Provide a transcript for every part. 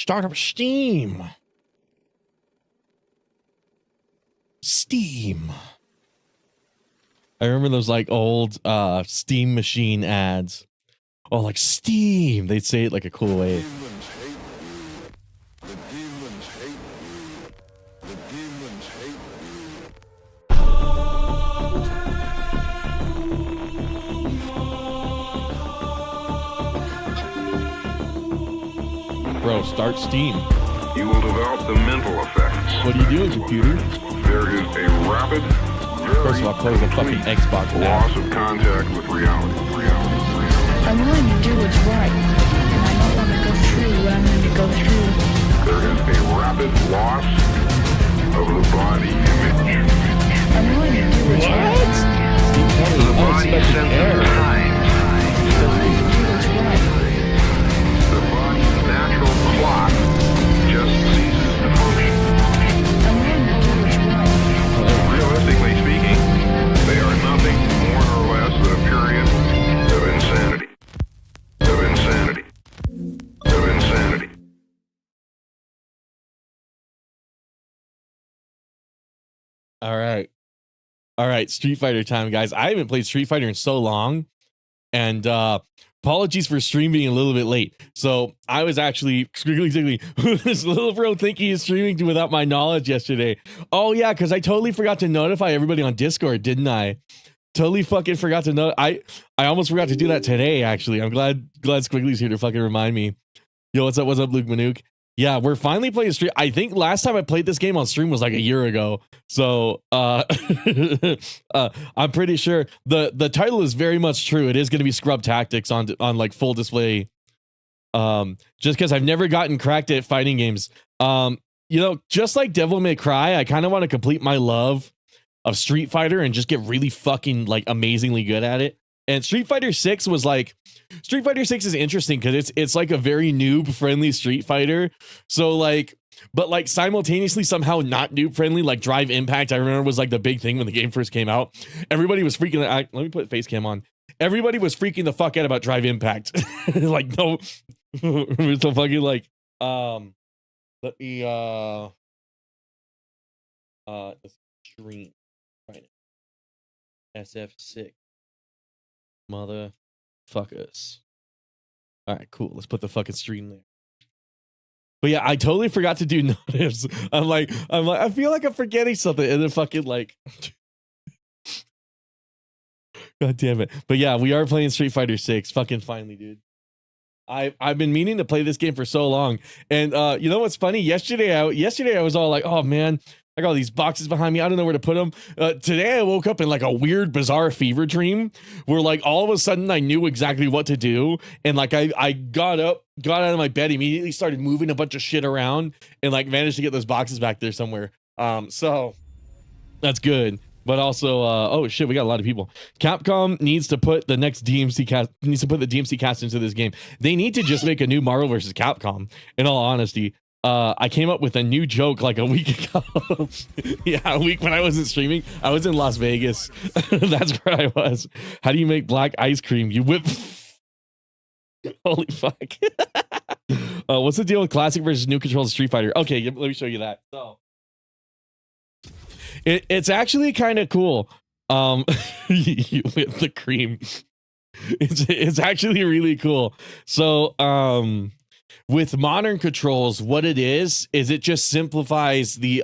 Start up Steam. Steam. I remember those like old Steam machine ads. Oh, like Steam. They'd say it like a cool way. Bro, start Steam. You will develop the mental effects. What are you doing, computer? There is a rapid, First of all, close the fucking Xbox now. loss of contact with reality. I'm willing to do what's right, and I don't want to go through what I'm going to go through. There is a rapid loss of the body image. I'm willing to do what's right. Steam coming The body unexpected senses error. time. I'm willing to do what's right. The body's natural clock just ceases to function. I'm willing to do what's right. Realistically speaking, they are nothing more or less than a period of insanity. Of insanity. Of insanity. All right, Street Fighter time, guys. I haven't played Street Fighter in so long, and apologies for stream being a little bit late. So I was actually this little bro thinking he's streaming without my knowledge yesterday. Oh yeah, because I totally forgot to notify everybody on Discord, didn't I? Totally fucking forgot to know. I almost forgot to do that today. Actually, I'm glad Squiggly's here to fucking remind me. Yo, what's up, Luke Manook? Yeah, we're finally playing stream. I think last time I played this game on stream was like a year ago. So I'm pretty sure the title is very much true. It is going to be Scrub Tactics on like full display. Just because I've never gotten cracked at fighting games. You know, just like Devil May Cry, I kind of want to complete my love of Street Fighter and just get really fucking like amazingly good at it. And Street Fighter 6 was like, Street Fighter 6 is interesting because it's like a very noob friendly Street Fighter. So like, but like simultaneously somehow not noob friendly, like Drive Impact. I remember was like the big thing when the game first came out. Everybody was freaking out. Let me put face cam on. Everybody was freaking the fuck out about Drive Impact. Like, no, it's so fucking like, let me, stream right now. SF6. Motherfuckers. All right, cool. Let's put the fucking stream there. But yeah, I totally forgot to do notice. I'm like, I feel like I'm forgetting something, and then fucking like, God damn it. But yeah, we are playing Street Fighter 6. Fucking finally, dude. I've been meaning to play this game for so long, and you know what's funny? Yesterday I was all like, oh man, I got all these boxes behind me. I don't know where to put them. Today I woke up in like a weird, bizarre fever dream where like all of a sudden I knew exactly what to do. And like I got out of my bed, immediately started moving a bunch of shit around and like managed to get those boxes back there somewhere. So that's good. But also, oh shit, we got a lot of people. Capcom needs to put the next DMC cast, needs to put the DMC cast into this game. They need to just make a new Marvel vs. Capcom, in all honesty. I came up with a new joke like a week ago. Yeah, a week when I wasn't streaming. I was in Las Vegas. That's where I was. How do you make black ice cream? You whip. Holy fuck. What's the deal with classic versus new controls of Street Fighter? Okay, let me show you that. So it's actually kind of cool. You whip the cream. It's actually really cool. So with modern controls, what it is it just simplifies the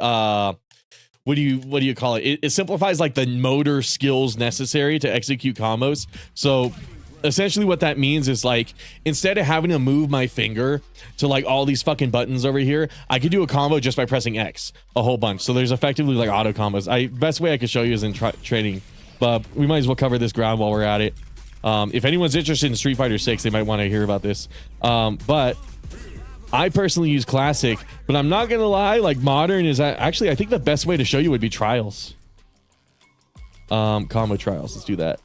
what do you call it? It simplifies like the motor skills necessary to execute combos. So essentially what that means is like, instead of having to move my finger to like all these fucking buttons over here, I could do a combo just by pressing X a whole bunch. So there's effectively like auto combos. Best way I could show you is in training, but we might as well cover this ground while we're at it. If anyone's interested in Street Fighter 6, they might want to hear about this. But I personally use classic, but I'm not gonna lie, like modern is actually, I think the best way to show you would be trials. Combo trials, let's do that.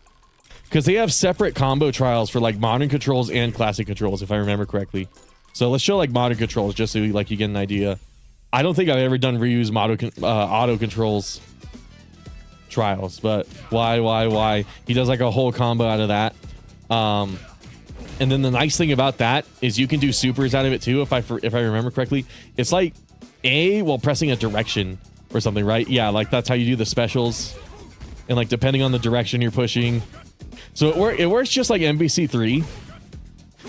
Because they have separate combo trials for like modern controls and classic controls, if I remember correctly. So let's show like modern controls just so like you get an idea. I don't think I've ever done Ryu's auto controls trials, but why? He does like a whole combo out of that. And then the nice thing about that is you can do supers out of it too. If I remember correctly, it's like A while pressing a direction or something, right? Yeah, like that's how you do the specials. And like depending on the direction you're pushing. So it works just like MVC3.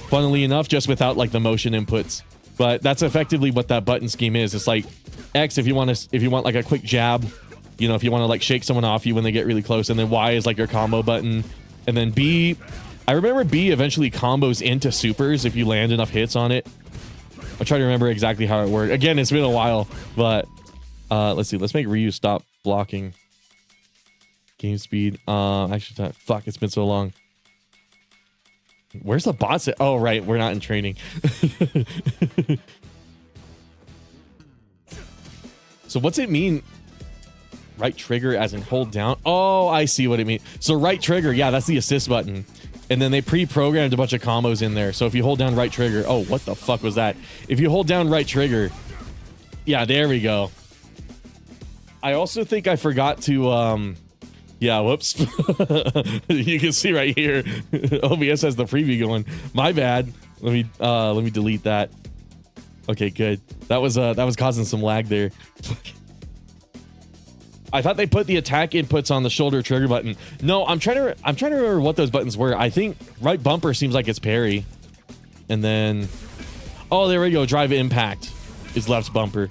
Funnily enough, just without like the motion inputs. But that's effectively what that button scheme is. It's like X if you want like a quick jab, you know, if you want to like shake someone off you when they get really close, and then Y is like your combo button, and then B, I remember B eventually combos into supers if you land enough hits on it. I'll try to remember exactly how it worked. Again, it's been a while, but let's see. Let's make Ryu stop blocking. Game speed. Actually, fuck, it's been so long. Where's the bots at? Oh, right. We're not in training. So what's it mean? Right trigger as in hold down. Oh, I see what it means. So right trigger. Yeah, that's the assist button. And then they pre-programmed a bunch of combos in there. So if you hold down right trigger. Oh, what the fuck was that? If you hold down right trigger. Yeah, there we go. I also think I forgot to... Yeah, whoops. You can see right here, OBS has the preview going. My bad. Let me delete that. Okay, good. That was causing some lag there. I thought they put the attack inputs on the shoulder trigger button. No, I'm trying to remember what those buttons were. I think right bumper seems like it's parry. And then oh, there we go. Drive impact is left bumper.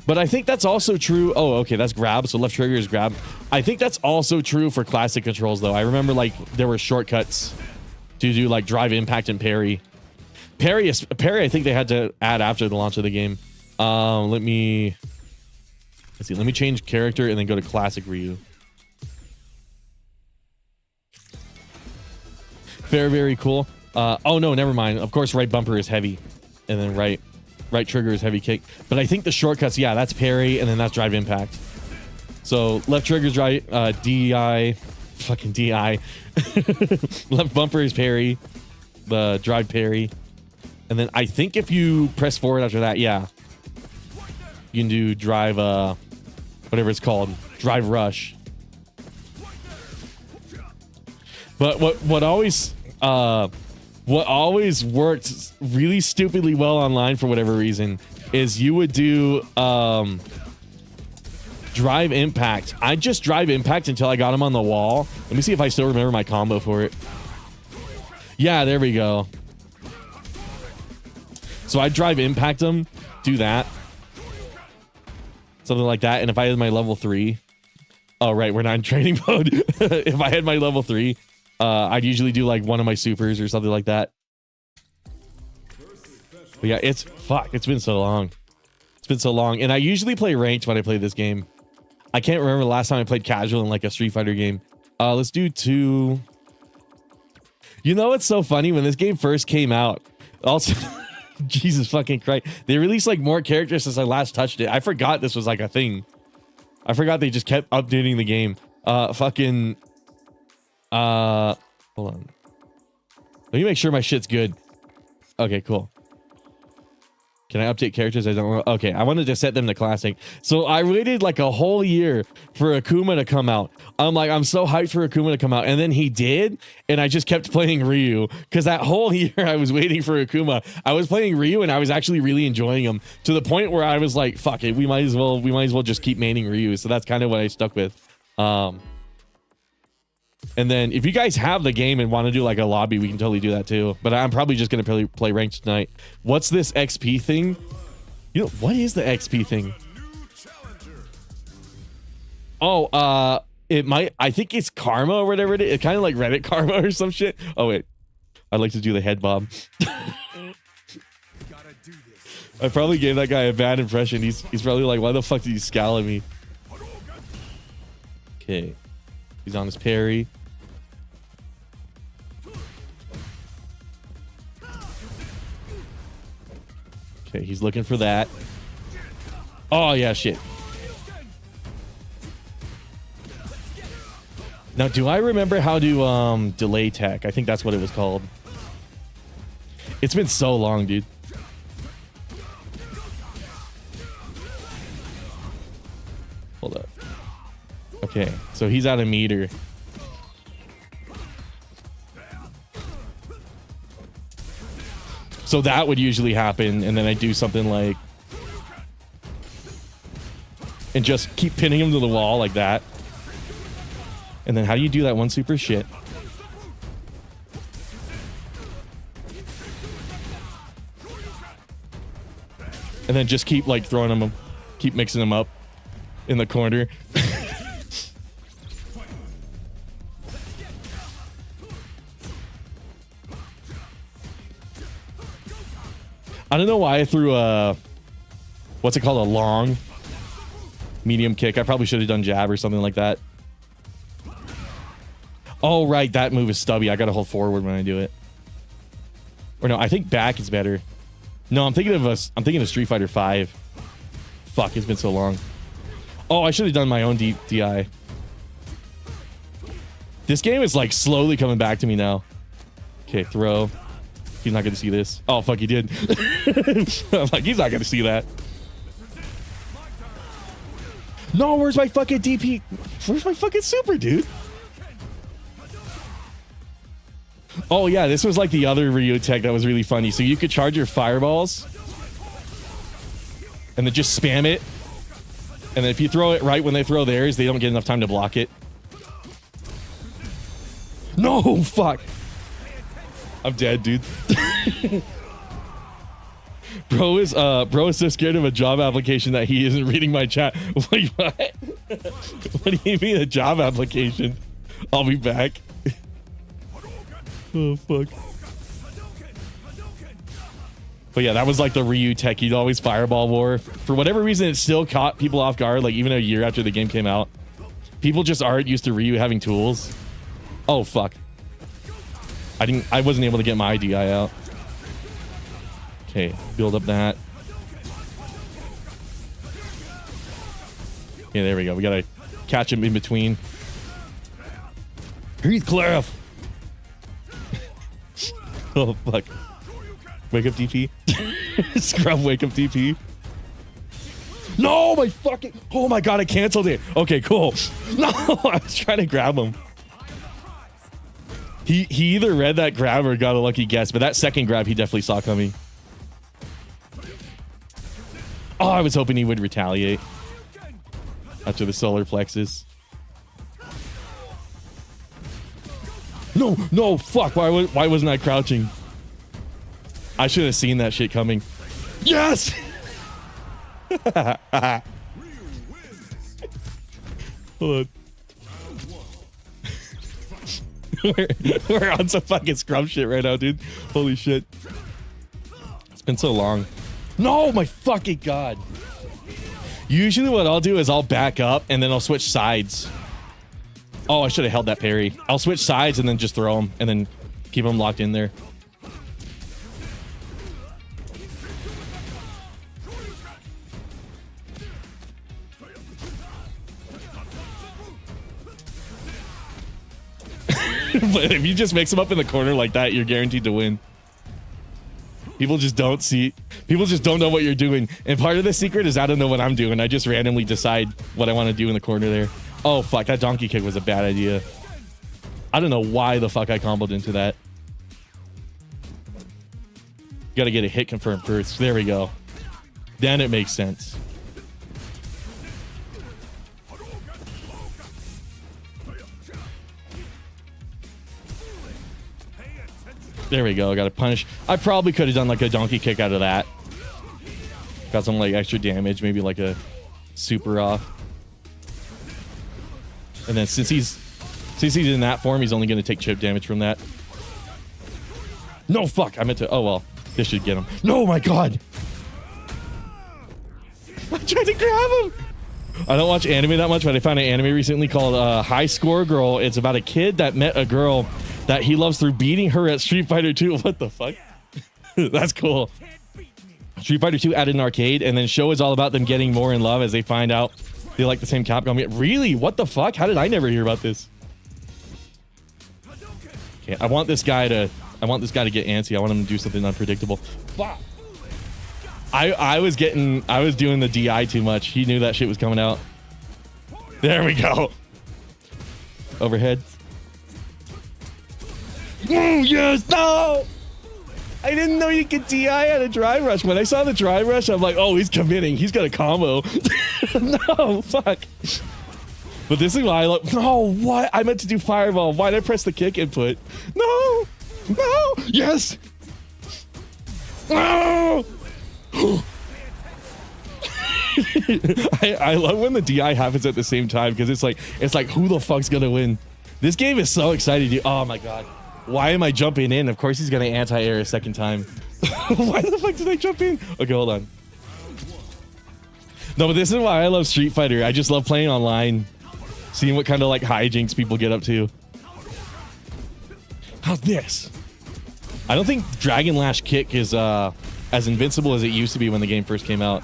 But I think that's also true. Oh, okay, that's grab. So left trigger is grab. I think that's also true for classic controls, though. I remember like there were shortcuts to do like drive impact and parry. Parry, I think they had to add after the launch of the game. Let me change character and then go to classic Ryu. Very cool. Oh no, never mind. Of course, right bumper is heavy, and then right trigger is heavy kick. But I think the shortcuts, yeah, that's parry, and then that's drive impact. So left trigger is drive, DI, fucking DI. Left bumper is parry, the drive parry. And then I think if you press forward after that, yeah, you can do drive, whatever it's called, drive rush. But what always worked really stupidly well online for whatever reason is you would do drive impact. I'd just drive impact until I got him on the wall. Let me see if I still remember my combo for it. Yeah, there we go. So I'd drive impact him, do that. Something like that. And if I had my level 3, oh right, we're not in training mode. If I had my level 3, I'd usually do like one of my supers or something like that. But yeah, it's been so long. It's been so long. And I usually play ranked when I play this game. I can't remember the last time I played casual in like a Street Fighter game. Let's do 2. You know what's so funny? When this game first came out, also Jesus fucking Christ, they released like more characters since I last touched it. I forgot this was like a thing. I forgot they just kept updating the game. Hold on. Let me make sure my shit's good. Okay, cool. Can I update characters? I don't know. Okay, I wanted to set them to classic. So I waited like a whole year for Akuma to come out. I'm like, I'm so hyped for Akuma to come out. And then he did. And I just kept playing Ryu. Because that whole year I was waiting for Akuma. I was playing Ryu and I was actually really enjoying him. To the point where I was like, fuck it. We might as well just keep maining Ryu. So that's kind of what I stuck with. And then if you guys have the game and want to do like a lobby, we can totally do that too. But I'm probably just going to play ranked tonight. What's this XP thing? You know, what is the XP thing? Oh, I think it's karma or whatever it is. It's kind of like Reddit karma or some shit. Oh, wait. I'd like to do the head bob. I probably gave that guy a bad impression. He's probably like, why the fuck did you scowl at me? Okay. He's on his parry. Okay, he's looking for that. Oh, yeah, shit. Now, do I remember how to delay tech? I think that's what it was called. It's been so long, dude. Hold up. Okay, so he's out of meter. So that would usually happen, and then I do something like, and just keep pinning him to the wall like that. And then how do you do that one super shit? And then just keep like throwing them, keep mixing them up in the corner. I don't know why I threw a, what's it called? A long medium kick. I probably should have done jab or something like that. Oh, right. That move is stubby. I got to hold forward when I do it. Or no, I think back is better. No, I'm thinking of Street Fighter 5. Fuck, it's been so long. Oh, I should have done my own DI. This game is like slowly coming back to me now. Okay, throw. He's not going to see this. Oh, fuck, he did. I'm like, he's not going to see that. No, where's my fucking DP? Where's my fucking super, dude? Oh, yeah, this was like the other Ryu tech that was really funny. So you could charge your fireballs and then just spam it. And then if you throw it right when they throw theirs, they don't get enough time to block it. No, fuck. I'm dead, dude. Bro is so scared of a job application that he isn't reading my chat. Wait, what? What do you mean a job application? I'll be back. Oh, fuck. But yeah, that was like the Ryu tech. He'd always fireball war. For whatever reason, it still caught people off guard, like even a year after the game came out. People just aren't used to Ryu having tools. Oh, fuck. I wasn't able to get my DI out. Okay, build up that. Yeah, there we go. We gotta catch him in between. He's Clef. Oh, fuck. Wake up DP. Scrub wake up DP. No, my fucking... Oh my god, I canceled it. Okay, cool. No, I was trying to grab him. He either read that grab or got a lucky guess, but that second grab he definitely saw coming. Oh, I was hoping he would retaliate after the solar plexus. No, fuck. Why wasn't I crouching? I should have seen that shit coming. Yes! Hold on. We're on some fucking scrum shit right now, dude. Holy shit. It's been so long. No, my fucking god. Usually what I'll do is I'll back up and then I'll switch sides. Oh, I should have held that parry. I'll switch sides and then just throw them and then keep them locked in there. But if you just mix them up in the corner like that, you're guaranteed to win. People just don't see. People just don't know what you're doing. And part of the secret is I don't know what I'm doing. I just randomly decide what I want to do in the corner there. Oh, fuck. That donkey kick was a bad idea. I don't know why the fuck I comboed into that. Got to get a hit confirmed first. There we go. Then it makes sense. There we go. Got to punish. I probably could have done like a donkey kick out of that. Got some like extra damage, maybe like a super off. And then since he's in that form, he's only going to take chip damage from that. No, fuck. I meant to. Oh, well. This should get him. No, my god. I tried to grab him. I don't watch anime that much, but I found an anime recently called High Score Girl. It's about a kid that met a girl that he loves through beating her at Street Fighter 2. What the fuck? That's cool. Street Fighter 2 added an arcade, and then show is all about them getting more in love as they find out they like the same Capcom. Really? What the fuck? How did I never hear about this? Okay, I want this guy to get antsy. I want him to do something unpredictable. Fuck. I was doing the DI too much. He knew that shit was coming out. There we go. Overhead. Yes, no. I didn't know you could DI at a dry rush. When I saw the dry rush, I'm like, oh, he's committing. He's got a combo. No, fuck. But this is why I love. No, what? I meant to do fireball. Why did I press the kick input? No, no, yes. No. I love when the DI happens at the same time because it's like who the fuck's gonna win? This game is so exciting, dude. Oh my god. Why am I jumping in? Of course he's gonna anti-air a second time. Why the fuck did I jump in? Okay, hold on. No, but this is why I love Street Fighter. I just love playing online. Seeing what kind of like hijinks people get up to. How's this? I don't think Dragon Lash Kick is as invincible as it used to be when the game first came out.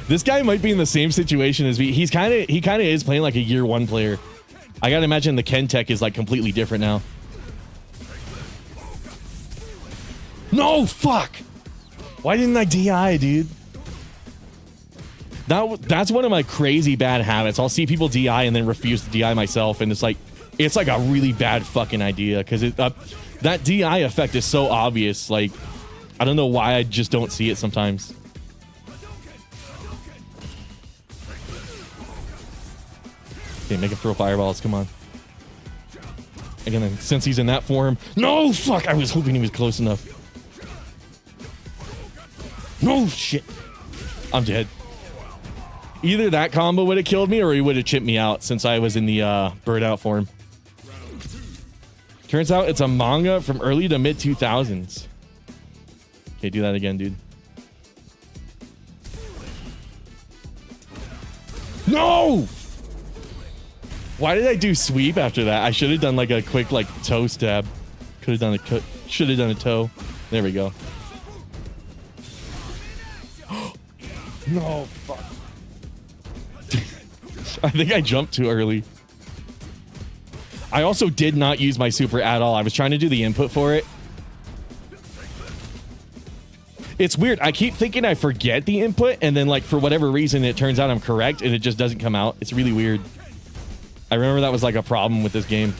This guy might be in the same situation as me. He kind of is playing like a year one player. I gotta imagine the Ken Tech is like completely different now. No, fuck. Why didn't I DI, dude? That's one of my crazy bad habits. I'll see people DI and then refuse to DI myself, and it's like a really bad fucking idea because that DI effect is so obvious. Like, I don't know why I just don't see it sometimes. Okay, make him throw fireballs. Come on. Again, since he's in that form. No, fuck. I was hoping he was close enough. No, shit. I'm dead. Either that combo would have killed me or he would have chipped me out since I was in the bird out form. Turns out it's a manga from early to mid 2000s. Okay, do that again, dude. No! Why did I do sweep after that? I should have done like a quick like toe stab. Should have done a toe. There we go. No, fuck. I think I jumped too early. I also did not use my super at all. I was trying to do the input for it. It's weird. I keep thinking I forget the input, and then like for whatever reason it turns out I'm correct and it just doesn't come out. It's really weird. I remember that was like a problem with this game.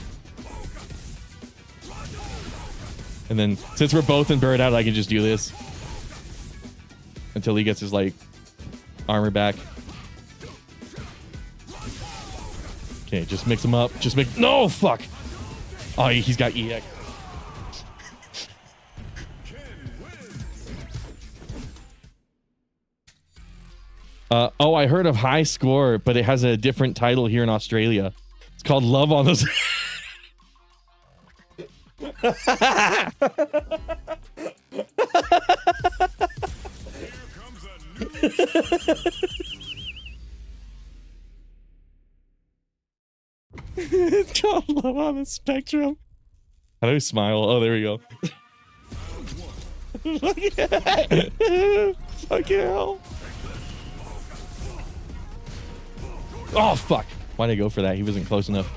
And then since we're both in bird out, I can just do this until he gets his like armor back. Okay, just mix him up. Just make no fuck. Oh, he's got EX. Oh, I heard of High Score, but it has a different title here in Australia. It's called Love on the... It's called Love on the Spectrum. How do I smile? Oh, there we go. Fuck hell. Oh, fuck. Why did I go for that? He wasn't close enough.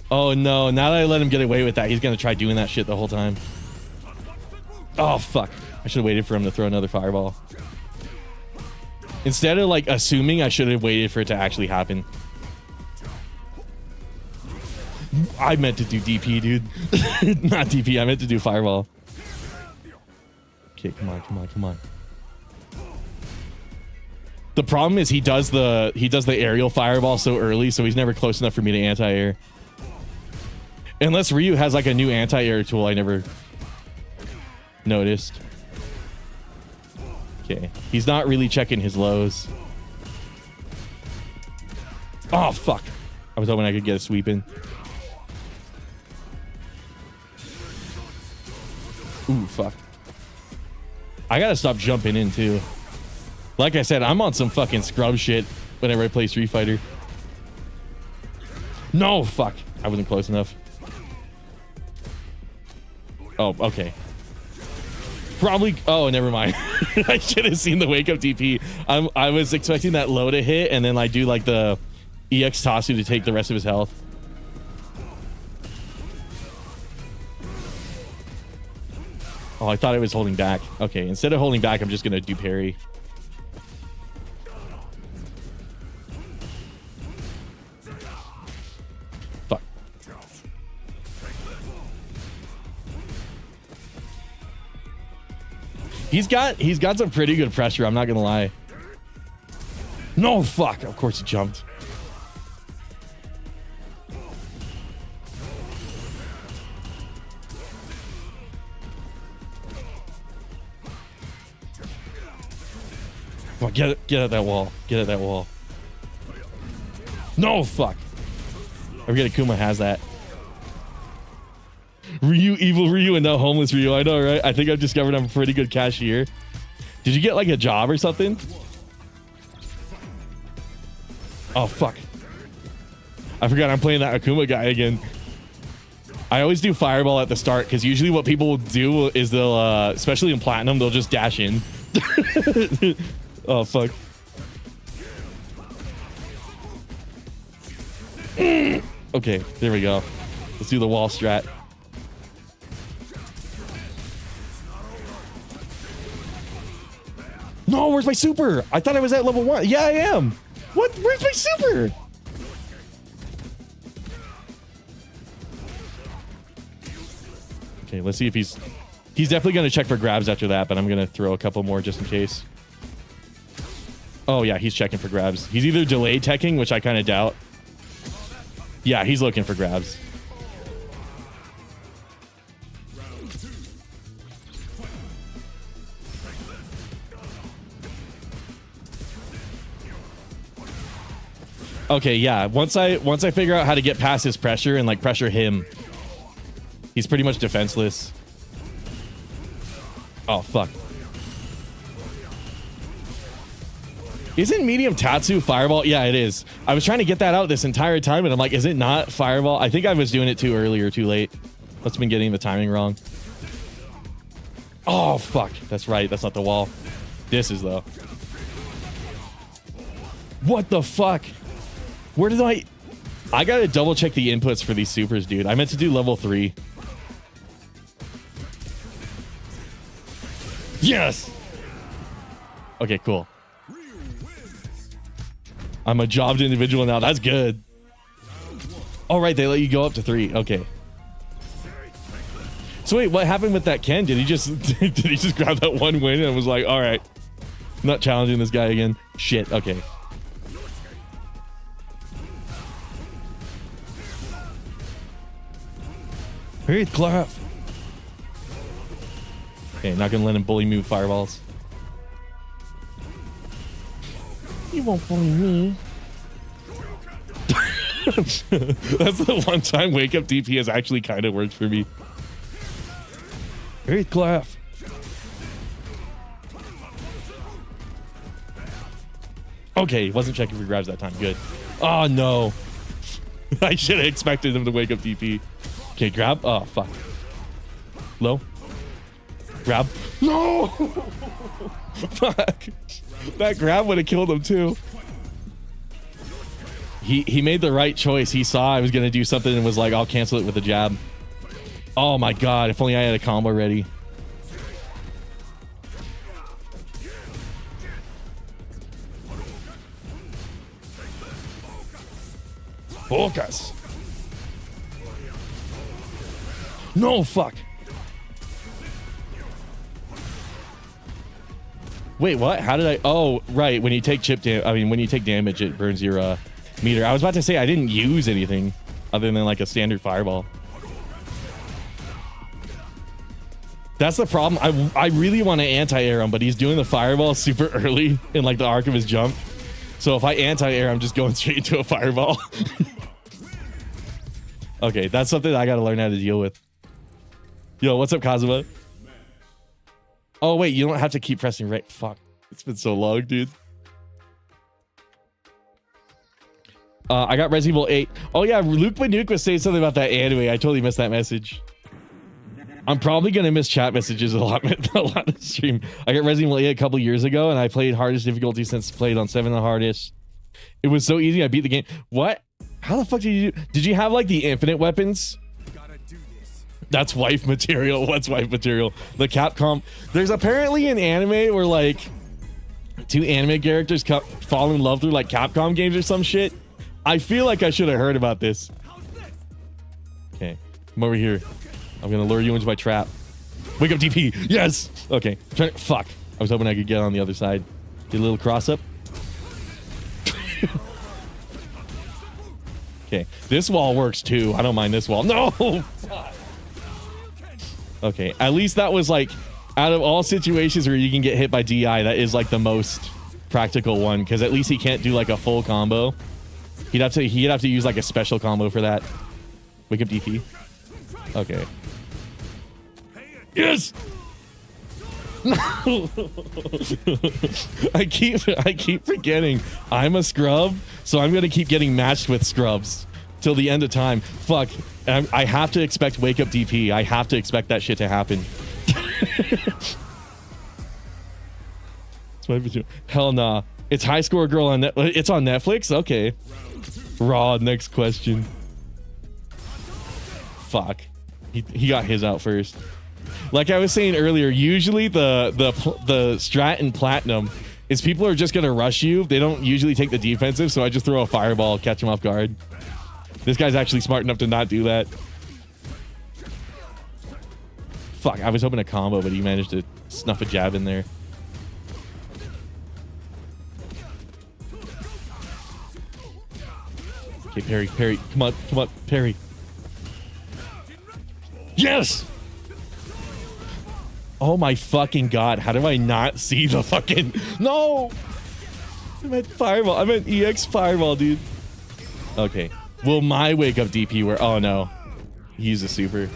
Oh, no. Now that I let him get away with that, he's going to try doing that shit the whole time. Oh, fuck. I should have waited for him to throw another fireball. Instead of, like, assuming, I should have waited for it to actually happen. I meant to do DP, dude. Not DP. I meant to do fireball. Okay, come on, come on, come on. The problem is he does the aerial fireball so early, so he's never close enough for me to anti-air. Unless Ryu has like a new anti-air tool I never noticed. Okay, he's not really checking his lows. Oh fuck! I was hoping I could get a sweep in. Ooh fuck! I gotta stop jumping in too. Like I said, I'm on some fucking scrub shit whenever I play Street Fighter. No, fuck. I wasn't close enough. Oh, okay. Probably. Oh, never mind. I should have seen the wake up DP. I was expecting that low to hit, and then I do like the EX Tatsu to take the rest of his health. Oh, I thought I was holding back. Okay, instead of holding back, I'm just gonna do parry. He's got some pretty good pressure. I'm not gonna lie. No, fuck. Of course he jumped. Come on, get at that wall. Get at that wall. No, fuck. I forget Akuma has that. Ryu, evil Ryu, and now homeless Ryu. I know, right? I think I've discovered I'm a pretty good cashier. Did you get like a job or something? Oh, fuck. I forgot I'm playing that Akuma guy again. I always do fireball at the start because usually what people will do is they'll, especially in platinum, they'll just dash in. Oh, fuck. Okay, there we go. Let's do the wall strat. No, where's my super? I thought I was at level 1. Yeah, I am. What? Where's my super? Okay, let's see if he's definitely going to check for grabs after that, but I'm going to throw a couple more just in case. Oh, yeah, he's checking for grabs. He's either delay teching, which I kind of doubt. Yeah, he's looking for grabs. Okay, yeah. Once I figure out how to get past his pressure and like pressure him, he's pretty much defenseless. Oh, fuck. Isn't medium Tatsu fireball? Yeah, it is. I was trying to get that out this entire time, and I'm like, is it not fireball? I think I was doing it too early or too late. Must have been getting the timing wrong. Oh, fuck. That's right. That's not the wall. This is, though. What the fuck? Where did I gotta double check the inputs for these supers, dude. I meant to do level 3. Yes! Okay, cool. I'm a jobbed individual now. That's good. Oh, right. They let you go up to 3. Okay. So wait, what happened with that Ken? Did he just grab that one win and was like, all right, I'm not challenging this guy again? Shit. Okay. Hey, clap. Okay, not gonna let him bully me with fireballs. You won't bully me. That's the one time wake up DP has actually kind of worked for me. Great clap. Okay, wasn't checking for grabs that time. Good. Oh no. I should have expected him to wake up DP. Okay, grab. Oh, fuck. Low. Grab. No! Fuck. That grab would have killed him too. He made the right choice. He saw I was going to do something and was like, I'll cancel it with a jab. Oh my god, if only I had a combo ready. Focus. No, fuck. Wait, what? How did I? Oh, right. When you take when you take damage, it burns your meter. I was about to say I didn't use anything other than like a standard fireball. That's the problem. I really want to anti-air him, but he's doing the fireball super early in like the arc of his jump. So if I anti-air, I'm just going straight into a fireball. Okay, that's something I got to learn how to deal with. Yo, what's up, Kazuma? Oh, wait, you don't have to keep pressing right. Fuck. It's been so long, dude. I got Resident Evil 8. Oh, yeah, Luke Banuke was saying something about that anime. I totally missed that message. I'm probably going to miss chat messages a lot of stream. I got Resident Evil 8 a couple years ago, and I played hardest difficulty since played on 7 the hardest. It was so easy, I beat the game. What? How the fuck did you do? Did you have, like, the infinite weapons? That's wife material. What's wife material? The Capcom. There's apparently an anime where like 2 anime characters fall in love through like Capcom games or some shit. I feel like I should have heard about this. Okay, come over here. I'm gonna lure you into my trap. Wake up DP. Yes. Okay. Fuck. I was hoping I could get on the other side. Get a little cross up. Okay. This wall works too. I don't mind this wall. No. Okay. At least that was like, out of all situations where you can get hit by DI, that is like the most practical one, because at least he can't do like a full combo. He'd have to use like a special combo for that. Wake up DP. Okay. Yes. I keep forgetting I'm a scrub, so I'm gonna keep getting matched with scrubs till the end of time. Fuck. I have to expect wake up DP. I have to expect that shit to happen. Hell nah. It's High Score Girl on it's on Netflix? Okay. Raw, next question. Fuck. He got his out first. Like I was saying earlier, usually the strat in Platinum is people are just gonna rush you. They don't usually take the defensive, so I just throw a fireball, catch him off guard. This guy's actually smart enough to not do that. Fuck, I was hoping a combo, but he managed to snuff a jab in there. Okay, parry. Come on, parry. Yes! Oh my fucking god, how do I not see the fucking... No! I meant fireball. I meant EX fireball, dude. Okay. Will my wake up DP work? Oh no. He's a super.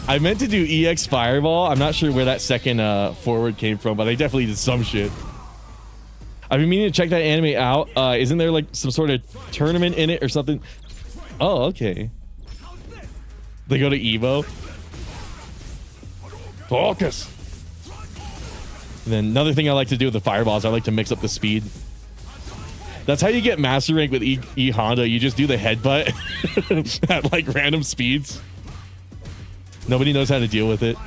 I meant to do EX fireball. I'm not sure where that second forward came from, but I definitely did some shit. I've been meaning to check that anime out. Isn't there like some sort of tournament in it or something? Oh, okay. They go to Evo. Focus. And then another thing I like to do with the fireballs, I like to mix up the speed. That's how you get master rank with E Honda. You just do the headbutt at like random speeds. Nobody knows how to deal with it.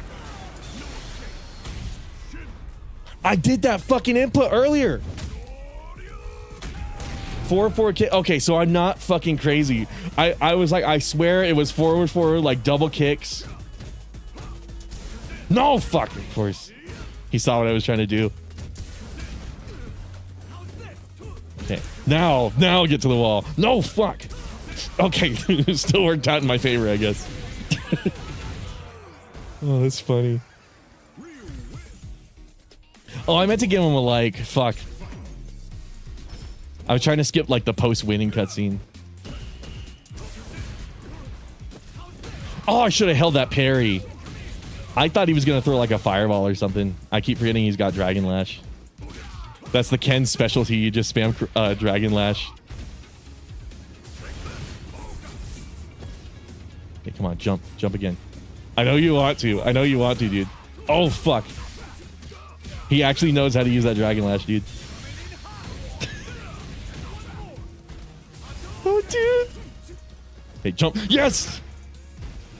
I did that fucking input earlier. 4-4 okay, so I'm not fucking crazy. I was like, I swear it was forward, like double kicks. No, fuck. Of course. He saw what I was trying to do. Okay. Now get to the wall. No, fuck. Okay. Still worked out in my favor, I guess. Oh, that's funny. Oh, I meant to give him a like. Fuck. I was trying to skip like the post-winning cutscene. Oh, I should have held that parry. I thought he was going to throw like a fireball or something. I keep forgetting he's got Dragon Lash. That's the Ken's specialty. You just spam Dragon Lash. Okay, come on. Jump again. I know you want to. I know you want to, dude. Oh, fuck. He actually knows how to use that Dragon Lash, dude. Oh, dude. Hey, jump. Yes!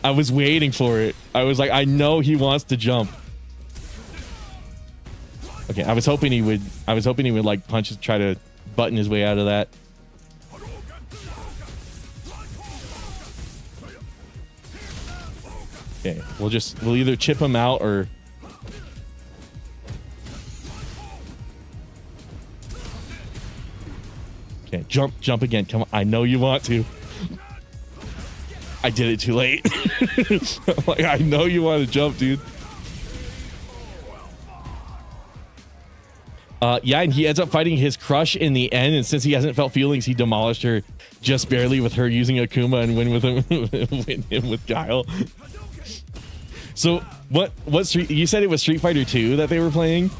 I was waiting for it. I was like, I know he wants to jump. Okay, I was hoping he would like punch, try to button his way out of that. Okay, we'll either chip him out or... Okay, jump again. Come on, I know you want to. I did it too late. Like, I know you want to jump, dude. Yeah, and he ends up fighting his crush in the end, and since he hasn't felt feelings, he demolished her just barely with her using Akuma and win him with Guile. So what Street, you said it was Street Fighter 2 that they were playing?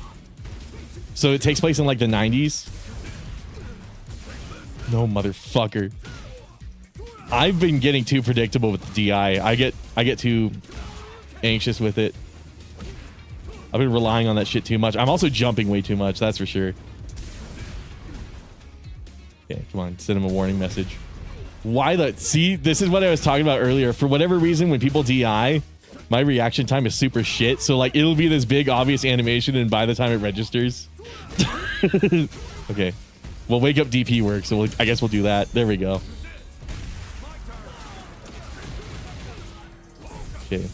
So it takes place in like the 90s? No, motherfucker. I've been getting too predictable with the DI. I get too anxious with it. I've been relying on that shit too much. I'm also jumping way too much, that's for sure. Yeah, come on, send him a warning message. Why the... See, this is what I was talking about earlier. For whatever reason, when people DI, my reaction time is super shit. So, like, it'll be this big, obvious animation, and by the time it registers... Okay. Well, wake up DP works, so I guess we'll do that. There we go. Okay.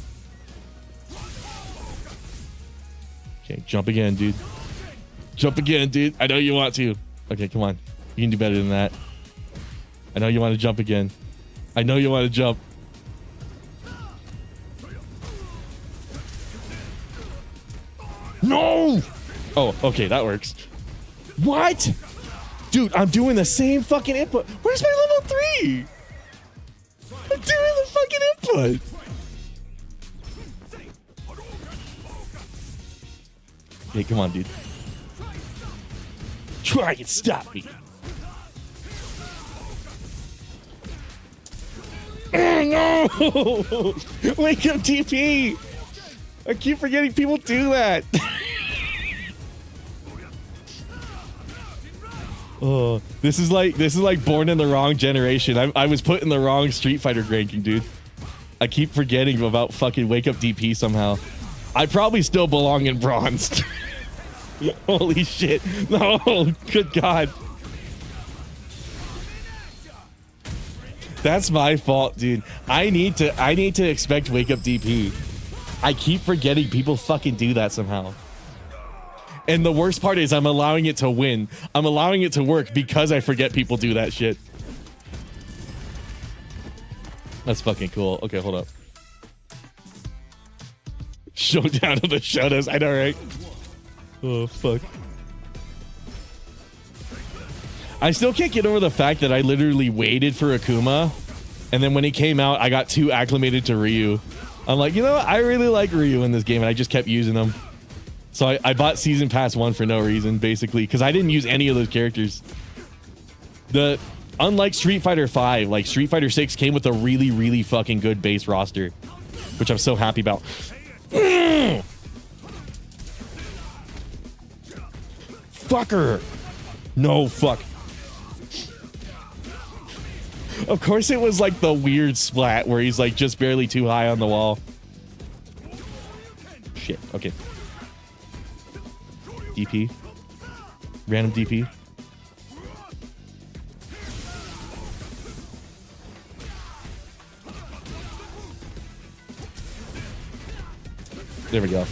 Okay, jump again, dude. Jump again, dude. I know you want to. Okay, come on. You can do better than that. I know you want to jump again. I know you want to jump. No! Oh, okay, that works. What? Dude, I'm doing the same fucking input. Where's my level 3? I'm doing the fucking input. Hey, come on, dude. Try and stop me. Oh, no! Wake up, TP! I keep forgetting people do that. Oh, this is like born in the wrong generation. I was put in the wrong Street Fighter ranking, dude. I keep forgetting about fucking wake up DP somehow. I probably still belong in bronze. Holy shit. No, good God. That's my fault, dude. I need to expect wake up DP. I keep forgetting people fucking do that somehow. And the worst part is I'm allowing it to win. I'm allowing it to work because I forget people do that shit. That's fucking cool. Okay, hold up. Showdown of the Shadows. I know, right? Oh, fuck. I still can't get over the fact that I literally waited for Akuma, and then when he came out, I got too acclimated to Ryu. I'm like, you know what? I really like Ryu in this game, and I just kept using him. So I bought Season Pass 1 for no reason, basically, because I didn't use any of those characters. Unlike Street Fighter 5, like Street Fighter 6 came with a really, really fucking good base roster, which I'm so happy about. Fucker. No, fuck. Of course it was like the weird splat where he's like just barely too high on the wall. Shit, okay. DP. Random DP. There we go.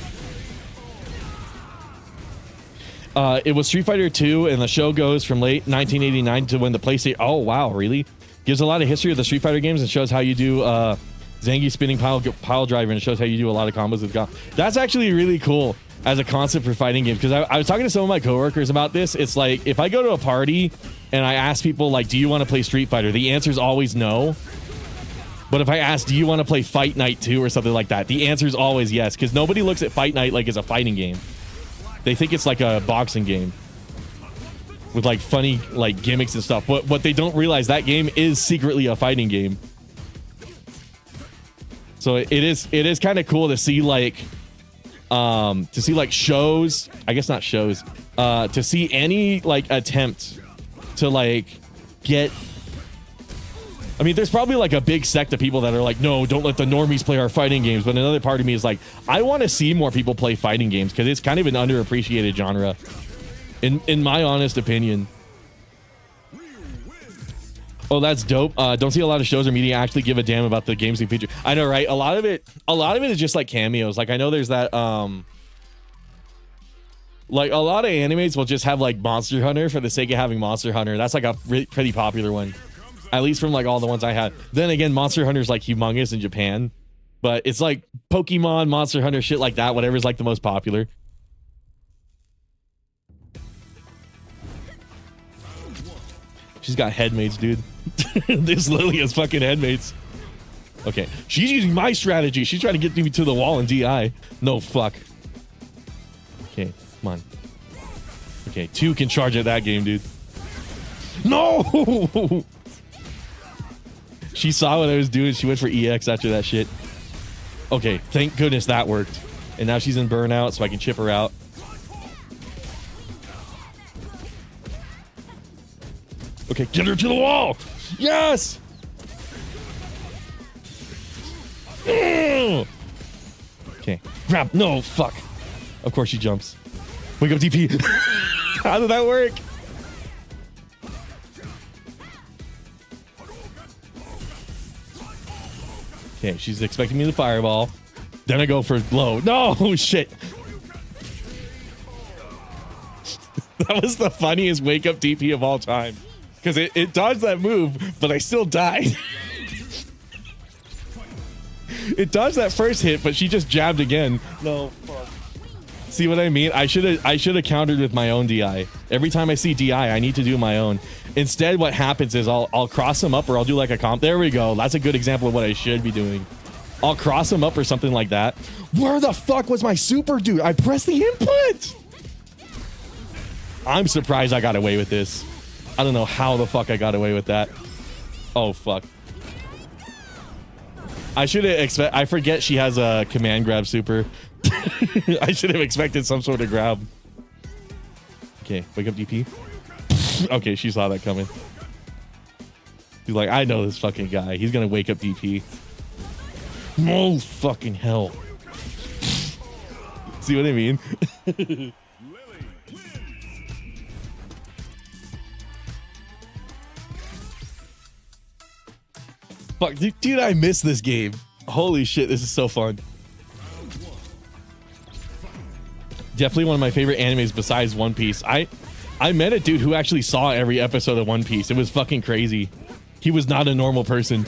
It was Street Fighter 2, and the show goes from late 1989 to when the PlayStation... Oh, wow, really? Gives a lot of history of the Street Fighter games and shows how you do Zangief spinning pile driver, and it shows how you do a lot of combos with God. That's actually really cool as a concept for fighting games, because I was talking to some of my coworkers about this. It's like, if I go to a party and I ask people, like, do you want to play Street Fighter? The answer is always no. But if I ask, do you want to play Fight Night 2 or something like that? The answer is always yes, because nobody looks at Fight Night like it's a fighting game. They think it's like a boxing game with like funny like gimmicks and stuff. But what they don't realize, that game is secretly a fighting game. So it is kind of cool to see like shows, I guess not shows, to see any like attempt to like get... I mean, there's probably like a big sect of people that are like, no, don't let the normies play our fighting games. But another part of me is like, I want to see more people play fighting games because it's kind of an underappreciated genre, in my honest opinion. Oh, that's dope. Don't see a lot of shows or media actually give a damn about the games they feature. I know, right? A lot of it is just like cameos. Like I know there's that like a lot of animes will just have like Monster Hunter for the sake of having Monster Hunter. That's like a pretty popular one. At least from like all the ones I had. Then again, Monster Hunter's like humongous in Japan. But it's like Pokemon, Monster Hunter, shit like that. Whatever's like the most popular. She's got headmates, dude. This Lily has fucking headmates. Okay. She's using my strategy. She's trying to get me to the wall in DI. No, fuck. Okay, come on. Okay, 2 can charge at that game, dude. No! She saw what I was doing. She went for EX after that shit. Okay, thank goodness that worked. And now she's in burnout, so I can chip her out. Okay, get her to the wall! Yes! Okay, grab. No, fuck. Of course she jumps. Wake up DP. How did that work? Okay, she's expecting me to fireball. Then I go for low. No, shit. That was the funniest wake up DP of all time. Because it dodged that move, but I still died. It dodged that first hit, but she just jabbed again. No, fuck. See what I mean? I should have countered with my own DI. Every time I see DI, I need to do my own. Instead, what happens is I'll cross them up, or I'll do like a comp. There we go. That's a good example of what I should be doing. I'll cross them up or something like that. Where the fuck was my super, dude? I pressed the input. I'm surprised I got away with this. I don't know how the fuck I got away with that. Oh, fuck. I should have expect. I forget she has a command grab super. I should have expected some sort of grab. Okay, wake up DP. Okay, she saw that coming. She's like, I know this fucking guy. He's gonna wake up DP. Oh fucking hell. See what I mean? Fuck, dude, I miss this game. Holy shit, this is so fun. Definitely one of my favorite animes besides One Piece. I met a dude who actually saw every episode of One Piece. It was fucking crazy. He was not a normal person.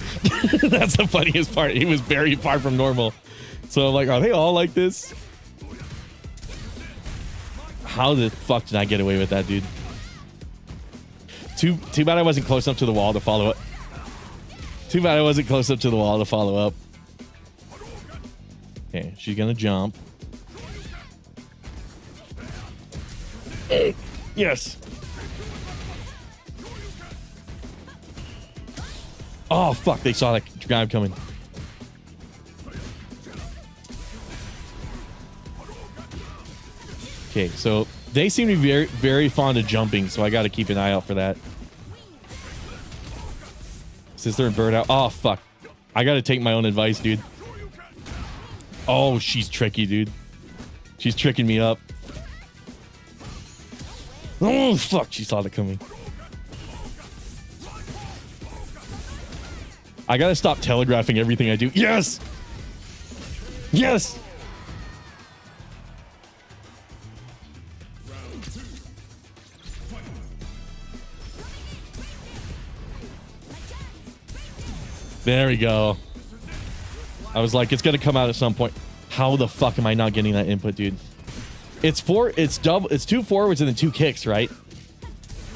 That's the funniest part. He was very far from normal. So I'm like, are they all like this? How the fuck did I get away with that, dude? Too bad I wasn't close enough to the wall to follow it. Too bad I wasn't close up to the wall to follow up. Okay, she's gonna jump. Yes. Oh, fuck. They saw that grab coming. Okay, so they seem to be very, very fond of jumping, so I got to keep an eye out for that. Since they're in bird out. Oh, fuck. I got to take my own advice, dude. Oh, she's tricky, dude. She's tricking me up. Oh, fuck. She saw that coming. I got to stop telegraphing everything I do. Yes! Yes! There we go. I was like, it's gonna come out at some point. How the fuck am I not getting that input, dude? It's two forwards and then 2 kicks, right?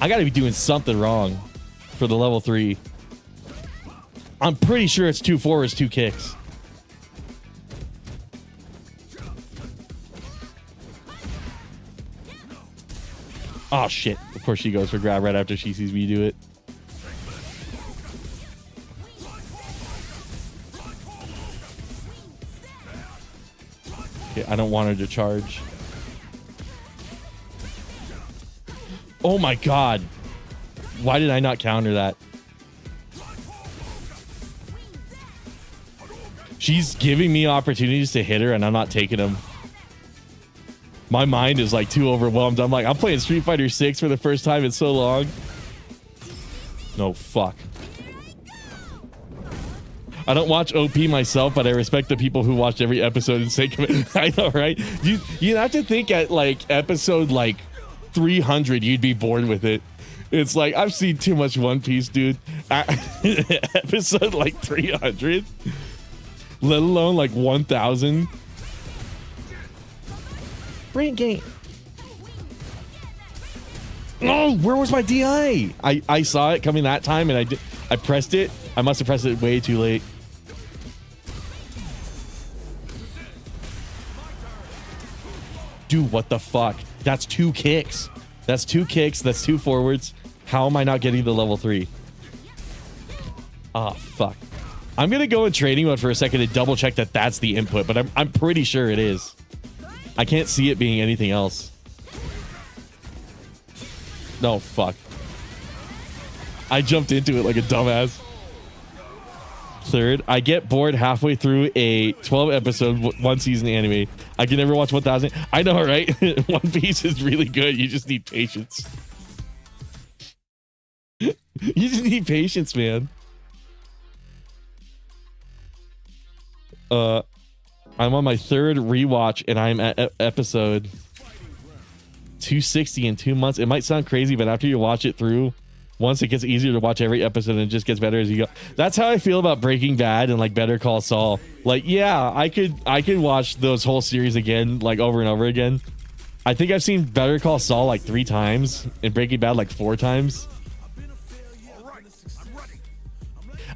I gotta be doing something wrong for the level 3. I'm pretty sure it's 2 forwards, 2 kicks. Oh shit. Of course she goes for grab right after she sees me do it. I don't want her to charge. Oh my god. Why did I not counter that? She's giving me opportunities to hit her and I'm not taking them. My mind is like too overwhelmed. I'm like, I'm playing Street Fighter 6 for the first time in so long. No, fuck. I don't watch OP myself, but I respect the people who watched every episode and say, I know, right? You have to think at like episode like 300, you'd be bored with it. It's like, I've seen too much One Piece, dude. Episode like 300, let alone like 1,000. Bring game. Oh, where was my DI? I saw it coming that time and I pressed it. I must have pressed it way too late. Dude, what the fuck? That's 2 kicks. That's 2 kicks. That's 2 forwards. How am I not getting the level 3? Oh, fuck. I'm going to go in training mode for a second to double check that that's the input, but I'm pretty sure it is. I can't see it being anything else. No, fuck. I jumped into it like a dumbass. Third, I get bored halfway through a 12 episode, 1 season anime. I can never watch 1,000. I know, right? One Piece is really good. You just need patience. You just need patience, man. I'm on my 3rd rewatch and I'm at episode 260 in 2 months. It might sound crazy, but after you watch it through once, it gets easier to watch every episode and it just gets better as you go. That's how I feel about Breaking Bad and like Better Call Saul. Like, yeah, I could watch those whole series again, like over and over again. I think I've seen Better Call Saul like 3 times and Breaking Bad like 4 times.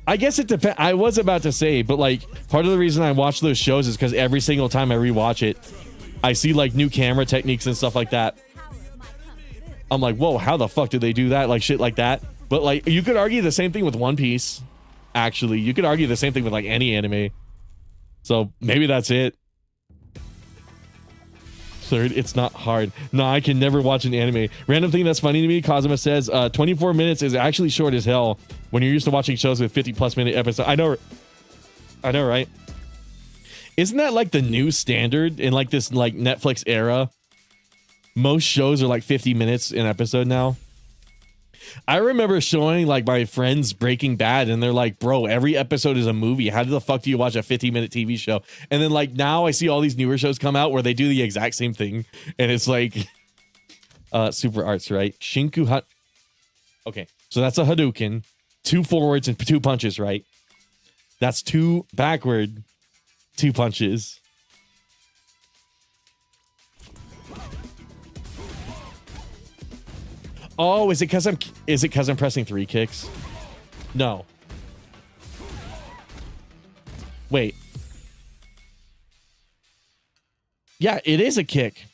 I guess it depends. I was about to say, but like part of the reason I watch those shows is because every single time I rewatch it, I see like new camera techniques and stuff like that. I'm like, whoa, how the fuck did they do that? Like shit like that. But like, you could argue the same thing with One Piece. Actually, you could argue the same thing with like any anime. So maybe that's it. Third, it's not hard. No, I can never watch an anime. Random thing that's funny to me, Kazuma says, 24 minutes is actually short as hell when you're used to watching shows with 50+ minute episodes. I know, right? Isn't that like the new standard in like this like Netflix era? Most shows are like 50 minutes an episode now. I remember showing like my friends Breaking Bad and they're like, bro, every episode is a movie. How the fuck do you watch a 50-minute TV show? And then like now I see all these newer shows come out where they do the exact same thing. And it's like super arts, right? Shinku Hut. Okay, so that's a Hadouken. 2 forwards and 2 punches, right? That's 2 backward, 2 punches. Oh, is it because I'm pressing 3 kicks? No. Wait. Yeah, it is a kick.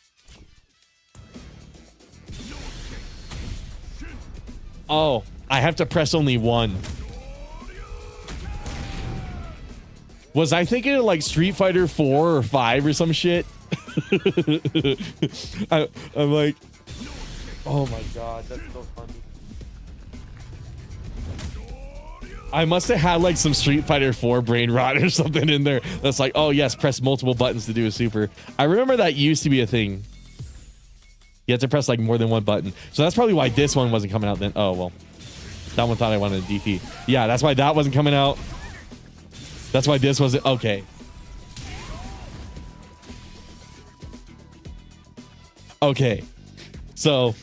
Oh, I have to press only 1. Was I thinking of like Street Fighter 4 or 5 or some shit? I'm like, oh my god, that's so funny. I must have had like some Street Fighter 4 brain rot or something in there. That's like, oh yes, press multiple buttons to do a super. I remember that used to be a thing. You had to press like more than 1 button. So that's probably why this one wasn't coming out then. Oh, well. That one thought I wanted a DP. Yeah, that's why that wasn't coming out. That's why this wasn't. Okay. Okay. So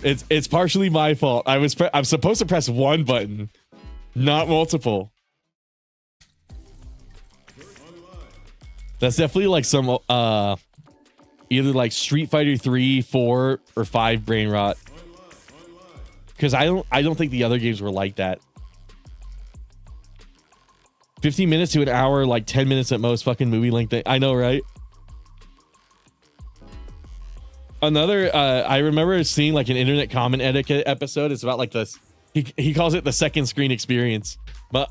it's partially my fault. I'm supposed to press 1 button, not multiple. That's definitely like some either like Street Fighter 3, 4, or 5 brain rot. Because I don't think the other games were like that. 15 minutes to an hour, like 10 minutes at most, fucking movie length. I know, right? Another, I remember seeing like an internet comment etiquette episode. It's about like this. He calls it the second screen experience. But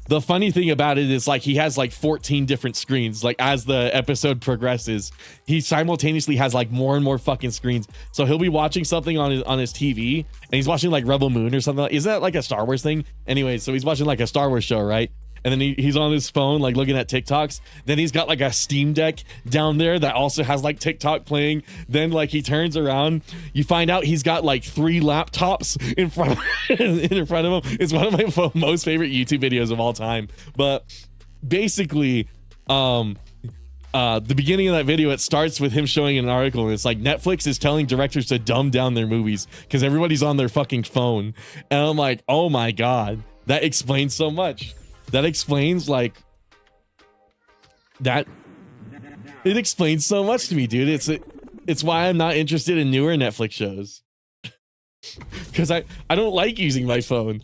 the funny thing about it is like he has like 14 different screens. Like as the episode progresses, he simultaneously has like more and more fucking screens. So he'll be watching something on his TV and he's watching like Rebel Moon or something. Isn't that like a Star Wars thing? Anyway, so he's watching like a Star Wars show, right? And then he's on his phone, like looking at TikToks. Then he's got like a Steam Deck down there that also has like TikTok playing. Then like he turns around, you find out he's got like 3 laptops in front of him. It's one of my most favorite YouTube videos of all time. But basically, the beginning of that video, it starts with him showing an article, and it's like Netflix is telling directors to dumb down their movies because everybody's on their fucking phone. And I'm like, oh my god, that explains so much. That explains like that. It explains so much to me, dude. It's why I'm not interested in newer Netflix shows. Because I don't like using my phone.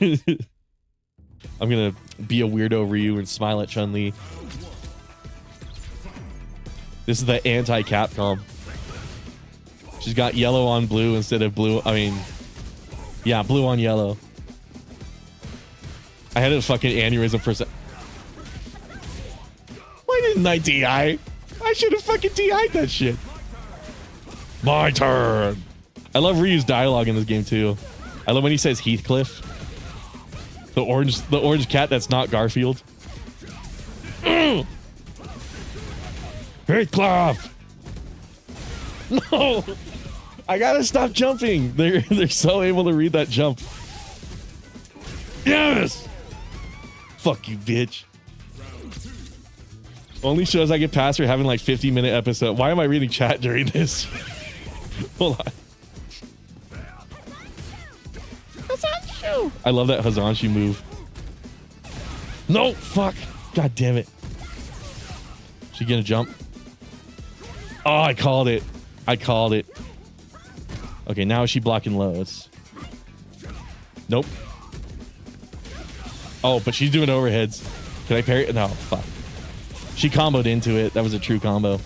I'm gonna be a weirdo Ryu and smile at Chun-Li. This is the anti-Capcom. She's got yellow on blue instead of blue. I mean, yeah, blue on yellow. I had a fucking aneurysm for a sec. Why didn't I DI? I should have fucking DI'd that shit. My turn. I love Ryu's dialogue in this game too. I love when he says Heathcliff. The orange cat that's not Garfield. Heathcliff! No! I gotta stop jumping. They're so able to read that jump. Yes! Fuck you, bitch. Only shows I get past are having like 50-minute episode. Why am I reading chat during this? Hold on. I love that Hazanshu move. No, fuck. God damn it. She gonna jump? Oh, I called it. I called it. Okay, now is she blocking lows? Nope. Oh, but she's doing overheads. Can I parry? No, fuck. She comboed into it. That was a true combo.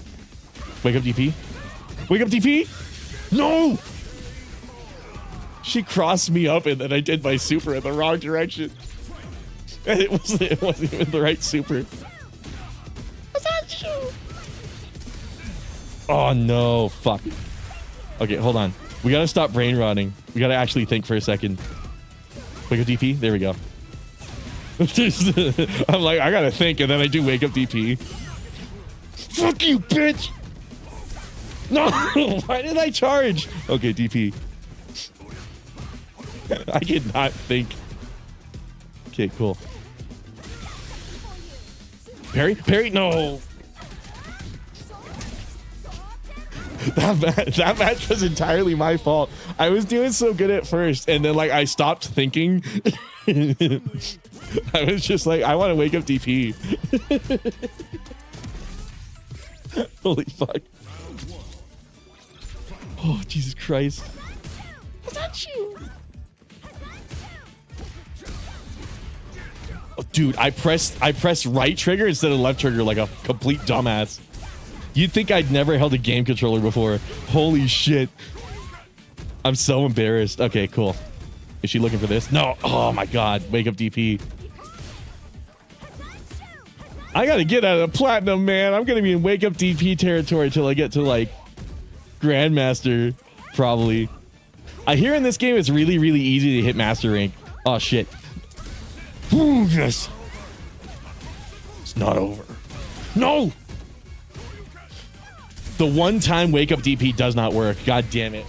Wake up DP. Wake up DP. No. She crossed me up and then I did my super in the wrong direction. And it wasn't even the right super. Oh no, fuck. Okay, hold on. We gotta stop brain rotting. We gotta actually think for a second. Wake up DP. There we go. I'm like, I gotta think, and then I do wake up DP. Fuck you, bitch! No! Why did I charge? Okay, DP. I did not think. Okay, cool. Parry? Parry? No! That match was entirely my fault. I was doing so good at first, and then like I stopped thinking. I was just like, I want to wake up DP. Holy fuck. Oh, Jesus Christ. Was that you? Oh, dude, I pressed right trigger instead of left trigger like a complete dumbass. You'd think I'd never held a game controller before. Holy shit. I'm so embarrassed. Okay, cool. Is she looking for this? No. Oh my God. Wake up DP. I gotta get out of platinum, man. I'm gonna be in wake up DP territory till I get to like Grandmaster, probably. I hear in this game it's really, really easy to hit master rank. Oh shit. Ooh, yes. It's not over. No. The one time wake up DP does not work. God damn it.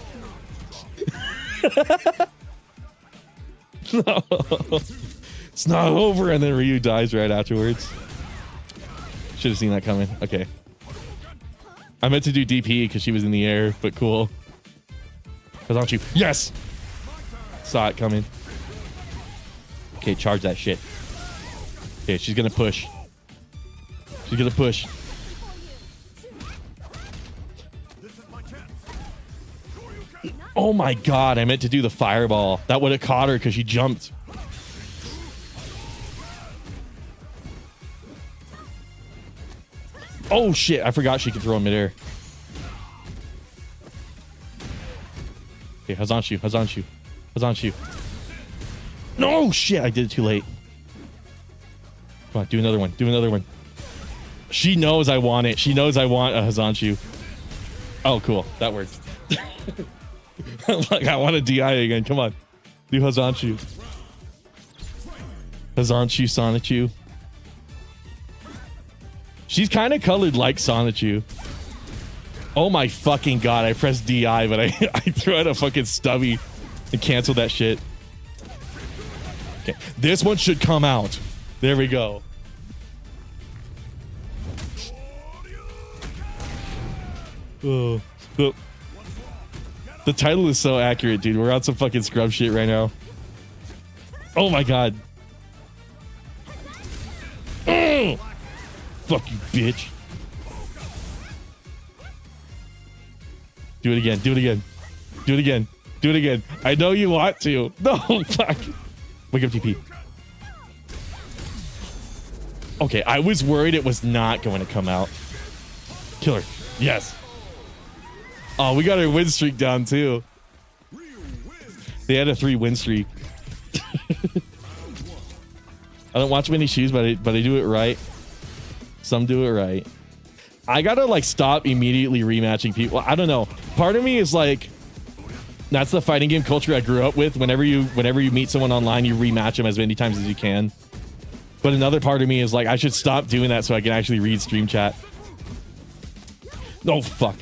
No. It's not over, and then Ryu dies right afterwards. Should have seen that coming. Okay. I meant to do DP because she was in the air, but cool. Because aren't you? Yes! Saw it coming. Okay, charge that shit. Okay, she's gonna push. She's gonna push. Oh my God, I meant to do the fireball. That would have caught her because she jumped. Oh shit, I forgot she could throw in midair. Okay, Hazanshu, Hazanshu, Hazanshu. No shit, I did it too late. Come on, do another one, do another one. She knows I want it. She knows I want a Hazanshu. Oh, cool, that worked. Like, I want a DI again. Come on, do Hazanshu. Hazanshu, Sonichu. She's kind of colored like Sonichu. Oh my fucking God, I pressed DI, but I threw out a fucking stubby and canceled that shit. Okay, this one should come out. There we go. Oh, the title is so accurate, dude. We're on some fucking scrub shit right now. Oh my God. Oh! Fuck you, bitch. Do it again. Do it again. Do it again. Do it again. I know you want to. No, fuck. Wake up, TP. Okay, I was worried it was not going to come out. Kill her. Yes. Oh, we got our win streak down, too. They had a 3 win streak. I don't watch many shoes, but I do it right. Some do it right. I gotta like stop immediately rematching people. I don't know. Part of me is like, that's the fighting game culture I grew up with. Whenever you meet someone online, you rematch them as many times as you can. But another part of me is like, I should stop doing that so I can actually read stream chat. Oh fuck.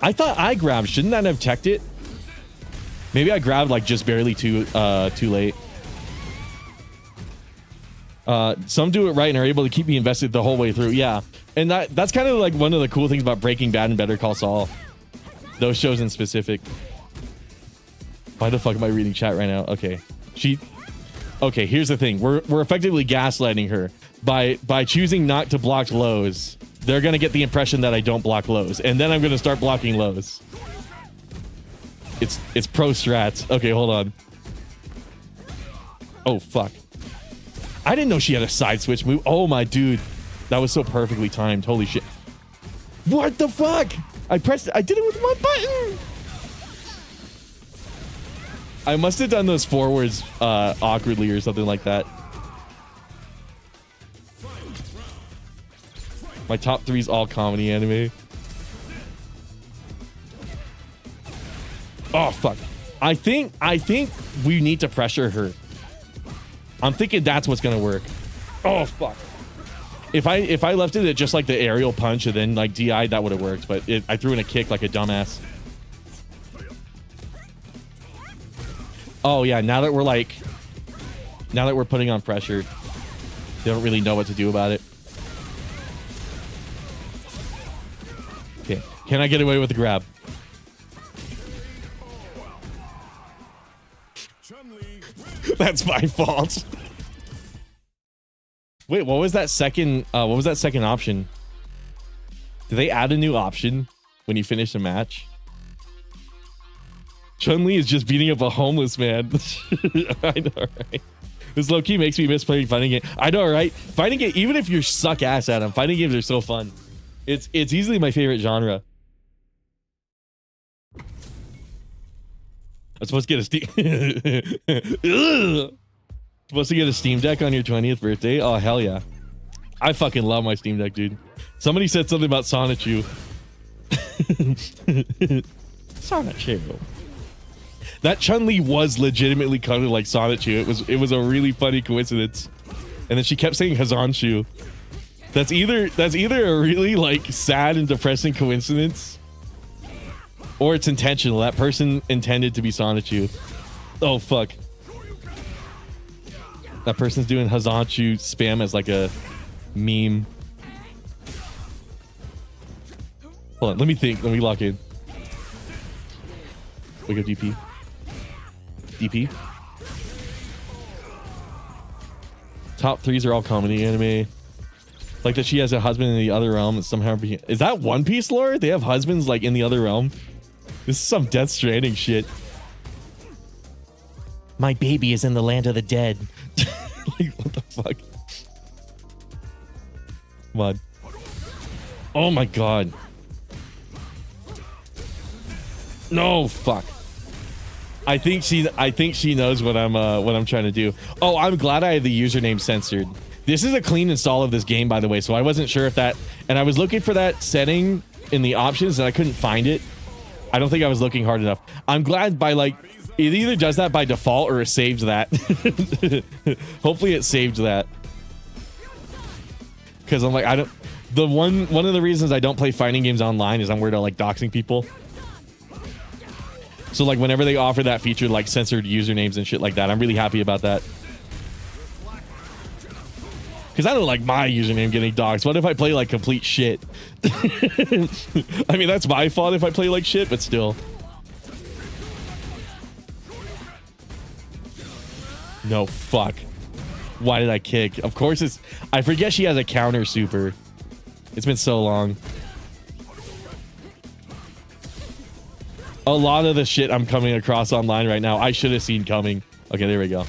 I thought I grabbed. Shouldn't that have teched it? Maybe I grabbed like just barely too late. Some do it right and are able to keep me invested the whole way through. Yeah, and that's kind of like one of the cool things about Breaking Bad and Better Call Saul. Those shows in specific. Why the fuck am I reading chat right now? Okay. Okay, here's the thing. We're effectively gaslighting her by choosing not to block lows. They're gonna get the impression that I don't block lows, and then I'm gonna start blocking lows. It's pro strats. Okay, hold on. Oh fuck. I didn't know she had a side switch move. Oh my dude. That was so perfectly timed. Holy shit. What the fuck? I did it with one button. I must have done those forwards awkwardly or something like that. My top 3 is all comedy anime. Oh fuck. I think we need to pressure her. I'm thinking that's what's gonna work. Oh fuck. If I left it at just like the aerial punch and then like DI, that would have worked, but I threw in a kick like a dumbass. Oh yeah, now that we're putting on pressure, they don't really know what to do about it. Okay, can I get away with the grab? That's my fault. Wait, what was that second option? Did they add a new option when you finish a match? Chun-Li is just beating up a homeless man. I know, right? This low-key makes me miss playing fighting game. I know, right? Fighting game, even if you suck ass at them, fighting games are so fun. It's easily my favorite genre. I'm supposed to get a supposed to get a Steam Deck on your 20th birthday? Oh, hell yeah. I fucking love my Steam Deck, dude. Somebody said something about Sonichu. Sonichu. That Chun-Li was legitimately kind of like Sonichu. It was a really funny coincidence. And then she kept saying Hazanshu. That's either a really like sad and depressing coincidence, or it's intentional. That person intended to be Sonichu. Oh fuck. That person's doing Hazanshu spam as like a meme. Hold on, let me think. Let me lock in. Wake up DP. DP. Top 3s are all comedy anime. Like that she has a husband in the other realm and somehow is that One Piece lore? They have husbands like in the other realm? This is some Death Stranding shit. My baby is in the land of the dead. Like, what the fuck? Come on. Oh my god. No, fuck. I think she knows what I'm trying to do. Oh, I'm glad I had the username censored. This is a clean install of this game, by the way, so I wasn't sure if that, and I was looking for that setting in the options and I couldn't find it. I don't think I was looking hard enough. I'm glad by like it either does that by default or it saves that. Hopefully it saved that. Because I'm like, one of the reasons I don't play fighting games online is I'm worried about like doxing people. So like whenever they offer that feature, like censored usernames and shit like that, I'm really happy about that. Because I don't like my username getting doxed. What if I play like complete shit? I mean, that's my fault if I play like shit, but still. No, fuck. Why did I kick? Of course it's... I forget she has a counter super. It's been so long. A lot of the shit I'm coming across online right now, I should have seen coming. Okay, there we go.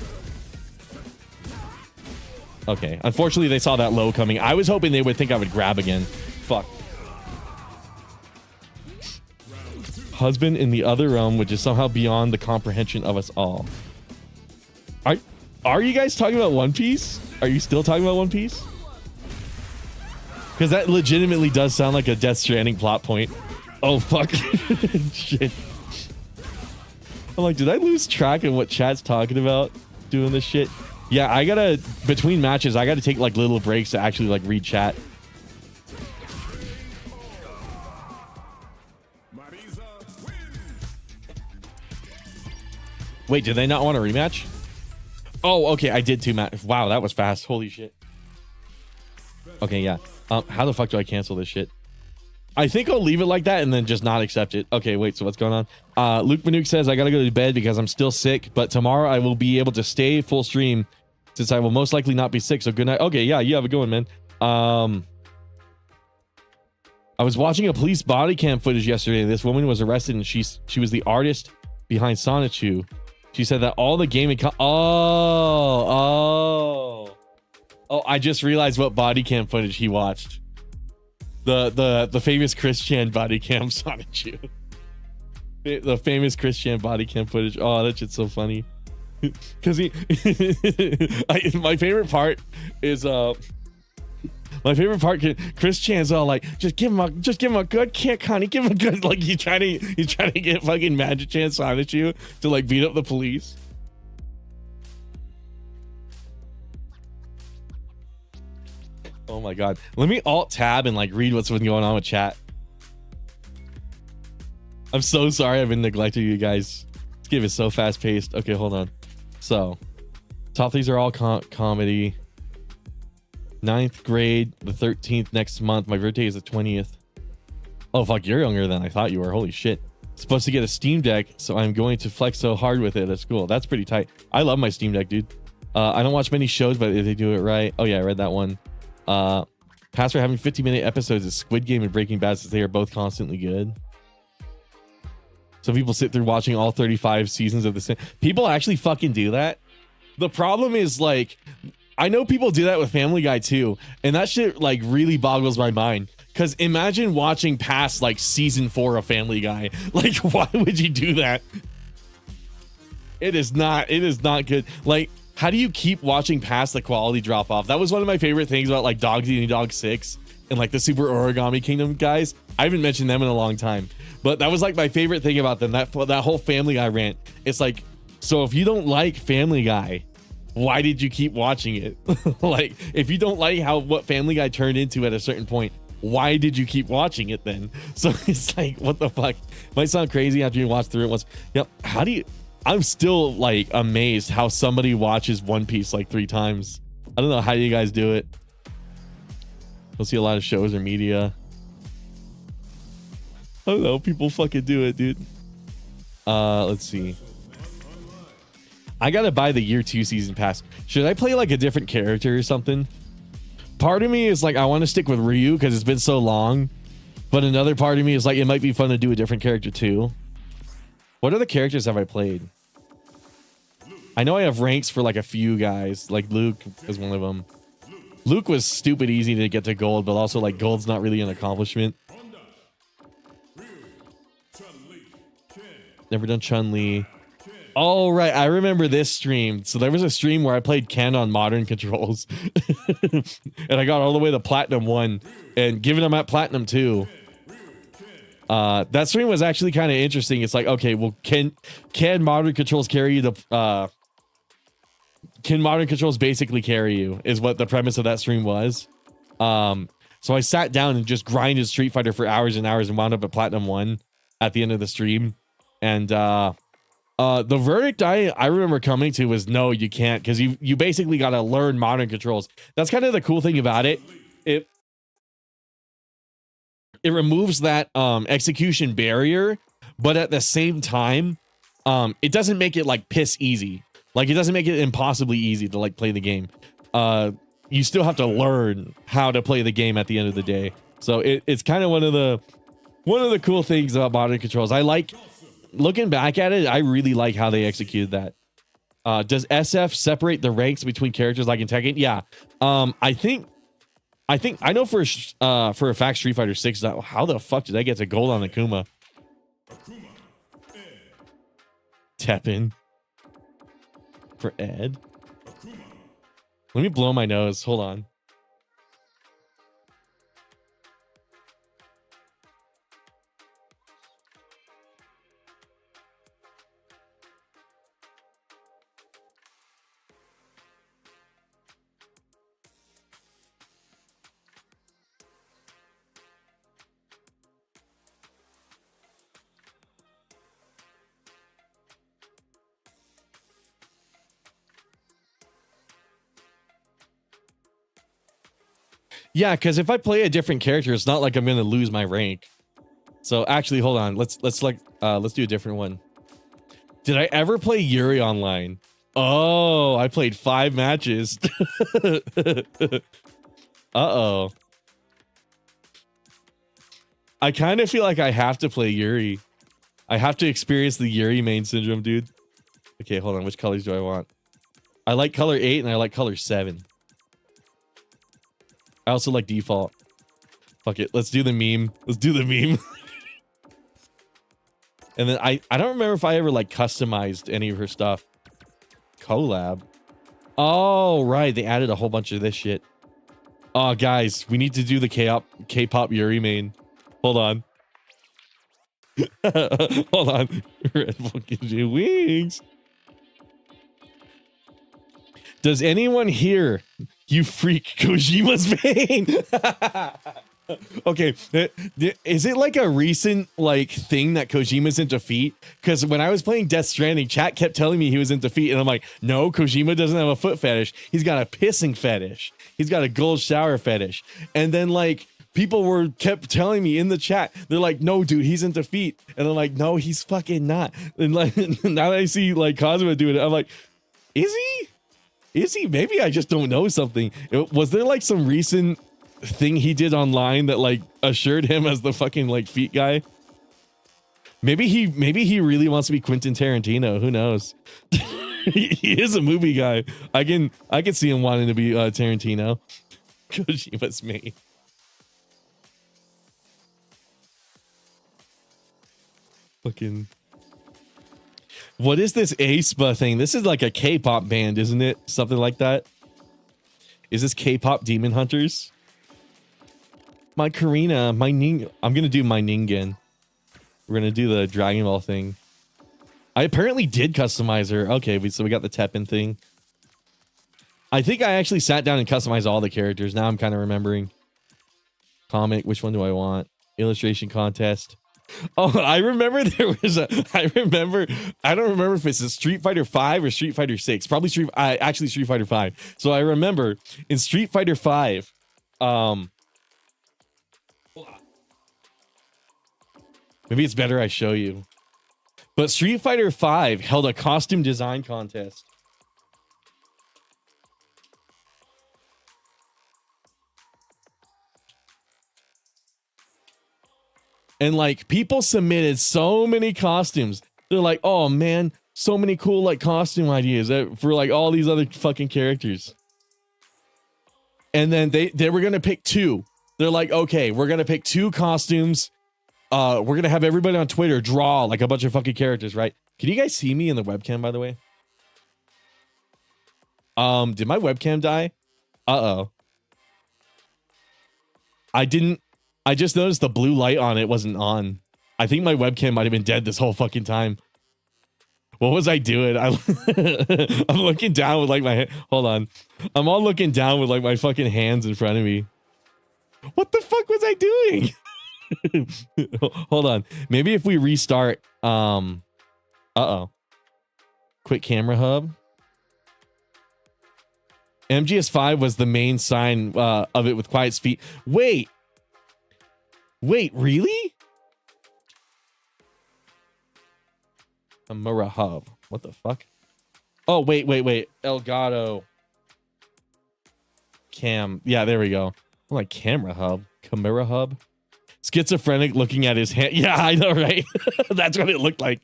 Okay, unfortunately they saw that low coming. I was hoping they would think I would grab again. Fuck. Husband in the other realm, which is somehow beyond the comprehension of us all. Are you guys talking about One Piece? Are you still talking about One Piece? Because that legitimately does sound like a Death Stranding plot point. Oh, fuck. Shit. I'm like, did I lose track of what chat's talking about doing this shit? Yeah, I gotta, between matches, I gotta take like little breaks to actually like read chat. Wait, did they not want a rematch? Oh, okay, I did 2 matches. Wow, that was fast. Holy shit. Okay, yeah. How the fuck do I cancel this shit? I think I'll leave it like that and then just not accept it. Okay, wait, so what's going on? Luke Manuk says, I gotta go to bed because I'm still sick, but tomorrow I will be able to stay full stream since I will most likely not be sick. So good night. Okay, yeah, you have a good one, man. I was watching a police body cam footage yesterday. This woman was arrested and she was the artist behind Sonichu. She said that all the gaming oh, I just realized what body cam footage he watched. The famous Chris Chan body cam Sonichu. The famous Chris Chan body cam footage. Oh, that shit's so funny. Cause my favorite part is Chris Chan's all like, just give him a good kick, honey. Give him a good, like he's trying to get fucking Magic Chan Sonichu to like beat up the police. Oh my god. Let me alt tab and like read what's been going on with chat. I'm so sorry I've been neglecting you guys. This game is so fast paced. Okay, hold on. So, top threes are all comedy. 9th grade, the 13th next month. My birthday is the 20th. Oh fuck, you're younger than I thought you were. Holy shit. Supposed to get a Steam Deck, so I'm going to flex so hard with it at school. That's pretty tight. I love my Steam Deck, dude. I don't watch many shows, but if they do it right. Oh yeah, I read that one. Pass for having 50-minute episodes of Squid Game and Breaking Bad since they are both constantly good. Some people sit through watching all 35 seasons of the same. People actually fucking do that. The problem is, like, I know people do that with Family Guy too, and that shit like really boggles my mind. Because imagine watching past like season 4 of Family Guy. Like, why would you do that? It is not good. Like, how do you keep watching past the quality drop off? That was one of my favorite things about like Dogs Eating Dog 6 and like the Super Origami Kingdom guys. I haven't mentioned them in a long time, but that was like my favorite thing about them. That whole Family Guy rant. It's like, so if you don't like Family Guy, why did you keep watching it? Like, if you don't like what Family Guy turned into at a certain point, why did you keep watching it then? So it's like, what the fuck? Might sound crazy after you watch through it once. Yep. How do you? I'm still like amazed how somebody watches One Piece like 3 times. I don't know how you guys do it. You'll see a lot of shows or media. I don't know. People fucking do it, dude. Let's see. I gotta buy the year 2 season pass. Should I play like a different character or something? Part of me is like, I want to stick with Ryu because it's been so long. But another part of me is like, it might be fun to do a different character too. What other characters have I played? I know I have ranks for like a few guys. Like Luke is one of them. Luke was stupid easy to get to gold, but also like gold's not really an accomplishment. Never done Chun-Li. Oh, right. I remember this stream. So there was a stream where I played Ken on modern controls. And I got all the way to Platinum 1. And given I'm at Platinum 2, that stream was actually kind of interesting. It's like, okay, well, can modern controls carry you to... can modern controls basically carry you is what the premise of that stream was. So I sat down and just grinded Street Fighter for hours and hours and wound up at Platinum 1 at the end of the stream. And the verdict I remember coming to was no, you can't, because you basically got to learn modern controls. That's kind of the cool thing about it. It removes that execution barrier, but at the same time, it doesn't make it like piss easy. Like, it doesn't make it impossibly easy to like play the game. You still have to learn how to play the game at the end of the day. So it's kind of one of the cool things about modern controls. I like looking back at it. I really like how they executed that. Does SF separate the ranks between characters like in Tekken? Yeah. I know for a fact Street Fighter 6, how the fuck did I get to gold on Akuma? Teppen. For Ed. Let me blow my nose. Hold on. Yeah, because if I play a different character, it's not like I'm gonna lose my rank. So actually, hold on. Let's do a different one. Did I ever play Yuri online? Oh, I played 5 matches. Uh-oh. I kind of feel like I have to play Yuri. I have to experience the Yuri main syndrome, dude. Okay, hold on. Which colors do I want? I like color 8 and I like color 7. I also like default. Fuck it. Let's do the meme. Let's do the meme. And then I don't remember if I ever like customized any of her stuff. Collab. Oh, right. They added a whole bunch of this shit. Oh, guys, we need to do the K-pop Yuri main. Hold on. Hold on. Red Bull gives you wings. Does anyone here, you freak, Kojima's main? Okay, is it like a recent like thing that Kojima's into feet? Because when I was playing Death Stranding, chat kept telling me he was into feet, and I'm like, no, Kojima doesn't have a foot fetish. He's got a pissing fetish. He's got a gold shower fetish. And then like people kept telling me in the chat, they're like, no, dude, he's into feet. And I'm like, no, he's fucking not. And like now that I see like Cosmo doing it, I'm like, is he? Is he? Maybe I just don't know something. Was there like some recent thing he did online that like assured him as the fucking like feet guy? Maybe he really wants to be Quentin Tarantino. Who knows? He is a movie guy. I can see him wanting to be Tarantino. Kojima's me. Fucking. What is this aespa thing? This is like a K-pop band, isn't it? Something like that. Is this K-pop Demon Hunters? My Karina, my Ning. I'm gonna do my Ningen. We're gonna do the Dragon Ball thing. I apparently did customize her. Okay, so we got the Teppen thing. I think I actually sat down and customized all the characters. Now I'm kind of remembering. Comic, which one do I want? Illustration contest. Oh, I remember there was a. I don't remember if it's a Street Fighter 5 or Street Fighter 6. Probably actually Street Fighter 5. So I remember in Street Fighter 5. Maybe it's better I show you. But Street Fighter 5 held a costume design contest. And like people submitted so many costumes. They're like, oh man, so many cool like costume ideas for like all these other fucking characters. And then they were gonna pick 2. They're like, okay, we're gonna pick 2 costumes. We're gonna have everybody on Twitter draw like a bunch of fucking characters, right? Can you guys see me in the webcam, by the way? Did my webcam die? Uh-oh. I just noticed the blue light on it wasn't on. I think my webcam might have been dead this whole fucking time. What was I doing? I'm looking down with like my hold on. I'm all looking down with like my fucking hands in front of me. What the fuck was I doing? Hold on. Maybe if we restart. Uh-oh. Quick camera hub. MGS5 was the main sign of it with quiet speed. Wait, really? Amura hub. What the fuck? Oh, wait. Elgato. Cam. Yeah, there we go. I'm like camera hub. Camera hub. Schizophrenic looking at his hand. Yeah, I know, right? That's what it looked like.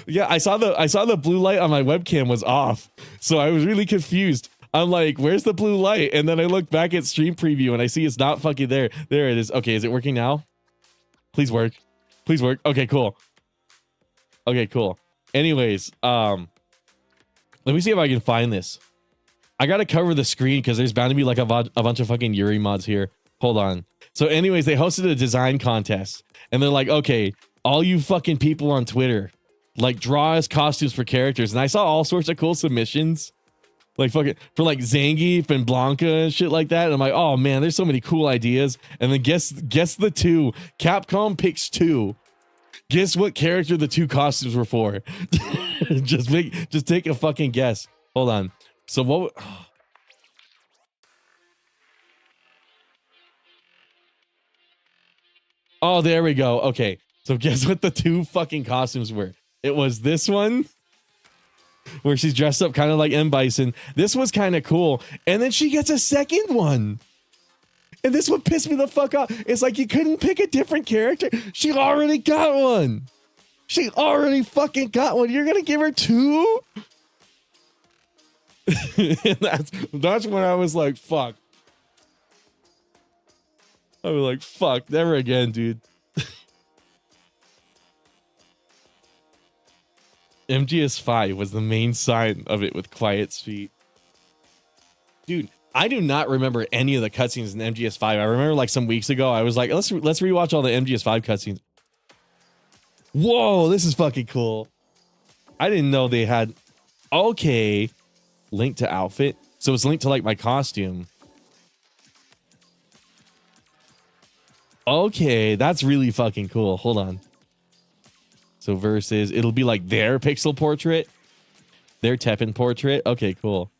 Yeah, I saw the blue light on my webcam was off. So I was really confused. I'm like, where's the blue light? And then I look back at stream preview and I see it's not fucking there. There it is. Okay, is it working now? Please work. Please work. Okay, cool. Okay, cool. Anyways, let me see if I can find this. I gotta cover the screen because there's bound to be like a bunch of fucking Yuri mods here. Hold on. So anyways, they hosted a design contest and they're like, okay, all you fucking people on Twitter, like draw us costumes for characters. And I saw all sorts of cool submissions. Like fucking for like Zangief and Blanca and shit like that. And I'm like, oh man, there's so many cool ideas. And then guess the 2. Capcom picks 2. Guess what character the 2 costumes were for? just take a fucking guess. Hold on. So what? Oh, there we go. Okay. So guess what the two fucking costumes were? It was this one where she's dressed up kind of like M. Bison. This was kind of cool. And then she gets a second one. And this would piss me the fuck off. It's like you couldn't pick a different character. She already got one. She already fucking got one. You're gonna give her two? And that's when I was like, fuck. I was like, fuck, never again, dude. MGS5 was the main sign of it with Quiet's feet. Dude, I do not remember any of the cutscenes in MGS5. I remember like some weeks ago, I was like, let's rewatch all the MGS5 cutscenes. Whoa, this is fucking cool. I didn't know they had, okay, link to outfit. So it's linked to like my costume. Okay, that's really fucking cool. Hold on. So versus, it'll be like their pixel portrait, their Teppen portrait. Okay, cool.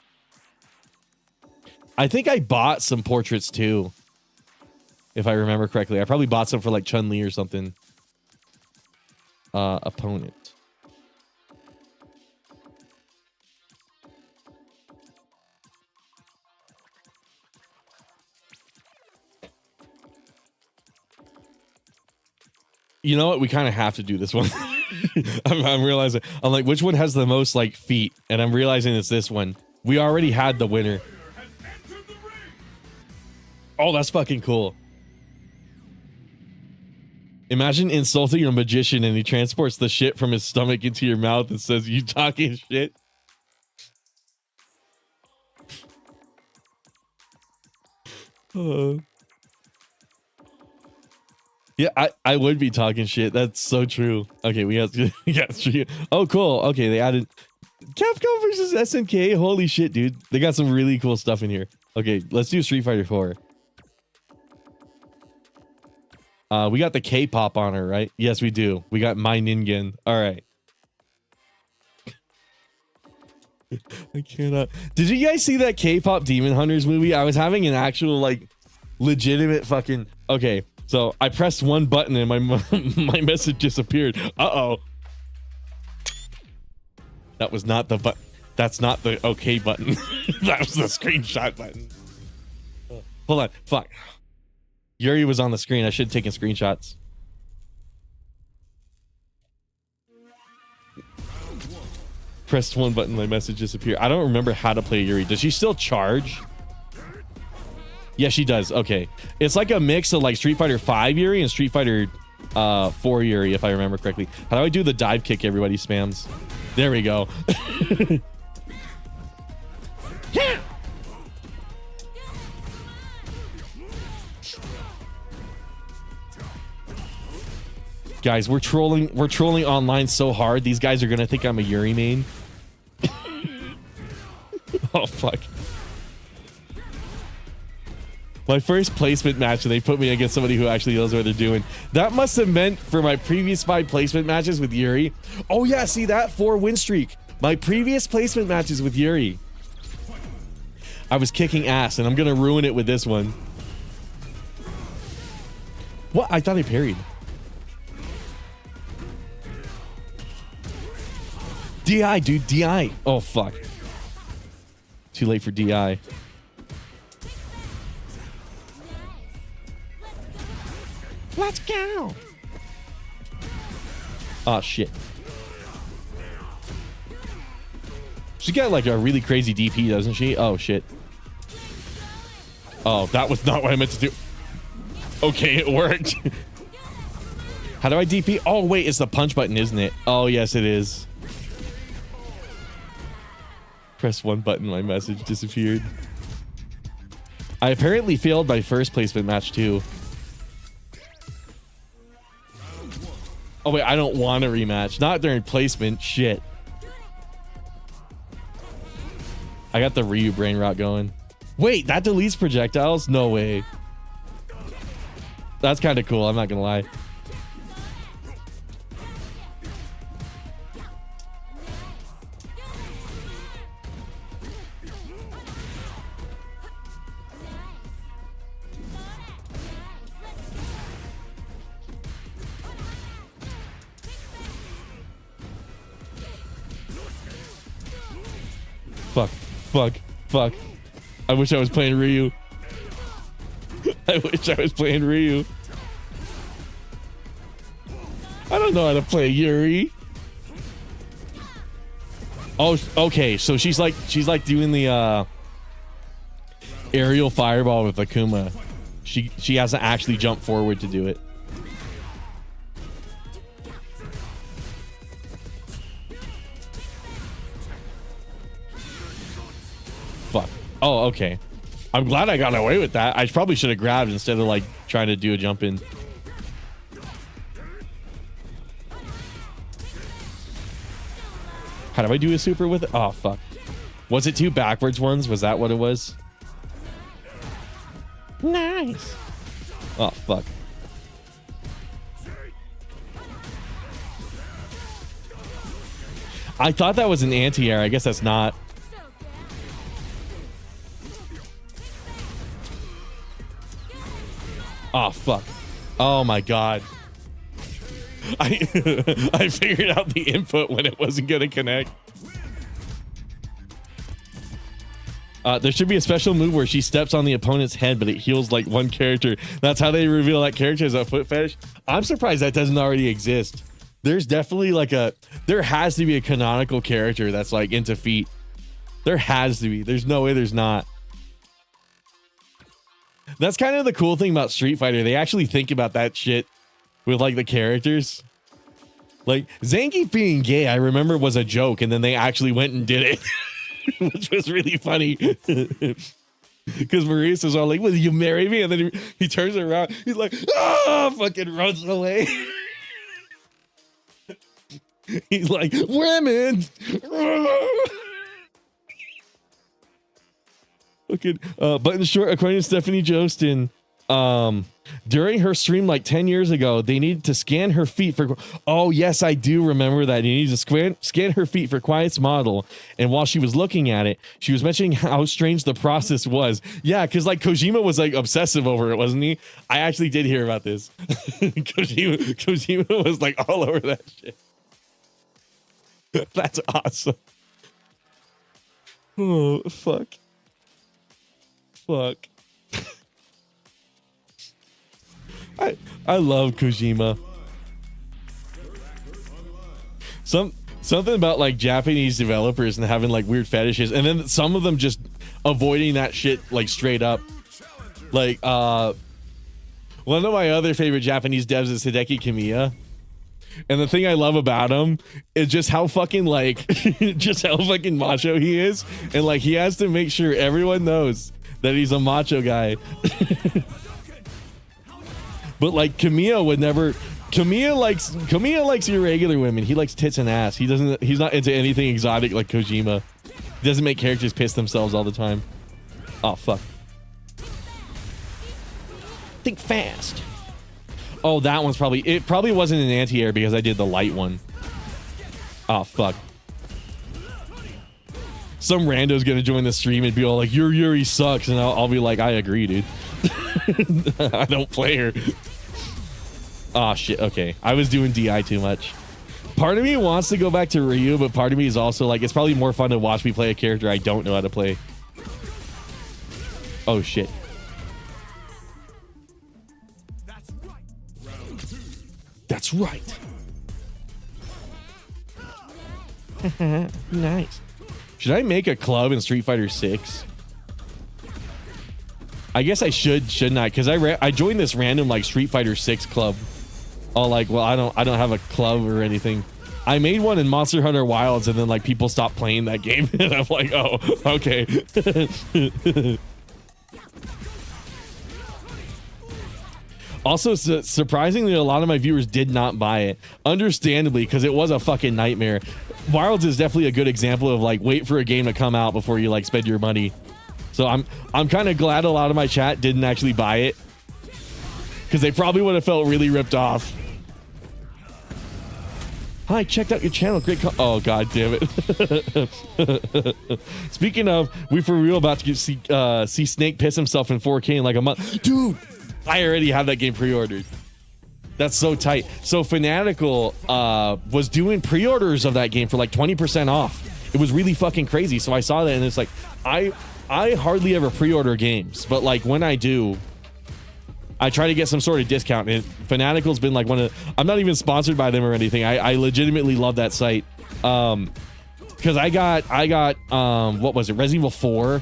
I think I bought some portraits too, if I remember correctly. I probably bought some for like Chun-Li or something. Opponent. You know what? We kind of have to do this one. I'm realizing. I'm like, which one has the most like feet? And I'm realizing it's this one. We already had the winner. Oh, that's fucking cool. Imagine insulting a magician and he transports the shit from his stomach into your mouth and says, "You talking shit?" Yeah, I would be talking shit. That's so true. Okay, we got oh, cool. Okay, they added Capcom versus SNK. Holy shit, dude. They got some really cool stuff in here. Okay, let's do Street Fighter 4. We got the K-pop on her, right? Yes, we do. We got My Ningen. All right. I cannot. Did you guys see that K-pop Demon Hunters movie? I was having an actual like legitimate fucking. Okay, so I pressed one button and my my message disappeared. Uh-oh. That was not the button. That's not the okay button. That was the screenshot button. Hold on. Fuck. Yuri was on the screen. I should have taken screenshots. Pressed one button, my message disappeared. I don't remember how to play Yuri. Does she still charge? Yeah, she does. Okay. It's like a mix of like Street Fighter 5 Yuri and Street Fighter 4 Yuri, if I remember correctly. How do I do the dive kick everybody spams? There we go. Yeah! Guys, we're trolling online so hard. These guys are gonna think I'm a Yuri main. Oh fuck. My first placement match, and they put me against somebody who actually knows what they're doing. That must have meant for my previous 5 placement matches with Yuri. Oh yeah, see that 4 win streak. My previous placement matches with Yuri. I was kicking ass, and I'm gonna ruin it with this one. What? I thought I parried. DI, dude, DI. Oh, fuck. Too late for DI. Let's go. Oh, shit. She got like a really crazy DP, doesn't she? Oh, shit. Oh, that was not what I meant to do. Okay, it worked. How do I DP? Oh, wait, it's the punch button, isn't it? Oh, yes, it is. Press one button, my message disappeared. I apparently failed my first placement match too. Oh wait, I don't want a rematch. Not during placement. Shit. I got the Ryu brain rot going. Wait, that deletes projectiles? No way. That's kind of cool. I'm not gonna lie. Fuck. I wish I was playing Ryu. I wish I was playing Ryu. I don't know how to play Yuri. Oh, okay. So she's like doing the aerial fireball with Akuma. She has to actually jump forward to do it. Fuck. Oh, okay. I'm glad I got away with that. I probably should have grabbed instead of like trying to do a jump in. How do I do a super with it? Oh, fuck. Was it two backwards ones? Was that what it was? Nice. Oh, fuck. I thought that was an anti-air. I guess that's not. Oh, fuck. Oh, my God. I figured out the input when it wasn't going to connect. There should be a special move where she steps on the opponent's head, but it heals like one character. That's how they reveal that character as a foot fetish. I'm surprised that doesn't already exist. There's definitely like there has to be a canonical character that's like into feet. There has to be. There's no way there's not. That's kind of the cool thing about Street Fighter. They actually think about that shit with like the characters. Like Zangief being gay, I remember was a joke, and then they actually went and did it. Which was really funny. Because Maurice was all like, will you marry me? And then he turns around. He's like, oh, fucking runs away. He's like, women. Fucking button short, according to Stephanie Jostin, during her stream like 10 years ago, they needed to scan her feet for. Oh, yes, I do remember that. You need to scan her feet for Quiet's model. And while she was looking at it, she was mentioning how strange the process was. Yeah, because like Kojima was like obsessive over it, wasn't he? I actually did hear about this. Kojima was like all over that shit. That's awesome. Oh, fuck. Fuck. I love Kojima. Something about like Japanese developers and having like weird fetishes, and then some of them just avoiding that shit like straight up. Like one of my other favorite Japanese devs is Hideki Kamiya. And the thing I love about him is just how fucking like just how fucking macho he is, and like he has to make sure everyone knows that he's a macho guy. But like Kamiya would never. Kamiya likes irregular women. He likes tits and ass. He's not into anything exotic like Kojima. He doesn't make characters piss themselves all the time. Oh fuck. Think fast. Oh, that one's probably. It probably wasn't an anti-air because I did the light one. Oh fuck. Some rando's gonna join the stream and be all like, "Your Yuri sucks," and I'll be like, "I agree, dude." I don't play her. Oh shit. Okay, I was doing DI too much. Part of me wants to go back to Ryu, but part of me is also like, it's probably more fun to watch me play a character I don't know how to play. Oh shit. That's right. Nice. Should I make a club in Street Fighter 6? I guess I shouldn't I? Because I joined this random like Street Fighter 6 club. Oh, like, well, I don't have a club or anything. I made one in Monster Hunter Wilds, and then like people stopped playing that game, and I'm like, oh, okay. Also, surprisingly, a lot of my viewers did not buy it. Understandably, because it was a fucking nightmare. Wilds is definitely a good example of like, wait for a game to come out before you like spend your money. So I'm kind of glad a lot of my chat didn't actually buy it, because they probably would have felt really ripped off. Hi, checked out your channel. Great. Oh god damn it. Speaking of, we for real about to see Snake piss himself in 4K in like a month, dude. I already have that game pre-ordered. That's so tight. So Fanatical was doing pre-orders of that game for like 20% off. It was really fucking crazy. So I saw that and it's like, I hardly ever pre-order games, but like when I do, I try to get some sort of discount. And Fanatical's been like one of, I'm not even sponsored by them or anything. I legitimately love that site. Because I got what was it, Resident Evil 4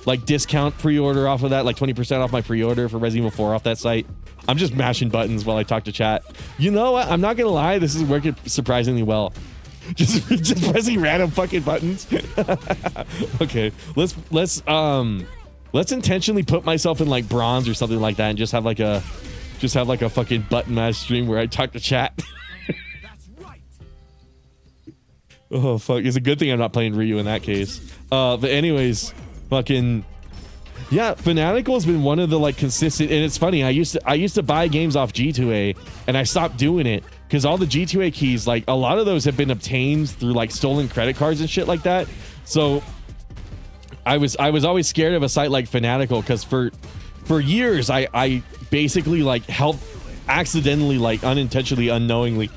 like discount pre-order off of that, like 20% off my pre-order for Resident Evil 4 off that site. I'm just mashing buttons while I talk to chat. You know what, I'm not gonna lie, this is working surprisingly well. Just pressing random fucking buttons. Okay, let's intentionally put myself in like bronze or something like that and just have like a fucking button mash stream where I talk to chat. Oh fuck, it's a good thing I'm not playing Ryu in that case. But anyways, fucking yeah, Fanatical has been one of the like consistent, and it's funny, I used to buy games off G2A and I stopped doing it because all the G2A keys, like a lot of those have been obtained through like stolen credit cards and shit like that. So I was always scared of a site like Fanatical because for years I basically like helped accidentally, like unintentionally, unknowingly,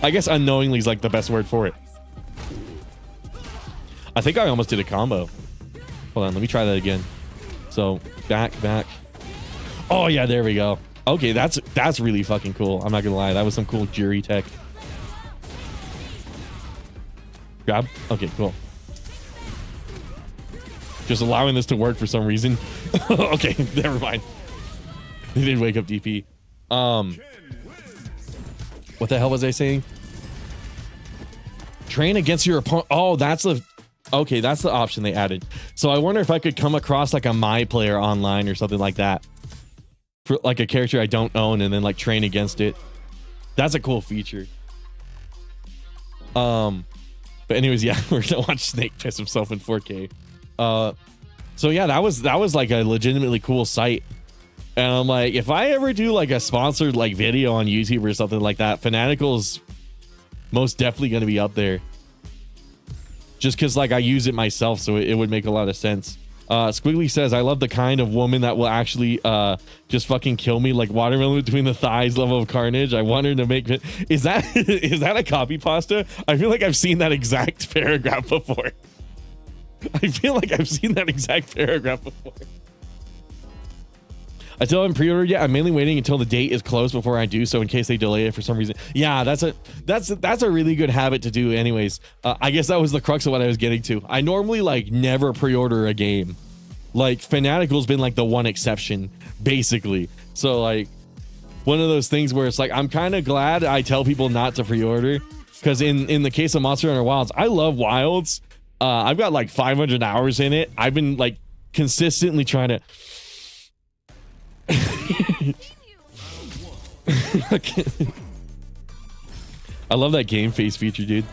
I guess unknowingly is like the best word for it. I think I almost did a combo. Hold on, let me try that again. So back. Oh yeah, there we go. Okay, that's really fucking cool. I'm not gonna lie, that was some cool jury tech. Grab. Okay, cool. Just allowing this to work for some reason. Okay, never mind. He didn't wake up DP. What the hell was I saying? Train against your opponent. Oh, that's the option they added. So I wonder if I could come across like a my player online or something like that for like a character I don't own and then like train against it. That's a cool feature. But anyways, yeah, we're gonna watch Snake piss himself in 4K. So yeah, that was like a legitimately cool site. And I'm like, if I ever do like a sponsored like video on YouTube or something like that, Fanatical's most definitely going to be up there. Just because like I use it myself, so it would make a lot of sense. Squiggly says, I love the kind of woman that will actually just fucking kill me, like watermelon between the thighs level of carnage. I want her to make it. Is that a copy pasta? I feel like I've seen that exact paragraph before. I feel like I've seen that exact paragraph before. I still haven't pre-ordered yet. I'm mainly waiting until the date is close before I do so in case they delay it for some reason. Yeah, that's a really good habit to do anyways. I guess that was the crux of what I was getting to. I normally like never pre-order a game. Like Fanatical's been like the one exception basically. So like one of those things where it's like I'm kind of glad I tell people not to pre-order because in the case of Monster Hunter Wilds, I love Wilds. I've got like 500 hours in it. I've been like consistently trying to I love that game face feature, dude.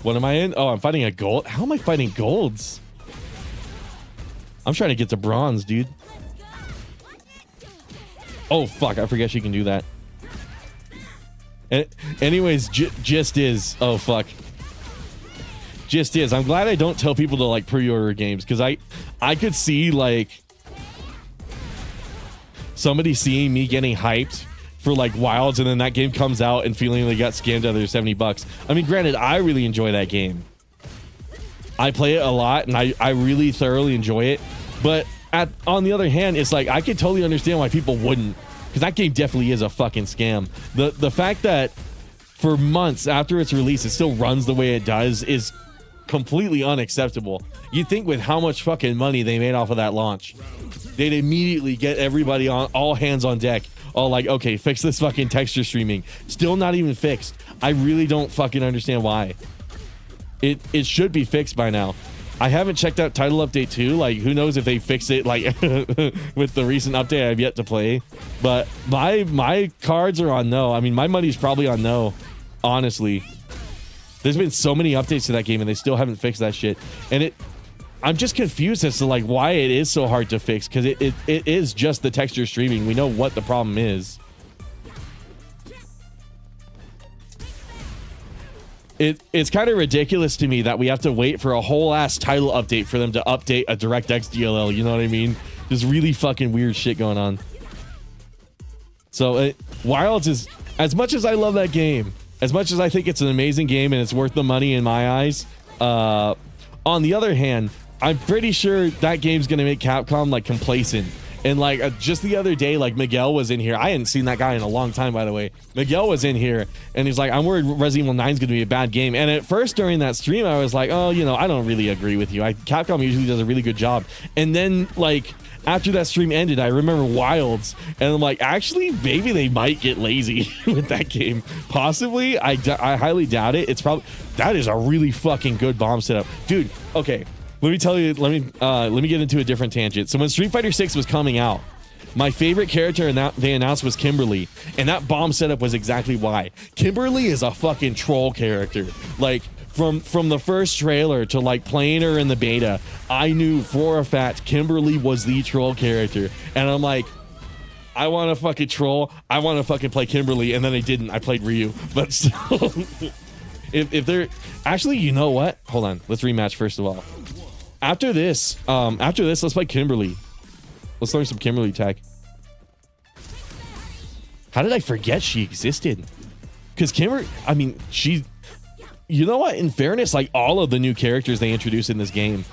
What am I in? Oh, I'm fighting a gold. How am I fighting golds? I'm trying to get to bronze, dude. Oh fuck, I forget she can do that. And anyways, just is. Oh fuck. Just is. I'm glad I don't tell people to like pre-order games because I could see like somebody seeing me getting hyped for like Wilds and then that game comes out and feeling they got scammed out of their $70. I mean, granted, I really enjoy that game. I play it a lot and I really thoroughly enjoy it. But on the other hand, it's like I could totally understand why people wouldn't, because that game definitely is a fucking scam. The fact that for months after its release it still runs the way it does is completely unacceptable. You'd think with how much fucking money they made off of that launch, they'd immediately get everybody on, all hands on deck, all like, okay, fix this fucking texture streaming. Still not even fixed. I really don't fucking understand why. It should be fixed by now. I haven't checked out Title Update 2. Like, who knows if they fix it like with the recent update I've yet to play. But my cards are on no. I mean, my money's probably on no, honestly. There's been so many updates to that game and they still haven't fixed that shit. And I'm just confused as to like why it is so hard to fix, because it is just the texture streaming. We know what the problem is. It's kind of ridiculous to me that we have to wait for a whole ass title update for them to update a DirectX DLL. You know what I mean? There's really fucking weird shit going on. So Wilds is, as much as I love that game, As much as I think it's an amazing game and it's worth the money in my eyes, on the other hand, I'm pretty sure that game's gonna make Capcom like complacent. And like just the other day, like Miguel was in here. I hadn't seen that guy in a long time, by the way. Miguel was in here and he's like, I'm worried Resident Evil 9 is gonna be a bad game. And at first during that stream, I was like, oh, you know, I don't really agree with you. Capcom usually does a really good job. And then like after that stream ended, I remember Wilds, and I'm like, actually, maybe they might get lazy with that game. Possibly. I highly doubt it. It's probably, that is a really fucking good bomb setup, dude. Okay. Let me tell you, let me get into a different tangent. So when Street Fighter 6 was coming out, my favorite character and that they announced was Kimberly, and that bomb setup was exactly why. Kimberly is a fucking troll character. Like from the first trailer to like playing her in the beta, I knew for a fact Kimberly was the troll character, and I'm like, I want to fucking troll. I want to fucking play Kimberly, and then I didn't. I played Ryu, but still, if they're actually, you know what? Hold on, let's rematch first of all. After this, let's play Kimberly. Let's learn some Kimberly tech. How did I forget she existed? Because Kimberly, I mean, she, you know what? In fairness, like all of the new characters they introduced in this game,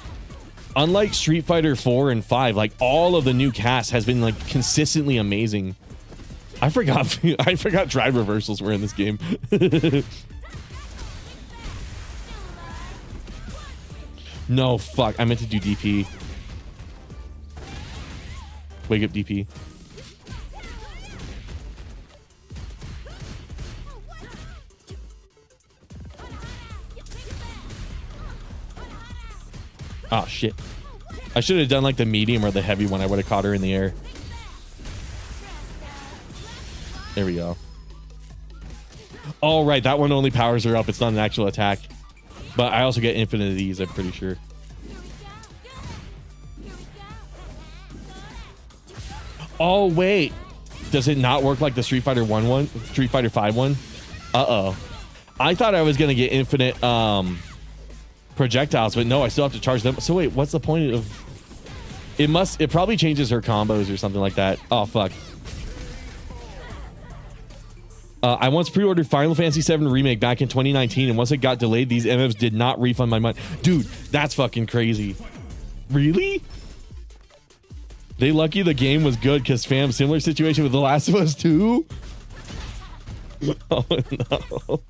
unlike Street Fighter 4 and 5, like all of the new cast has been like consistently amazing. I forgot drive reversals were in this game. No, fuck. I meant to do DP. Wake up DP. Oh, shit. I should have done like the medium or the heavy one. I would have caught her in the air. There we go. All right. That one only powers her up. It's not an actual attack. But I also get infinite of these, I'm pretty sure. Oh, wait. Does it not work like the Street Fighter 5 one? Uh-oh. I thought I was going to get infinite projectiles, but no, I still have to charge them. So wait, what's the point of... It probably changes her combos or something like that. Oh, fuck. I once pre-ordered Final Fantasy VII Remake back in 2019, and once it got delayed, these MFs did not refund my money. Dude, that's fucking crazy. Really? They lucky the game was good, because fam, similar situation with The Last of Us 2? Oh, no.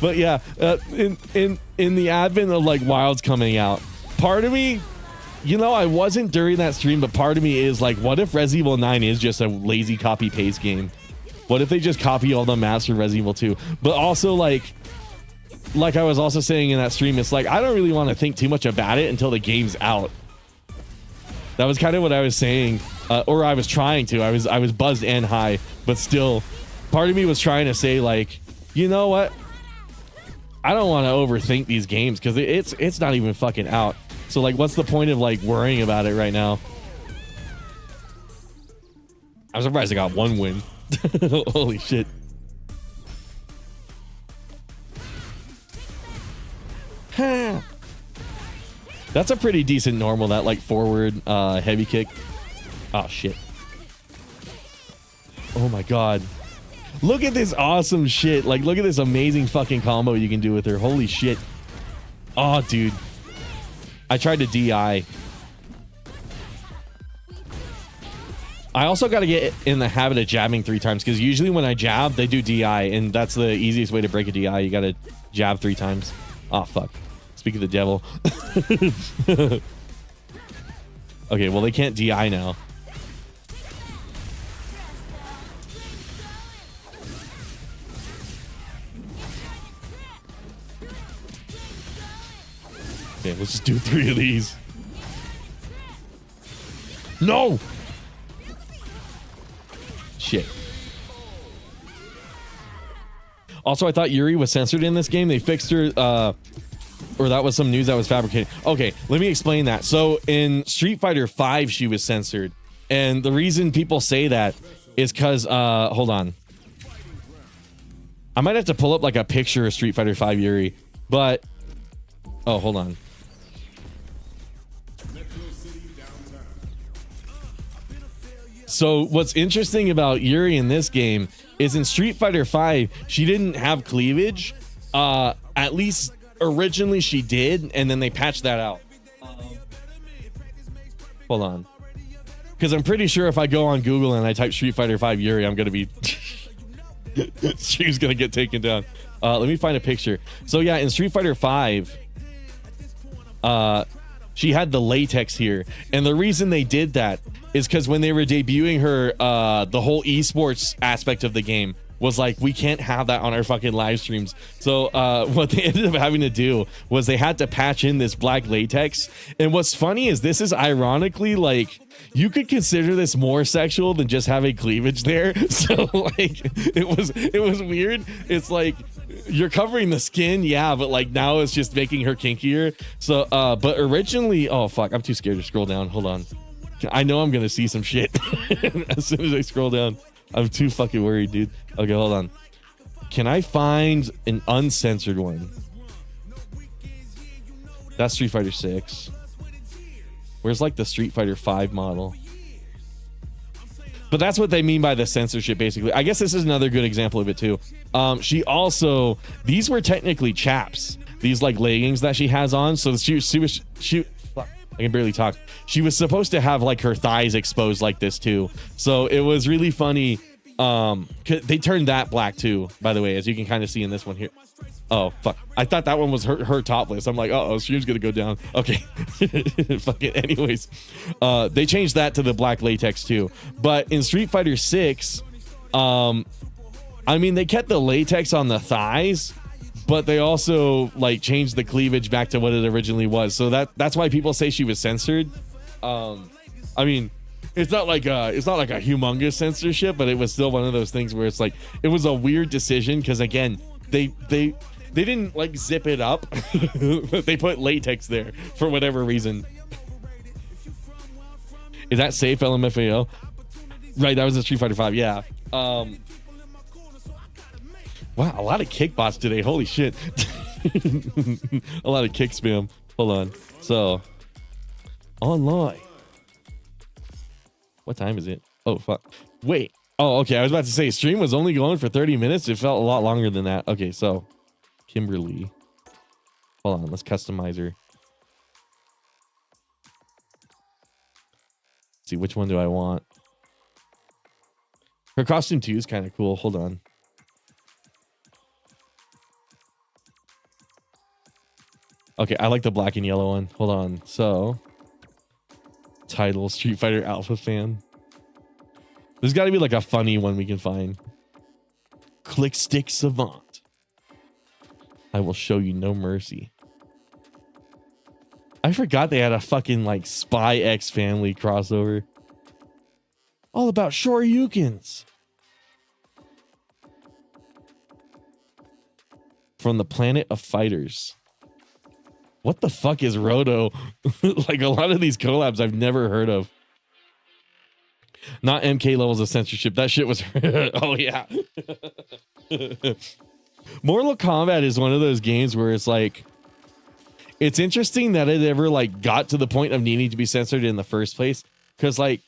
But yeah, in the advent of like Wilds coming out, part of me, you know, I wasn't during that stream, but part of me is like, what if Resident Evil 9 is just a lazy copy-paste game? What if they just copy all the maps from Resident Evil 2? But also, like I was also saying in that stream, it's like, I don't really want to think too much about it until the game's out. That was kind of what I was saying, or I was trying to. I was buzzed and high, but still, part of me was trying to say, like, you know what? I don't want to overthink these games because it's not even fucking out. So, like, what's the point of, like, worrying about it right now? I'm surprised I got one win. Holy shit. That's a pretty decent normal, that like forward heavy kick. Oh shit. Oh my god. Look at this awesome shit. Like, look at this amazing fucking combo you can do with her. Holy shit. Oh, dude. I tried to DI. I also got to get in the habit of jabbing 3 times, because usually when I jab, they do DI, and that's the easiest way to break a DI. You got to jab 3 times. Oh, fuck. Speak of the devil. Okay, well, they can't DI now. Okay, let's just do 3 of these. No! Shit. Also, I thought Yuri was censored in this game. They fixed her, or that was some news that was fabricated. Okay, let me explain that. So in Street Fighter 5, she was censored. And the reason people say that is because, hold on. I might have to pull up like a picture of Street Fighter 5 Yuri, but, oh, hold on. So what's interesting about Yuri in this game is in Street Fighter 5, she didn't have cleavage. At least originally she did, and then they patched that out. Hold on. Because I'm pretty sure if I go on Google and I type Street Fighter 5 Yuri, I'm going to be... she's going to get taken down. Let me find a picture. So yeah, in Street Fighter 5, she had the latex here. And the reason they did that is because when they were debuting her, the whole esports aspect of the game was like, we can't have that on our fucking live streams. So what they ended up having to do was they had to patch in this black latex. And what's funny is this is ironically like, you could consider this more sexual than just having cleavage there. So like it was weird. It's like you're covering the skin, yeah, but like now it's just making her kinkier. So but originally, oh fuck, I'm too scared to scroll down. Hold on. I know I'm gonna see some shit as soon as I scroll down. I'm too fucking worried, dude. Okay, hold on. Can I find an uncensored one? That's Street Fighter 6. Where's like the Street Fighter 5 model? But that's what they mean by the censorship, basically. I guess this is another good example of it too. She also, these were technically chaps. These like leggings that she has on. So she I can barely talk. She was supposed to have like her thighs exposed like this too. So it was really funny. They turned that black too, by the way, as you can kind of see in this one here. Oh fuck, I thought that one was her topless. I'm like, oh, stream's gonna go down. Okay. Fuck it. Anyways, they changed that to the black latex too. But in Street Fighter 6, I mean, they kept the latex on the thighs, but they also like changed the cleavage back to what it originally was. So that's why people say she was censored. I mean, it's not like a humongous censorship, but it was still one of those things where it's like it was a weird decision because again, they didn't like zip it up. They put latex there for whatever reason. Is that safe, LMFAO? Right, that was a Street Fighter 5. Yeah. Wow, a lot of kick bots today. Holy shit. A lot of kick spam. Hold on. So, online. What time is it? Oh, fuck. Wait. Oh, okay. I was about to say, stream was only going for 30 minutes. It felt a lot longer than that. Okay, so, Kimberly. Hold on. Let's customize her. Let's see, which one do I want? Her costume, too, is kind of cool. Hold on. Okay, I like the black and yellow one. Hold on. So, title, Street Fighter Alpha fan. There's got to be like a funny one we can find. Click Stick Savant. I will show you no mercy. I forgot they had a fucking like Spy X Family crossover. All about Shoryukens. From the Planet of Fighters. What the fuck is Roto? Like a lot of these collabs I've never heard of. Not MK levels of censorship. That shit was... Oh, yeah. Mortal Kombat is one of those games where it's like... It's interesting that it ever like got to the point of needing to be censored in the first place. Because like...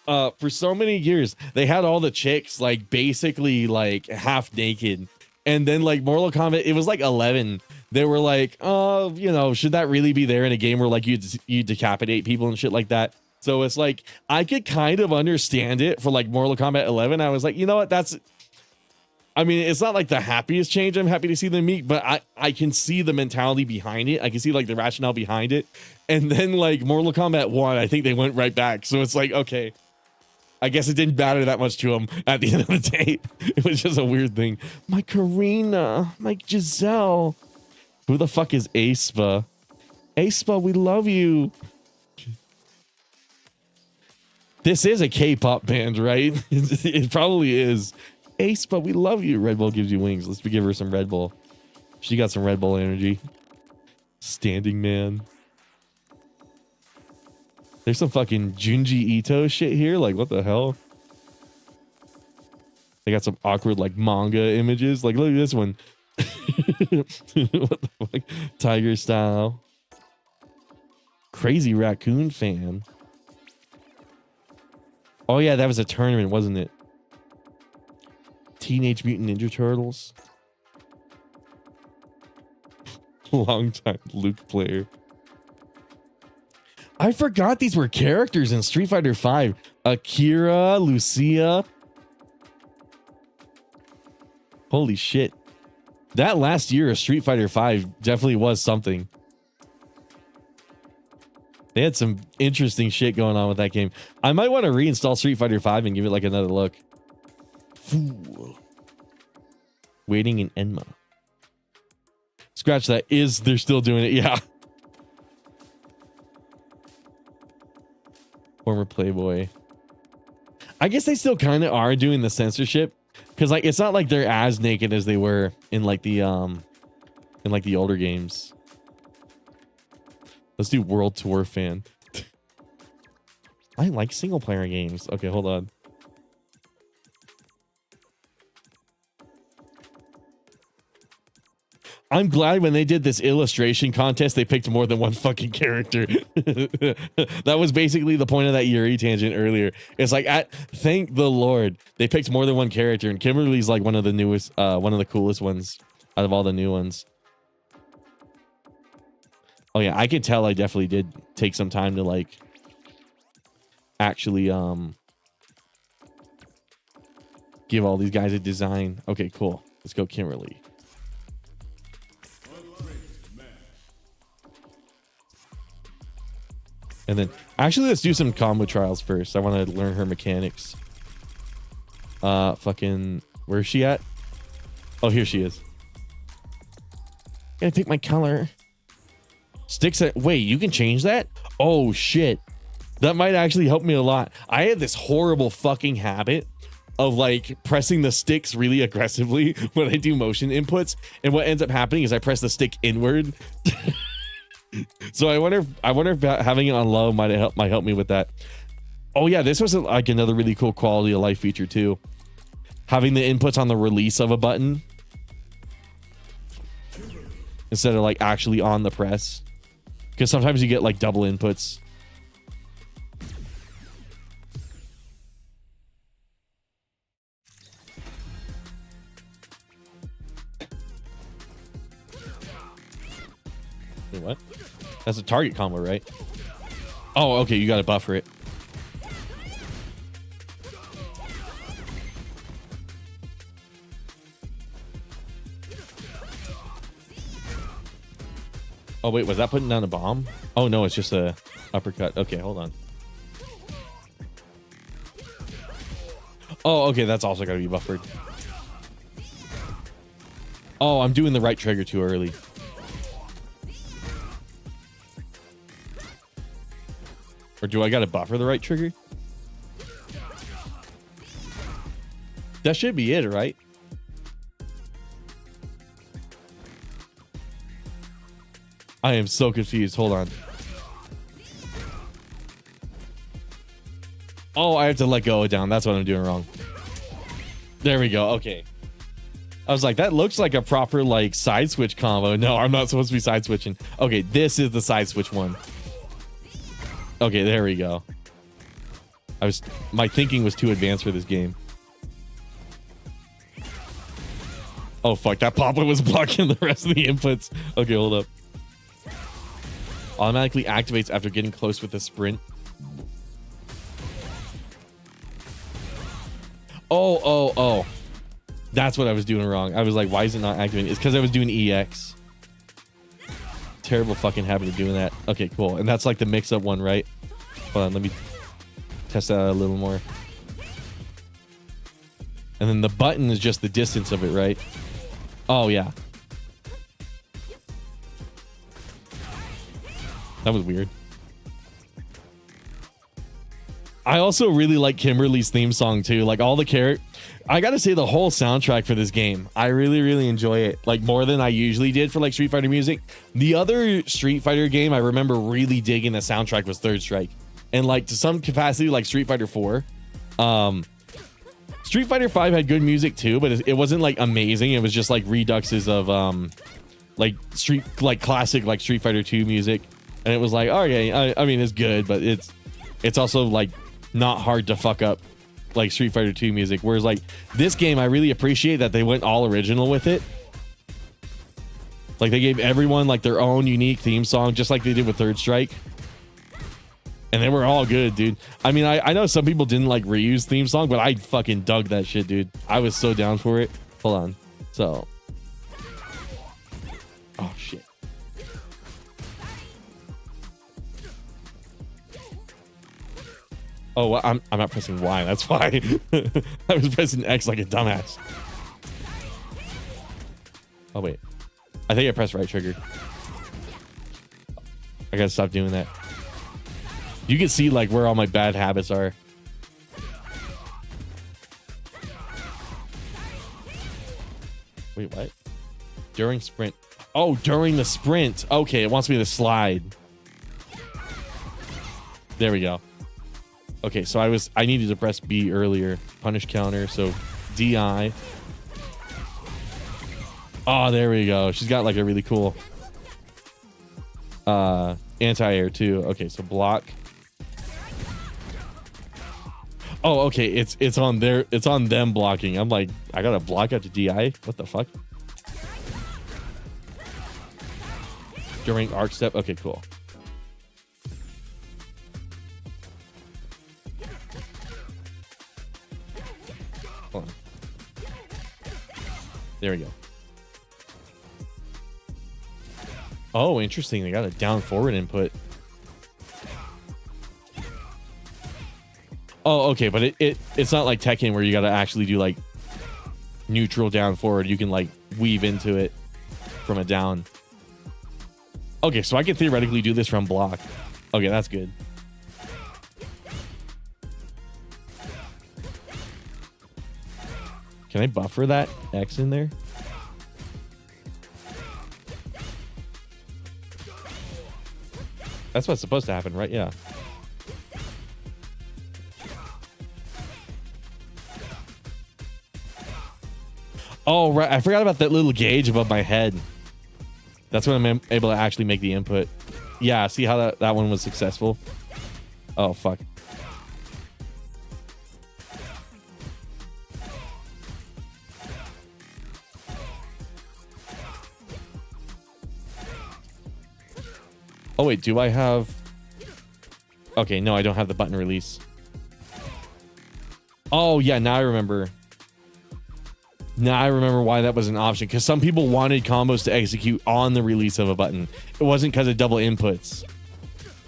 for so many years, they had all the chicks like basically like half naked. And then like Mortal Kombat, it was like 11. They were like, oh, you know, should that really be there in a game where like you decapitate people and shit like that? So it's like, I could kind of understand it for like Mortal Kombat 11. I was like, you know what? I mean, it's not like the happiest change I'm happy to see them meet, but I can see the mentality behind it. I can see like the rationale behind it. And then like Mortal Kombat 1, I think they went right back. So it's like, okay, I guess it didn't matter that much to him at the end of the day. It was just a weird thing. My Karina, my Giselle. Who the fuck is Aespa? Aespa, we love you. This is a K-pop band, right? It probably is. Aespa, we love you. Red Bull gives you wings. Let's give her some Red Bull. She got some Red Bull energy. Standing man. There's some fucking Junji Ito shit here. Like, what the hell? They got some awkward, like, manga images. Like, look at this one. What the fuck? Tiger style. Crazy raccoon fan. Oh, yeah, that was a tournament, wasn't it? Teenage Mutant Ninja Turtles. Long time Luke player. I forgot these were characters in Street Fighter V. Akira, Lucia. Holy shit. That last year of Street Fighter V definitely was something. They had some interesting shit going on with that game. I might want to reinstall Street Fighter V and give it like another look. Fool. Waiting in Enma. Scratch that. They're still doing it? Yeah. Former Playboy. I guess they still kind of are doing the censorship, because like it's not like they're as naked as they were in like the older games. Let's do World Tour fan. I like single player games. Okay, hold on. I'm glad when they did this illustration contest, they picked more than one fucking character. That was basically the point of that Yuri tangent earlier. It's like, thank the Lord, they picked more than one character, and Kimberly's like one of the newest, one of the coolest ones out of all the new ones. Oh yeah, I can tell I definitely did take some time to like actually give all these guys a design. Okay, cool. Let's go Kimberly. And then actually let's do some combo trials first. I want to learn her mechanics. Fucking where's she at? Oh, here she is. Gotta pick my color. Sticks at wait, you can change that? Oh shit. That might actually help me a lot. I had this horrible fucking habit of like pressing the sticks really aggressively when I do motion inputs. And what ends up happening is I press the stick inward. So I wonder if having it on low might help me with that. Oh yeah, this was like another really cool quality of life feature too. Having the inputs on the release of a button instead of like actually on the press. Because sometimes you get like double inputs. Wait, what? That's a target combo, right? Oh, okay, you gotta buffer it. Oh wait, was that putting down a bomb? Oh no, it's just a uppercut. Okay, hold on. Oh, okay, that's also gotta be buffered. Oh, I'm doing the right trigger too early. Or do I gotta buffer the right trigger? That should be it, right? I am so confused. Hold on. Oh, I have to let go down. That's what I'm doing wrong. There we go. Okay. I was like, that looks like a proper like side switch combo. No, I'm not supposed to be side switching. Okay, this is the side switch one. Okay, there we go. My thinking was too advanced for this game. Oh fuck, that pop-up was blocking the rest of the inputs. Okay, hold up. Automatically activates after getting close with the sprint. Oh. That's what I was doing wrong. I was like, why is it not activating? It's because I was doing EX. Terrible fucking habit of doing that. Okay, cool. And that's like the mix-up one, right? Hold on, let me test that out a little more. And then the button is just the distance of it, right? Oh, yeah. That was weird. I also really like Kimberly's theme song too. Like all the characters. I gotta say the whole soundtrack for this game, I really enjoy it. Like more than I usually did for like Street Fighter music. The other Street Fighter game I remember really digging the soundtrack was Third Strike. And like to some capacity like Street Fighter 4. Street Fighter 5 had good music too, but it wasn't like amazing. It was just like reduxes of like classic like Street Fighter 2 music. And it was like, oh yeah, I mean it's good, but it's also like not hard to fuck up like Street Fighter 2 music. Whereas like this game, I really appreciate that they went all original with it. Like they gave everyone like their own unique theme song, just like they did with Third Strike. And they were all good, dude. I mean, I know some people didn't like reuse theme song, but I fucking dug that shit, dude. I was so down for it. Hold on. So. Oh, shit. Oh, well, I'm not pressing Y. That's why. I was pressing X like a dumbass. Oh, wait. I think I pressed right trigger. I gotta stop doing that. You can see like where all my bad habits are. Wait, what? During sprint. Oh, during the sprint. Okay, it wants me to slide. There we go. Okay, so I needed to press B earlier. Punish counter, so DI. Oh, there we go. She's got like a really cool anti-air too. Okay, so block. Oh, okay. It's on there. It's on them blocking. I'm like, I gotta block out to DI. What the fuck? During arc step. Okay, cool. Hold on. There we go. Oh, interesting. They got a down forward input. Oh, okay, but it's not like Tekken where you got to actually do like neutral down forward. You can like weave into it from a down. Okay, so I can theoretically do this from block. Okay, that's good. Can I buffer that X in there? That's what's supposed to happen, right? Yeah. Oh, right. I forgot about that little gauge above my head. That's when I'm able to actually make the input. Yeah, see how that one was successful? Oh, fuck. Oh, wait, do I have... Okay, no, I don't have the button release. Oh, yeah, now I remember. Now I remember why that was an option. Because some people wanted combos to execute on the release of a button. It wasn't because of double inputs.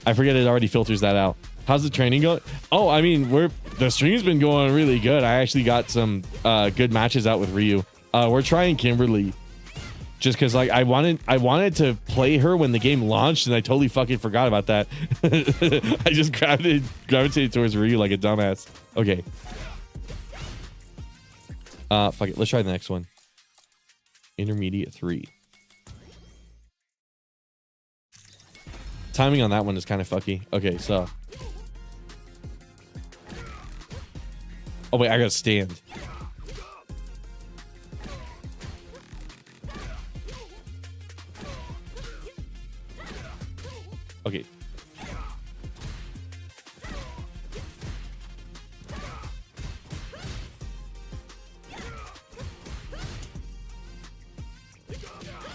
I forget it already filters that out. How's the training going? Oh, I mean, the stream's been going really good. I actually got some good matches out with Ryu. We're trying Kimberly. Just because like I wanted to play her when the game launched, and I totally fucking forgot about that. I just gravitated towards Ryu like a dumbass. Okay. Fuck it. Let's try the next one. Intermediate 3. Timing on that one is kind of fucky. Okay, so. Oh wait, I gotta stand. Okay.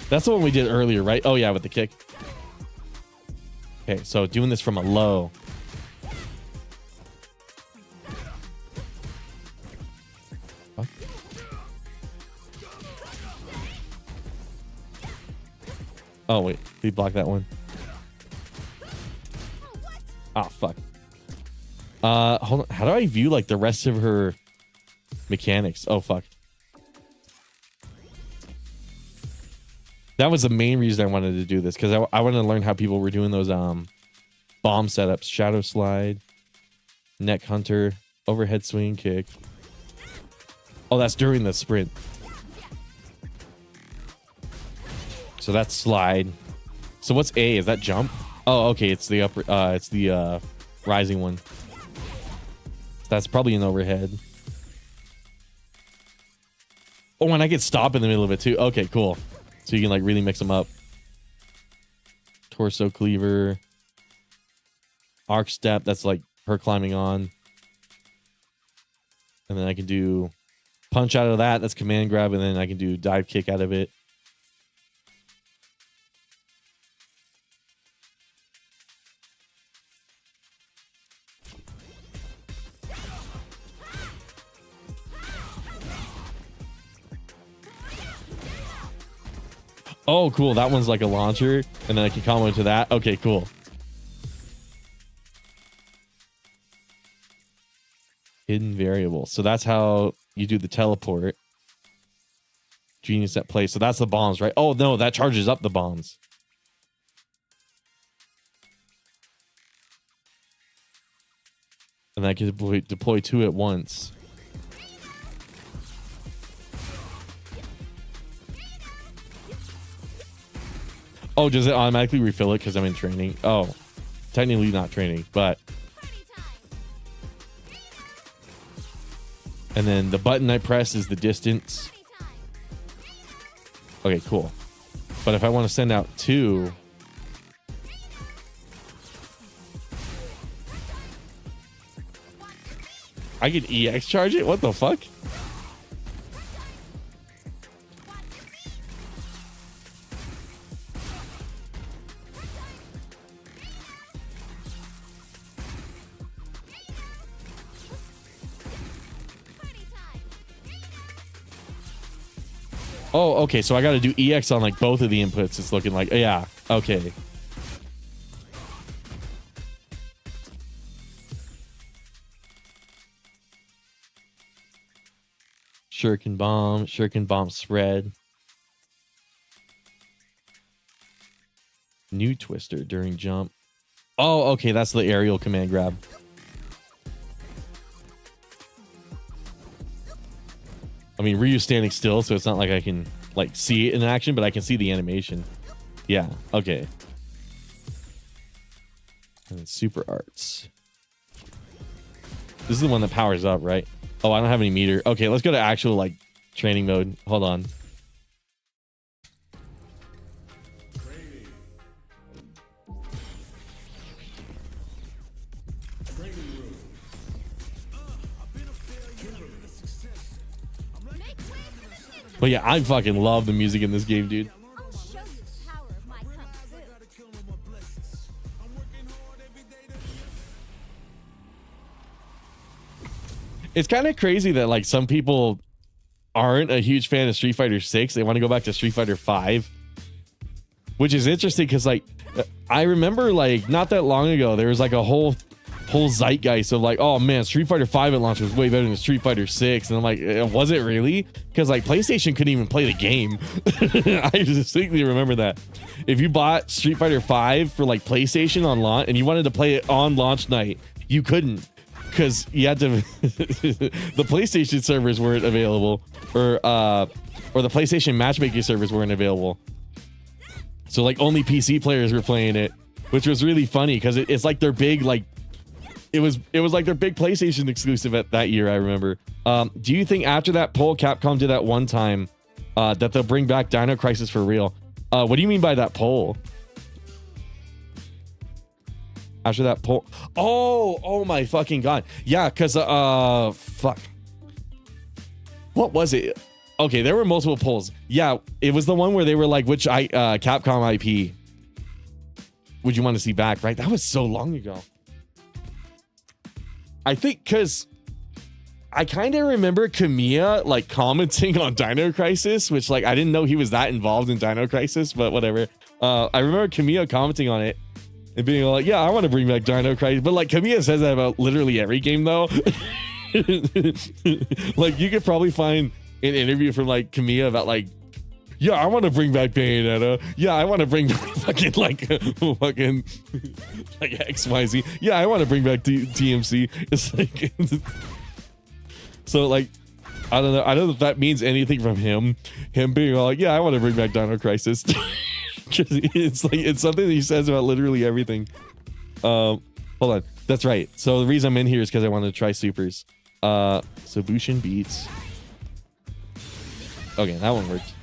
That's the one we did earlier, right? Oh yeah, with the kick. Okay, so doing this from a low. Huh? Oh wait, we blocked that one. Oh fuck. Hold on. How do I view like the rest of her mechanics? Oh fuck. That was the main reason I wanted to do this, because I wanted to learn how people were doing those bomb setups. Shadow slide, neck hunter, overhead swing kick. Oh, that's during the sprint. So that's slide. So what's A? Is that jump? Oh, okay. It's the upper. It's the rising one. That's probably an overhead. Oh, and I can stop in the middle of it too. Okay, cool. So you can like really mix them up. Torso cleaver. Arc step. That's like her climbing on. And then I can do punch out of that. That's command grab. And then I can do dive kick out of it. Oh, cool. That one's like a launcher. And then I can combo into that. Okay, cool. Hidden variable. So that's how you do the teleport. Genius at play. So that's the bombs, right? Oh, no, that charges up the bombs. And I can deploy 2 at once. Oh, does it automatically refill it because I'm in training? Oh, technically not training, but. And then the button I press is the distance. Okay, cool. But if I want to send out 2. I can EX charge it? What the fuck? Oh, okay. So I got to do EX on like both of the inputs. It's looking like, yeah. Okay. Shuriken bomb spread. New twister during jump. Oh, okay. That's the aerial command grab. I mean, Ryu's standing still, so it's not like I can like see it in action, but I can see the animation. Yeah, okay. And then super arts. This is the one that powers up, right? Oh, I don't have any meter. Okay, let's go to actual like training mode. Hold on. But yeah, I fucking love the music in this game, dude. It's kind of crazy that like some people aren't a huge fan of Street Fighter 6. They want to go back to Street Fighter 5, which is interesting because like I remember like not that long ago there was like a whole zeitgeist of like, oh man, Street Fighter 5 at launch was way better than Street Fighter 6. And I'm like, was it really? Because like PlayStation couldn't even play the game. I distinctly remember that. If you bought Street Fighter 5 for like PlayStation on launch and you wanted to play it on launch night, you couldn't. Because you had to the PlayStation servers weren't available, or the PlayStation matchmaking servers weren't available. So like only PC players were playing it, which was really funny because it's like their big like it was like their big PlayStation exclusive at that year. I remember. Do you think after that poll Capcom did that one time that they'll bring back Dino Crisis for real? What do you mean by that poll? After that poll, oh my fucking god, yeah, because fuck, what was it? Okay, there were multiple polls. Yeah, it was the one where they were like, which Capcom IP would you want to see back? Right, that was so long ago. I think because I kind of remember Kamiya like commenting on Dino Crisis, which like I didn't know he was that involved in Dino Crisis, but whatever. I remember Kamiya commenting on it. And being like, yeah, I want to bring back Dino Crisis. But like Kamiya says that about literally every game though. Like you could probably find an interview from like Kamiya about like, yeah, I want to bring back Bayonetta. Yeah, I want to bring back fucking like XYZ. Yeah, I want to bring back TMC. It's like so like I don't know. I don't know if that means anything from him being all like, yeah, I want to bring back Dino Crisis. It's like it's something that he says about literally everything. Hold on, that's right. So the reason I'm in here is because I wanted to try supers. So Bushin beats. Okay, that one worked.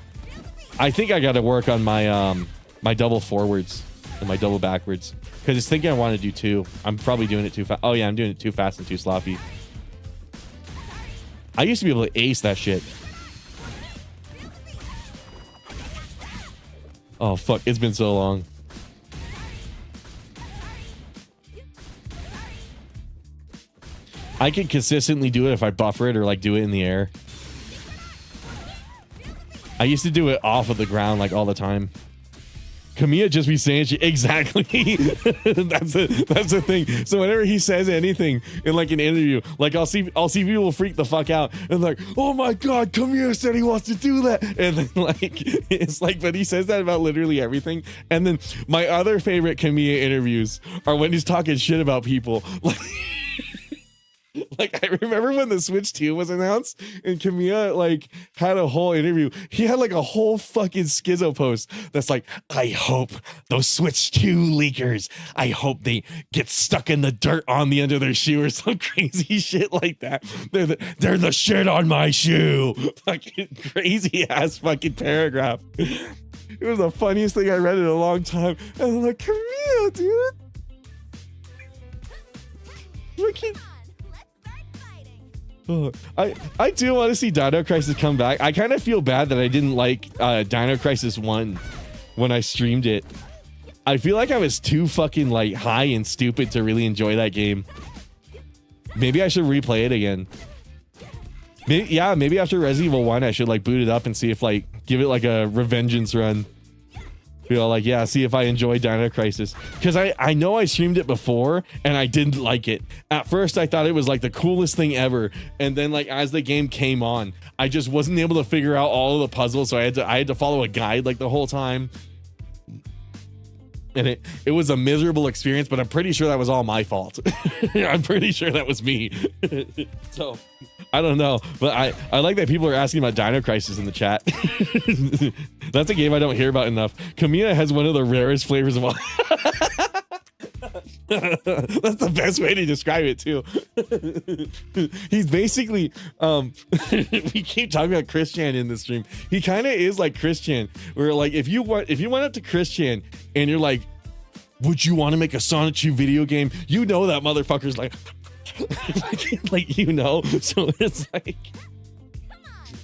I think I got to work on my my double forwards and my double backwards because it's thinking I want to do 2. I'm probably doing it too fast. Oh yeah, I'm doing it too fast and too sloppy. I used to be able to ace that shit. Oh, fuck. It's been so long. I can consistently do it if I buffer it or like do it in the air. I used to do it off of the ground like all the time. Kamiya just be saying shit. Exactly. That's the thing. So whenever he says anything in like an interview, like I'll see people freak the fuck out and like, oh my god, Kamiya said he wants to do that, and then like it's like, but he says that about literally everything. And then my other favorite Kamiya interviews are when he's talking shit about people. Like I remember when the Switch 2 was announced and Kamiya like had a whole interview. He had like a whole fucking schizo post that's like, I hope those Switch 2 leakers, I hope they get stuck in the dirt on the end of their shoe or some crazy shit like that. They're the shit on my shoe. Fucking crazy ass fucking paragraph. It was the funniest thing I read in a long time. And I'm like, Kamiya, dude. Fucking. Oh, I do want to see Dino Crisis come back. I kind of feel bad that I didn't like Dino Crisis 1 when I streamed it. I feel like I was too fucking like high and stupid to really enjoy that game. Maybe I should replay it again. Maybe after Resident Evil 1 I should like boot it up and see if like give it like a revengeance run. You know, like, yeah, see if I enjoy Dino Crisis. Because I know I streamed it before and I didn't like it. At first, I thought it was like the coolest thing ever. And then, like, as the game came on, I just wasn't able to figure out all of the puzzles. So I had to follow a guide like the whole time. And it was a miserable experience, but I'm pretty sure that was all my fault. I'm pretty sure that was me. So I don't know, but I like that people are asking about Dino Crisis in the chat. That's a game I don't hear about enough. Kamiya has one of the rarest flavors of all. That's the best way to describe it too. He's basically we keep talking about Christian in this stream. He kind of is like Christian, where like if you went up to Christian and you're like, would you want to make a Sonic 2 video game? You know that motherfucker's like like you know. So it's like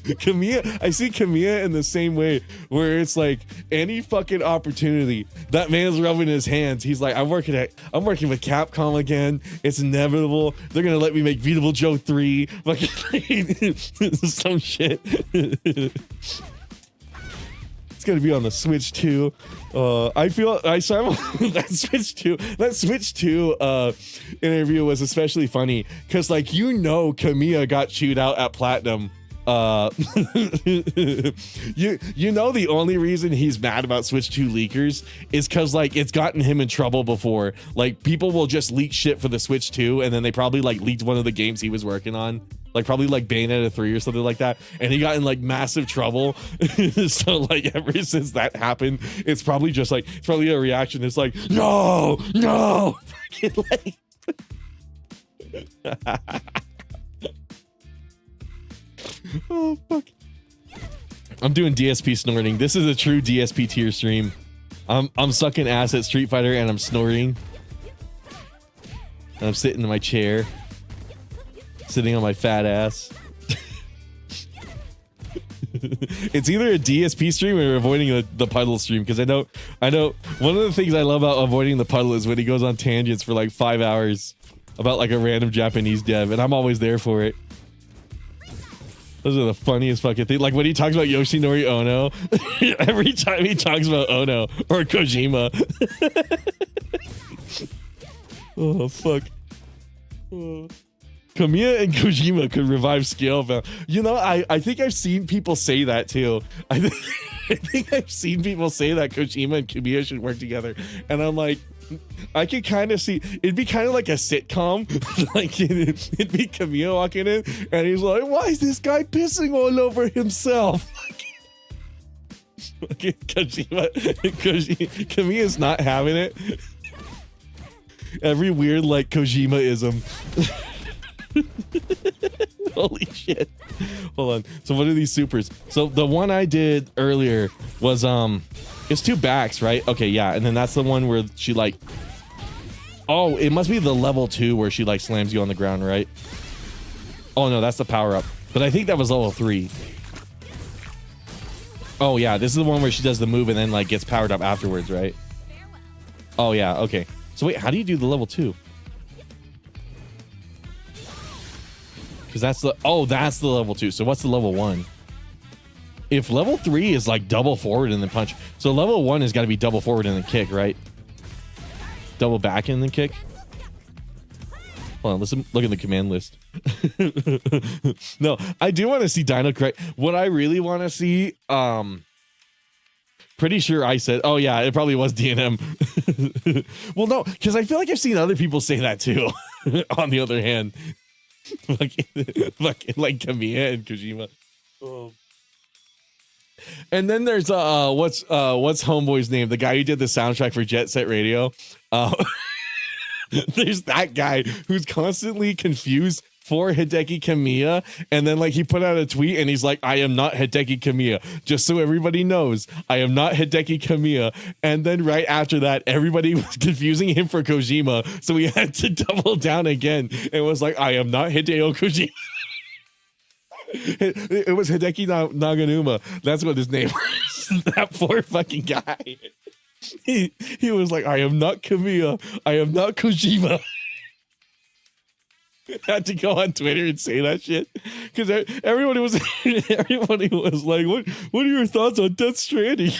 Kamiya, I see Kamiya in the same way, where it's like any fucking opportunity, that man's rubbing his hands. He's like, I'm working with Capcom again. It's inevitable. They're gonna let me make Beatable Joe 3. Fucking some shit. It's gonna be on the Switch 2. I saw that Switch 2 interview was especially funny because like Kamiya got chewed out at Platinum. You know the only reason he's mad about Switch 2 leakers is because like it's gotten him in trouble before. Like people will just leak shit for the Switch 2 and then they probably like leaked one of the games he was working on. Like probably like Bayonetta 3 or something like that, and he got in like massive trouble. So like ever since that happened, it's probably a reaction. It's like no. Fucking like. Oh fuck. I'm doing DSP snorting. This is a true DSP tier stream. I'm sucking ass at Street Fighter and I'm snorting. And I'm sitting in my chair. Sitting on my fat ass. It's either a DSP stream or avoiding the puddle stream, because I know one of the things I love about avoiding the puddle is when he goes on tangents for like 5 hours about like a random Japanese dev, and I'm always there for it. Those are the funniest fucking things. Like when he talks about Yoshinori Ono, every time he talks about Ono or Kojima. Oh fuck. Oh. Kamiya and Kojima could revive Scalebound. You know, I think I've seen people say that too. I think I've seen people say that Kojima and Kamiya should work together. And I'm like, I can kind of see, it'd be kind of like a sitcom. Like it'd be Kamiya walking in and he's like, why is this guy pissing all over himself? Kamiya's not having it. Every weird like Kojima-ism. Holy shit. Hold on. So what are these supers? So the one I did earlier was it's 2 backs, right? Okay, yeah. And then that's the one where she like, oh, it must be the level 2 where she like slams you on the ground, right? Oh no, that's the power up. But I think that was level 3. Oh yeah, this is the one where she does the move and then like gets powered up afterwards, right? Oh yeah, okay. So wait, how do you do the level 2? Because that's the that's the level 2. So what's the level 1? If level 3 is like double forward and then punch, so level 1 has got to be double forward and then kick, right? Double back and then kick. Hold on, listen, look at the command list. No, I do want to see Dino correct. What I really want to see, pretty sure I said, oh yeah, it probably was DNM. Well, no, because I feel like I've seen other people say that too. On the other hand, fucking like Kamiya and Kojima. Oh. And then there's what's homeboy's name? The guy who did the soundtrack for Jet Set Radio. There's that guy who's constantly confused for Hideki Kamiya, and then like he put out a tweet and he's like, I am not Hideki Kamiya, just so everybody knows I am not Hideki Kamiya. And then right after that, everybody was confusing him for Kojima, so he had to double down again and was like, I am not Hideo Kojima. It was Hideki Naganuma. That's what his name was. That poor fucking guy. He was like, I am not Kamiya. I am not Kojima. Had to go on Twitter and say that shit because everybody was like, what are your thoughts on Death Stranding?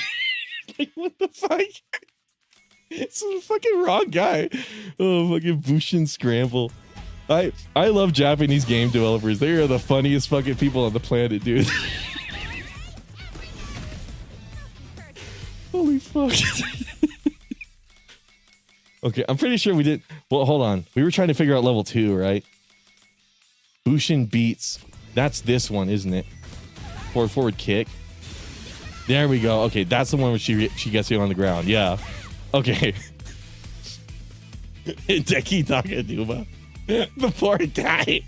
Like, what the fuck? It's a fucking wrong guy. Oh, fucking Bushin Scramble. I love Japanese game developers. They are the funniest fucking people on the planet, dude. Holy fuck. Okay, I'm pretty sure we did. Well, hold on. We were trying to figure out level 2, right? Bushin beats. That's this one, isn't it? Forward kick. There we go. Okay, that's the one where she gets you on the ground. Yeah. Okay. Hideki Naganuma. The poor guy.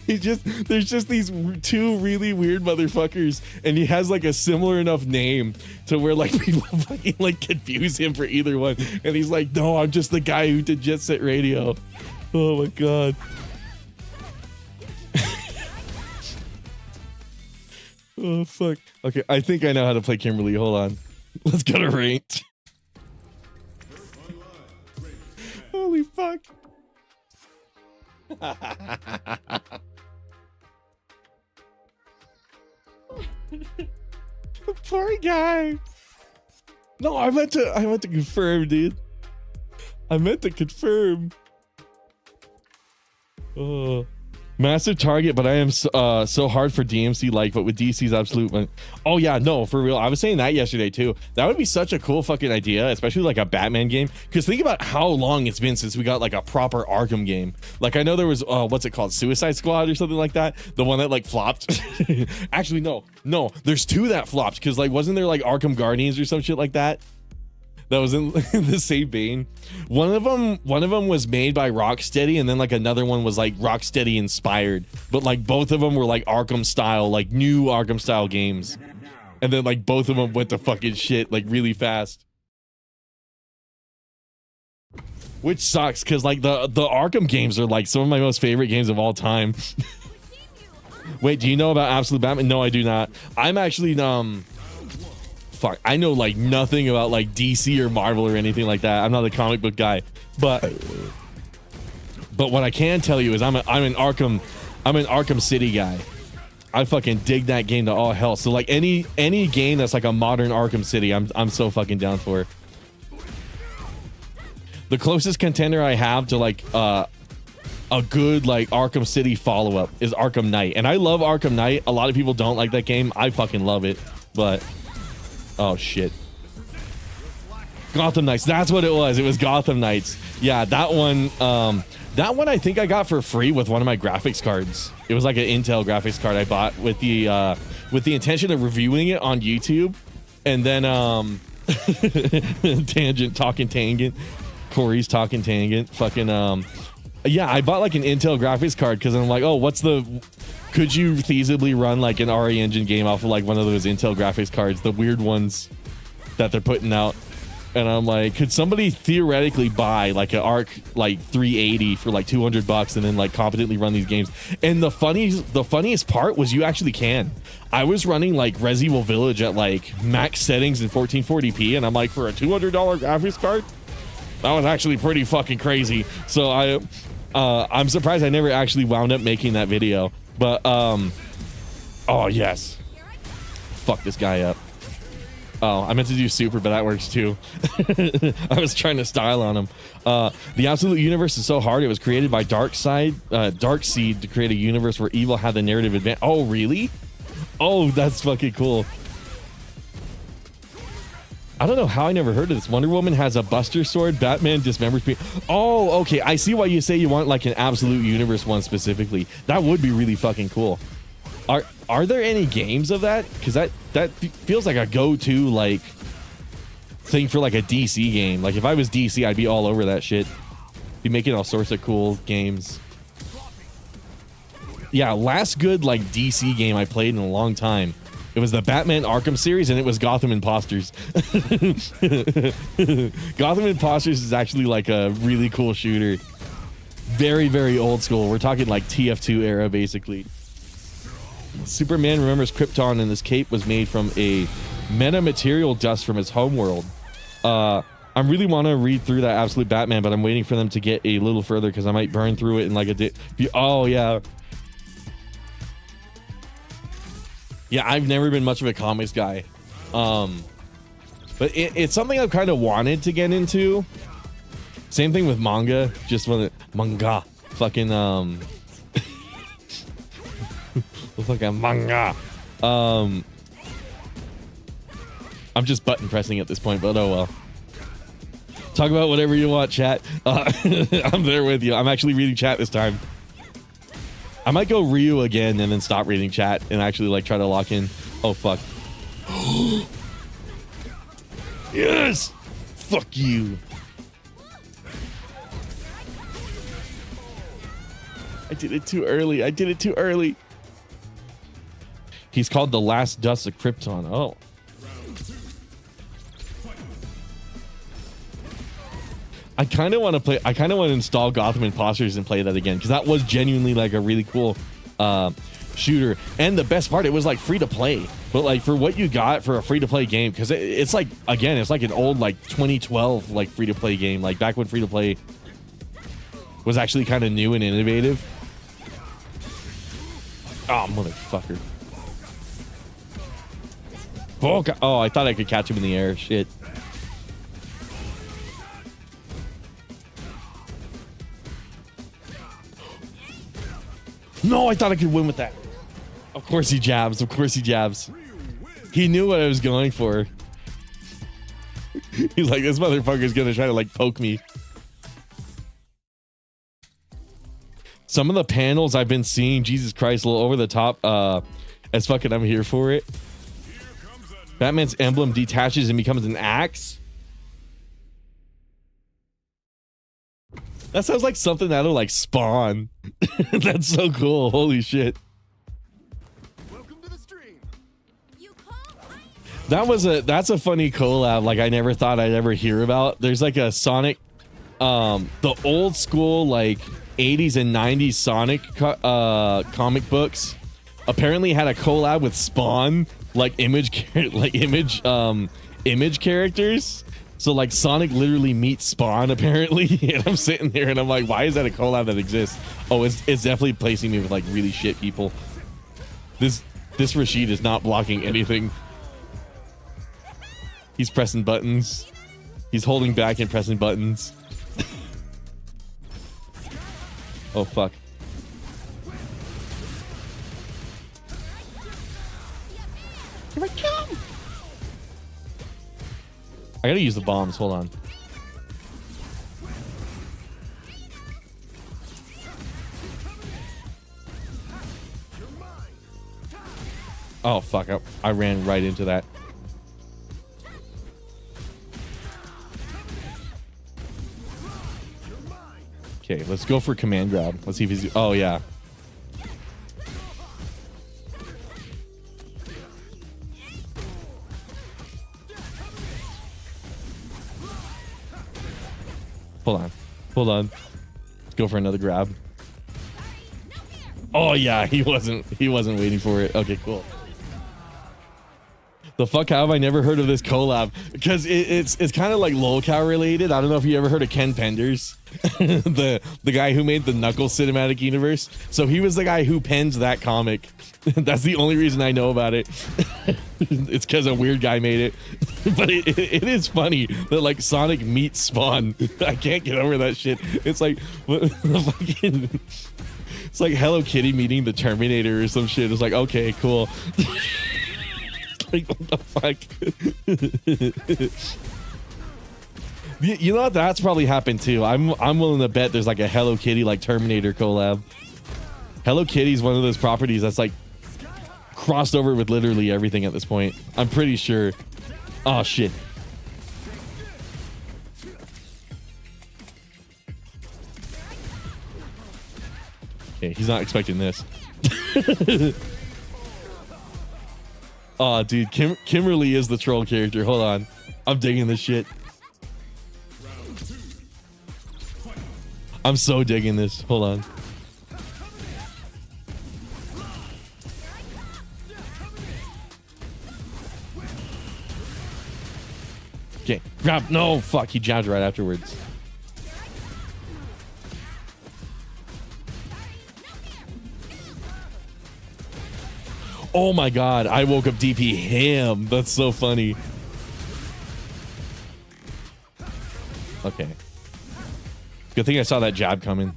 There's just these two really weird motherfuckers, and he has like a similar enough name to where like people fucking like confuse him for either one. And he's like, no, I'm just the guy who did Jet Set Radio. Oh my god. Oh fuck. Okay, I think I know how to play Kimberly. Hold on. Let's go to ranked. Holy fuck. Poor guy. No, I meant to confirm, dude. I meant to confirm. Oh. Massive target, but I am so hard for DMC but with DC's absolute one. Oh yeah, no, for real. I was saying that yesterday too. That would be such a cool fucking idea, especially like a Batman game. Because think about how long it's been since we got like a proper Arkham game. Like I know there was what's it called, Suicide Squad or something like that. The one that like flopped. Actually, no, there's 2 that flopped. Because like wasn't there like Arkham Guardians or some shit like that? That was in the same vein. One of them was made by Rocksteady, and then like another one was like Rocksteady inspired. But like both of them were like Arkham style, like new Arkham style games. And then like both of them went to fucking shit like really fast. Which sucks because like the Arkham games are like some of my most favorite games of all time. Wait, do you know about Absolute Batman? No, I do not. I'm actually fuck, I know like nothing about like DC or Marvel or anything like that. I'm not a comic book guy, but what I can tell you is I'm an Arkham City guy. I fucking dig that game to all hell. So like any game that's like a modern Arkham City, I'm so fucking down for. The closest contender I have to like a good like Arkham City follow-up is Arkham Knight, and I love Arkham Knight. A lot of people don't like that game. I fucking love it, but. Oh shit. Gotham Knights. That's what it was. It was Gotham Knights. Yeah, that one I think I got for free with one of my graphics cards. It was like an Intel graphics card I bought with the intention of reviewing it on YouTube. And then tangent. Corey's talking tangent. Fucking yeah, I bought like an Intel graphics card because I'm like, oh, could you feasibly run like an RE Engine game off of like one of those Intel graphics cards, the weird ones that they're putting out? And I'm like, could somebody theoretically buy like an Arc like 380 for like $200 and then like competently run these games? And the funniest part was you actually can. I was running like Resident Evil Village at like max settings in 1440p, and I'm like, for a $200 graphics card, that was actually pretty fucking crazy. So I'm surprised I never actually wound up making that video. But oh yes, fuck this guy up. Oh, I meant to do super, but that works too. I was trying to style on him. The absolute universe is so hard. It was created by Darkseid to create a universe where evil had the narrative advantage. Oh, really? Oh, that's fucking cool. I don't know how I never heard of this. Wonder Woman has a Buster Sword. Batman dismembers people. Oh, okay. I see why you say you want like an absolute universe one specifically. That would be really fucking cool. Are there any games of that? Because that feels like a go-to like thing for like a DC game. Like if I was DC, I'd be all over that shit. Be making all sorts of cool games. Yeah, last good like DC game I played in a long time. It was the Batman Arkham series, and it was Gotham Imposters. Gotham Imposters is actually like a really cool shooter. Very, very old school. We're talking like TF2 era, basically. Superman remembers Krypton, and this cape was made from a metamaterial dust from his homeworld. I really want to read through that Absolute Batman, but I'm waiting for them to get a little further because I might burn through it in like a day. Oh, yeah. Yeah, I've never been much of a comics guy. But it's something I've kind of wanted to get into. Same thing with manga. Just when manga. Fucking, looks like a manga. I'm just button pressing at this point, but oh well. Talk about whatever you want, chat. I'm there with you. I'm actually reading chat this time. I might go Ryu again and then stop reading chat and actually like try to lock in. Oh fuck. Yes. Fuck you. I did it too early. I did it too early. He's called the Last Dust of Krypton. Oh. I kind of want to play. I kind of want to install Gotham Imposters and play that again because that was genuinely like a really cool shooter. And the best part, it was like free to play, but like for what you got for a free to play game, because it's like, again, it's like an old like 2012 like free to play game, like back when free to play was actually kind of new and innovative. Oh motherfucker. Oh, I thought I could catch him in the air. Shit. No, I thought I could win with that. Of course he jabs. Of course he jabs. He knew what I was going for. He's like, this motherfucker's gonna try to like poke me. Some of the panels I've been seeing, Jesus Christ, a little over the top. As fucking I'm here for it. Batman's emblem detaches and becomes an axe. That sounds like something that'll like spawn. That's so cool. Holy shit. Welcome to the stream. That's a funny collab like I never thought I'd ever hear about. There's like a Sonic the old school like 80s and 90s Sonic comic books apparently had a collab with Spawn, like image characters. So like Sonic literally meets Spawn apparently, and I'm sitting there and I'm like, why is that a collab that exists? Oh, it's definitely placing me with like really shit people. This Rashid is not blocking anything. He's pressing buttons. He's holding back and pressing buttons. Oh fuck. Here I come. I gotta use the bombs. Hold on. Oh fuck! I ran right into that. Okay, let's go for command grab. Let's see if he's. Oh yeah. Hold on. Hold on. Let's go for another grab. Oh yeah, he wasn't waiting for it. Okay, cool. The fuck, how have I never heard of this collab? Because it's kind of like lolcow related. I don't know if you ever heard of Ken Penders, the guy who made the Knuckles cinematic universe. So he was the guy who penned that comic. That's the only reason I know about it. It's because a weird guy made it. But it is funny that like Sonic meets Spawn. I can't get over that shit. It's like fucking. It's like Hello Kitty meeting the Terminator or some shit. It's like, okay, cool. Like, what the fuck? You know what? That's probably happened too. I'm willing to bet there's like a Hello Kitty like Terminator collab. Hello Kitty's one of those properties that's like crossed over with literally everything at this point. I'm pretty sure. Oh shit. Okay, he's not expecting this. Oh, dude, Kimberly is the troll character. Hold on. I'm digging this shit. I'm so digging this. Hold on. Okay, grab. No, fuck. He jabbed right afterwards. Oh my god, I woke up DP ham. That's so funny. Okay. Good thing I saw that jab coming.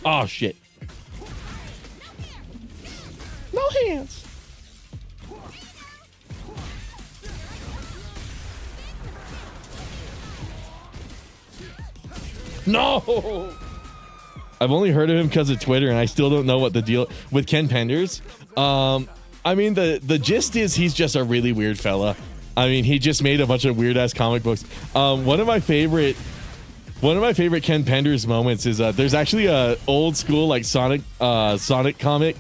Oh shit. No hands. No! I've only heard of him because of Twitter, and I still don't know what the deal with Ken Penders. I mean, the gist is he's just a really weird fella. I mean, he just made a bunch of weird ass comic books. One of my favorite Ken Penders moments is there's actually a old school like Sonic comic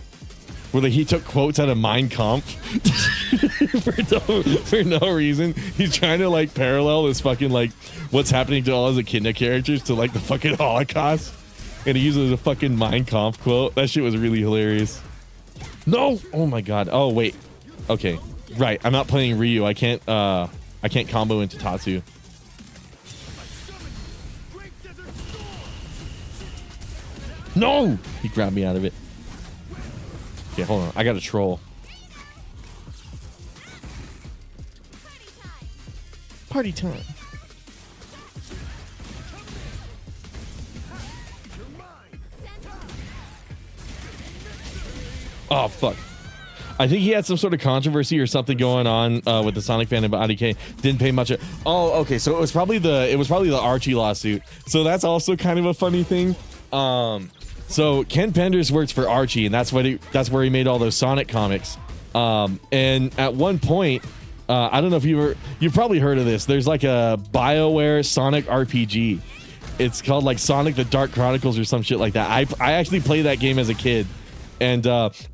where he took quotes out of Mein Kampf for no reason. He's trying to like parallel this fucking like what's happening to all his Echidna characters to like the fucking Holocaust, and he uses a fucking Mein Kampf quote. That shit was really hilarious. No! Oh my god. Oh wait. Okay. Right. I'm not playing Ryu. I can't combo into Tatsu. No! He grabbed me out of it. Okay, hold on. I got a troll. Party time. Oh, fuck. I think he had some sort of controversy or something going on with the Sonic fan about IDK. Didn't pay much. Oh, okay. So it was probably the Archie lawsuit. So that's also kind of a funny thing. So Ken Penders works for Archie, and that's where he made all those Sonic comics. And at one point, I don't know if you've probably heard of this. There's like a BioWare Sonic RPG. It's called like Sonic the Dark Chronicles or some shit like that. I actually played that game as a kid. And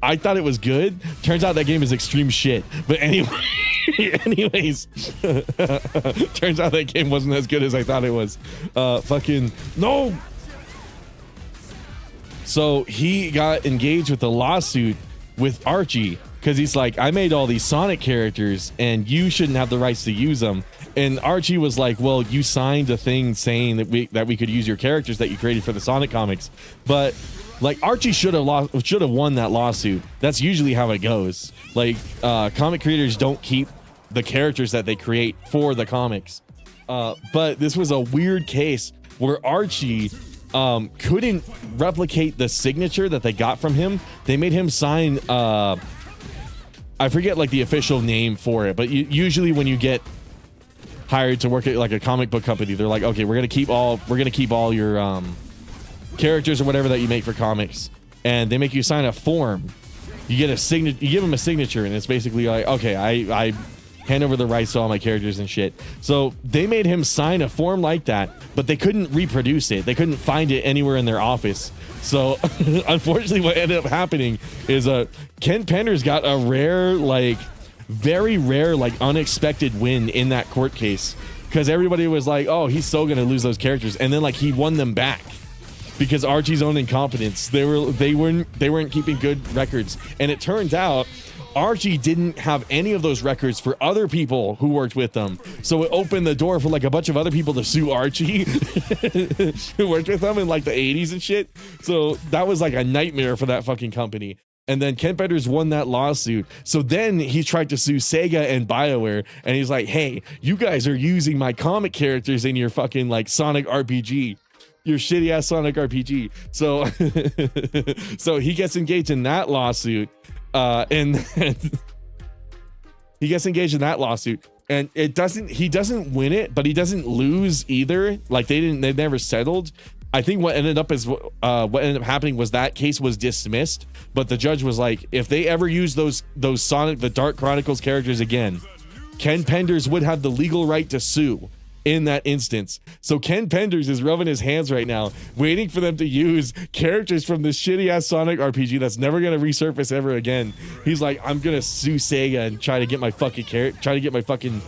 I thought it was good. Turns out that game is extreme shit. But anyways, turns out that game wasn't as good as I thought it was. Fucking no. So he got engaged with a lawsuit with Archie because he's like, I made all these Sonic characters and you shouldn't have the rights to use them. And Archie was like, well, you signed a thing saying that we could use your characters that you created for the Sonic comics. But like Archie should have won that lawsuit. That's usually how it goes. Like comic creators don't keep the characters that they create for the comics. But this was a weird case where Archie couldn't replicate the signature that they got from him. They made him sign I forget like the official name for it, but usually when you get hired to work at like a comic book company, they're like, okay, we're gonna keep all your characters or whatever that you make for comics, and they make you sign a form. You get a signature, you give them a signature, and it's basically like, okay, I hand over the rights to all my characters and shit. So they made him sign a form like that, but they couldn't reproduce it. They couldn't find it anywhere in their office. So unfortunately what ended up happening is Ken Penders got a rare like very rare, like unexpected win in that court case, because everybody was like, oh, he's so gonna lose those characters, and then like he won them back because Archie's own incompetence. They weren't keeping good records, and it turns out Archie didn't have any of those records for other people who worked with them. So it opened the door for like a bunch of other people to sue Archie who worked with them in like the 80s and shit. So that was like a nightmare for that fucking company. And then Ken Penders won that lawsuit. So then he tried to sue Sega and BioWare, and he's like, hey, you guys are using my comic characters in your fucking like Sonic RPG. Your shitty ass Sonic RPG. So so he gets engaged in that lawsuit. And he gets engaged in that lawsuit, and he doesn't win it, but he doesn't lose either. Like they never settled. I think what ended up happening was that case was dismissed, but the judge was like, if they ever use those Sonic the Dark Chronicles characters again, Ken Penders would have the legal right to sue in that instance. So Ken Penders is rubbing his hands right now, waiting for them to use characters from this shitty ass Sonic RPG that's never gonna resurface ever again. He's like, I'm gonna sue Sega and try to get my fucking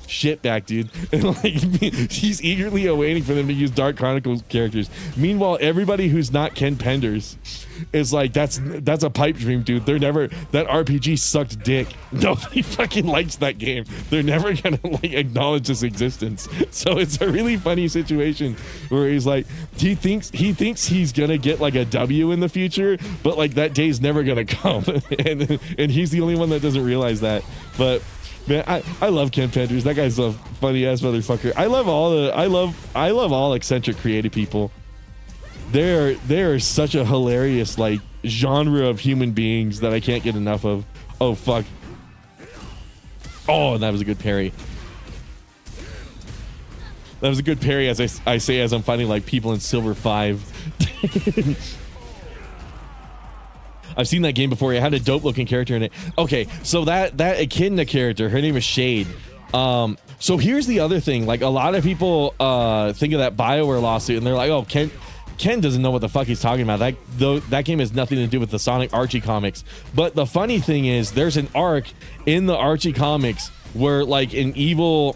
shit back, dude. And like he's eagerly awaiting for them to use Dark Chronicles characters. Meanwhile, everybody who's not Ken Penders is like, that's a pipe dream, dude. That RPG sucked dick. Nobody fucking likes that game. They're never gonna like acknowledge its existence. So it's a really funny situation where he's like, he thinks he's gonna get like a W in the future, but like that day's never gonna come. and he's the only one that doesn't realize that. But man, I love Ken Penders. That guy's a funny ass motherfucker. I love all eccentric creative people. They're such a hilarious like genre of human beings that I can't get enough of. Oh fuck. Oh, that was a good parry. That was a good parry, as I say as I'm fighting like people in Silver 5. I've seen that game before. It had a dope looking character in it. Okay, so that Echidna character, her name is Shade. So here's the other thing. Like a lot of people think of that BioWare lawsuit and they're like, oh, Ken doesn't know what the fuck he's talking about. That game has nothing to do with the Sonic Archie comics. But the funny thing is there's an arc in the Archie comics where like an evil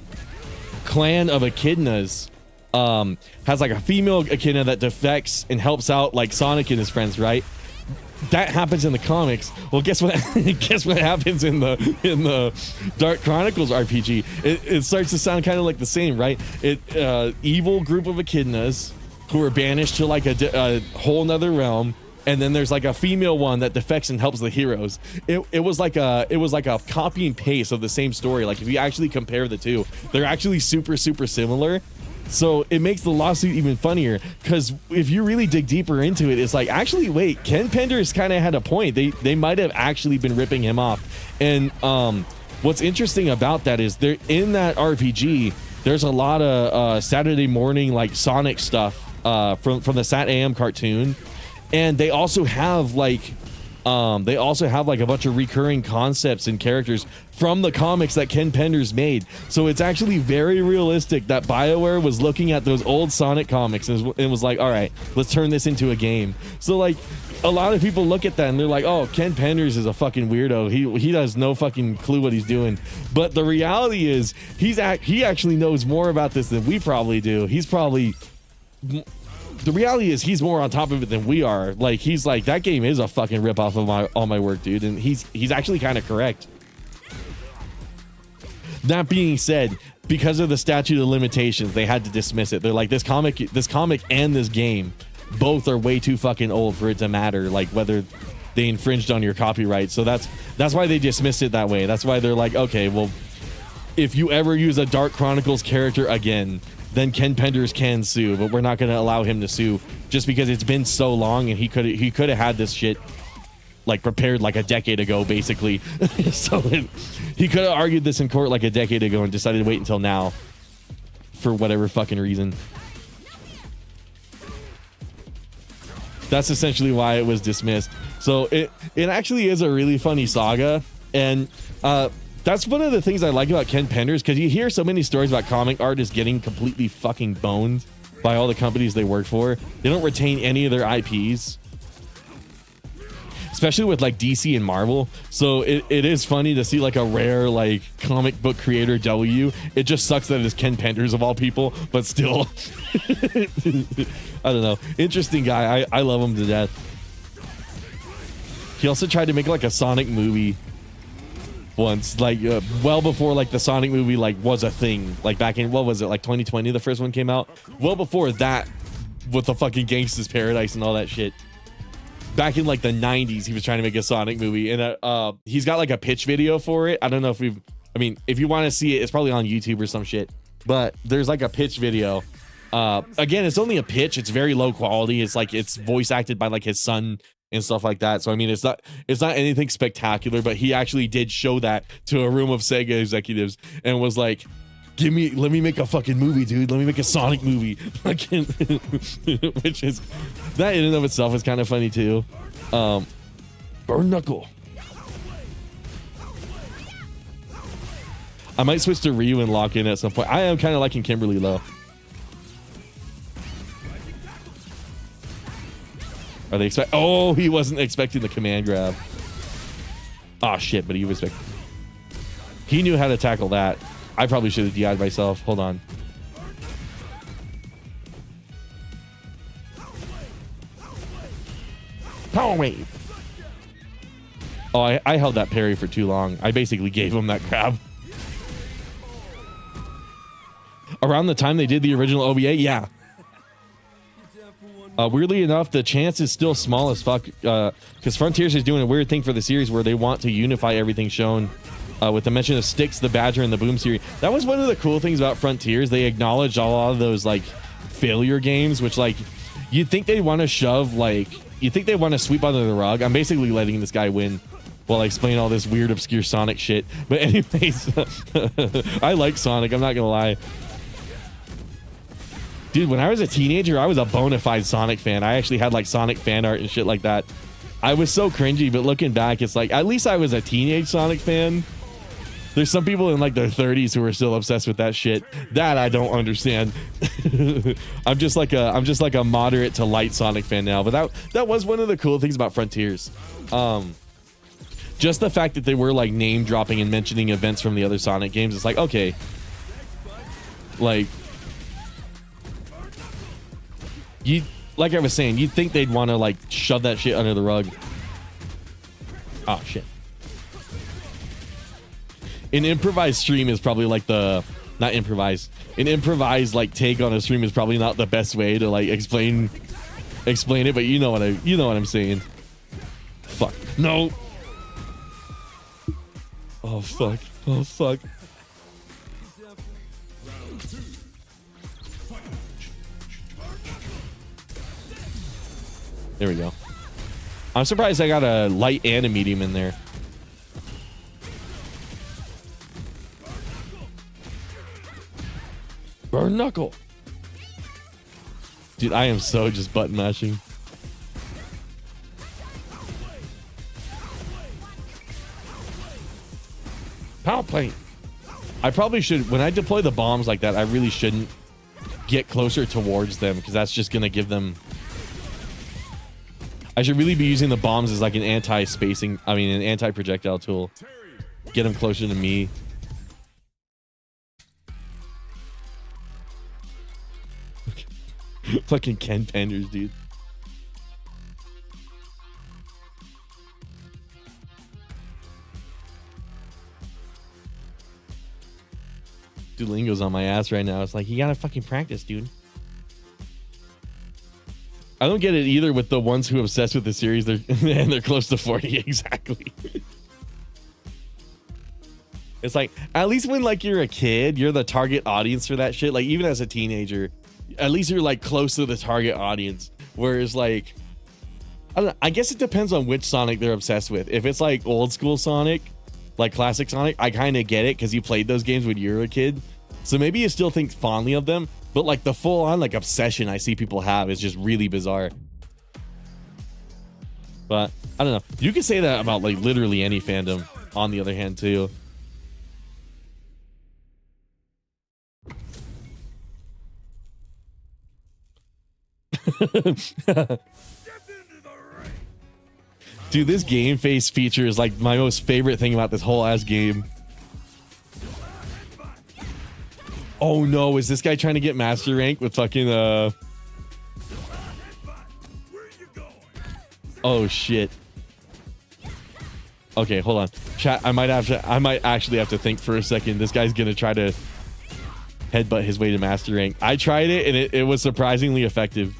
clan of echidnas has like a female echidna that defects and helps out like Sonic and his friends, right? That happens in the comics. Well, guess what? Guess what happens in the Dark Chronicles RPG? It starts to sound kind of like the same, right? Evil group of echidnas who are banished to like a whole nother realm, and then there's like a female one that defects and helps the heroes. It was like a copy and paste of the same story. Like if you actually compare the two, they're actually super similar. So it makes the lawsuit even funnier, because if you really dig deeper into it, it's like, actually, wait, Ken Penders kind of had a point. They might have actually been ripping him off. And what's interesting about that is there in that RPG, there's a lot of Saturday morning like Sonic stuff from the Sat AM cartoon, and they also have like a bunch of recurring concepts and characters from the comics that Ken Penders made. So it's actually very realistic that BioWare was looking at those old Sonic comics and was like, all right, let's turn this into a game. So like a lot of people look at that and they're like, oh, Ken Penders is a fucking weirdo. He has no fucking clue what he's doing. But the reality is he actually knows more about this than we probably do. The reality is he's more on top of it than we are. Like he's like, that game is a fucking ripoff of all my work, dude. And he's actually kind of correct. That being said, because of the statute of limitations, they had to dismiss it. They're like, this comic and this game both are way too fucking old for it to matter, like whether they infringed on your copyright. So that's why they dismissed it that way. That's why they're like, okay, well, if you ever use a Dark Chronicles character again, then Ken Penders can sue, but we're not going to allow him to sue just because it's been so long, and he could have had this shit like prepared like a decade ago, basically. So he could have argued this in court like a decade ago and decided to wait until now for whatever fucking reason. That's essentially why it was dismissed. So it actually is a really funny saga, and that's one of the things I like about Ken Penders, because you hear so many stories about comic artists getting completely fucking boned by all the companies they work for. They don't retain any of their IPs. especially with like DC and Marvel. So it is funny to see like a rare like comic book creator W. It just sucks that it's Ken Penders of all people, but still. I don't know. Interesting guy. I love him to death. He also tried to make like a Sonic movie once, like well before like the Sonic movie like was a thing, like back in, what was it, like 2020 the first one came out, well before that, with the fucking Gangsta's Paradise and all that shit. Back in like the 90s he was trying to make a Sonic movie, and he's got like a pitch video for it. I don't know if if you want to see it, it's probably on YouTube or some shit, but there's like a pitch video. Again, it's only a pitch, it's very low quality, it's like it's voice acted by like his son and stuff like that. So I mean, it's not anything spectacular, but he actually did show that to a room of Sega executives and was like, let me make a fucking movie, dude. Let me make a Sonic movie. Which is, that in and of itself is kind of funny too. Burn Knuckle. I might switch to Ryu and lock in at some point. I am kind of liking Kimberly though. Are they expect? Oh, he wasn't expecting the command grab. Oh shit, but he was expecting. He knew how to tackle that. I probably should have DI'd myself. Hold on. Power wave. Oh, I held that parry for too long. I basically gave him that grab. Around the time they did the original OVA, yeah. Weirdly enough, the chance is still small as fuck, because Frontiers is doing a weird thing for the series where they want to unify everything shown with the mention of Styx, the Badger, and the Boom series. That was one of the cool things about Frontiers. They acknowledged a lot of those like failure games, which like you'd think they want to shove, like you think they want to sweep under the rug. I'm basically letting this guy win while I explain all this weird obscure Sonic shit. But anyways, I like Sonic, I'm not gonna lie. Dude, when I was a teenager, I was a bona fide Sonic fan. I actually had like Sonic fan art and shit like that. I was so cringy, but looking back, it's like, at least I was a teenage Sonic fan. There's some people in like their 30s who are still obsessed with that shit. That I don't understand. I'm just like a moderate to light Sonic fan now. But that was one of the cool things about Frontiers. Just the fact that they were like name dropping and mentioning events from the other Sonic games. It's like, okay, like, like I was saying, you'd think they'd want to like shove that shit under the rug. Oh shit. An improvised stream is probably like an improvised like take on a stream is probably not the best way to like explain it, but you know what I'm saying. Fuck. No. Oh fuck. Oh fuck. There we go. I'm surprised I got a light and a medium in there. Burn Knuckle. Dude, I am so just button mashing. Power plane. I probably should, when I deploy the bombs like that, I really shouldn't get closer towards them, because that's just going to give them... I should really be using the bombs as like an an anti-projectile tool. Get them closer to me. Fucking Ken Penders, dude. Duolingo's on my ass right now. It's like, you gotta fucking practice, dude. I don't get it either with the ones who are obsessed with the series. They're close to 40 exactly. It's like, at least when like you're a kid, you're the target audience for that shit. Like even as a teenager, at least you're like close to the target audience. Whereas like, I don't know, I guess it depends on which Sonic they're obsessed with. If it's like old school Sonic, like classic Sonic, I kind of get it because you played those games when you were a kid. So maybe you still think fondly of them. But like the full on like obsession I see people have is just really bizarre. But I don't know. You can say that about like literally any fandom on the other hand too. Dude, this game face feature is like my most favorite thing about this whole ass game. Oh no, is this guy trying to get master rank with fucking oh shit. Okay, hold on. Chat, I might actually have to think for a second. This guy's gonna try to headbutt his way to master rank. I tried it and it was surprisingly effective.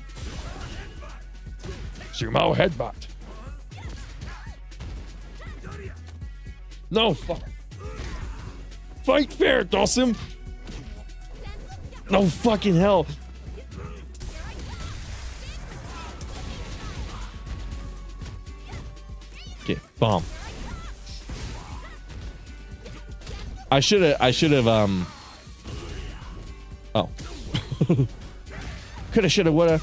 Sumo headbutt. No, fuck. Fight fair, Dawson. No fucking hell. Okay, bomb. I should have oh. Coulda, shoulda, woulda.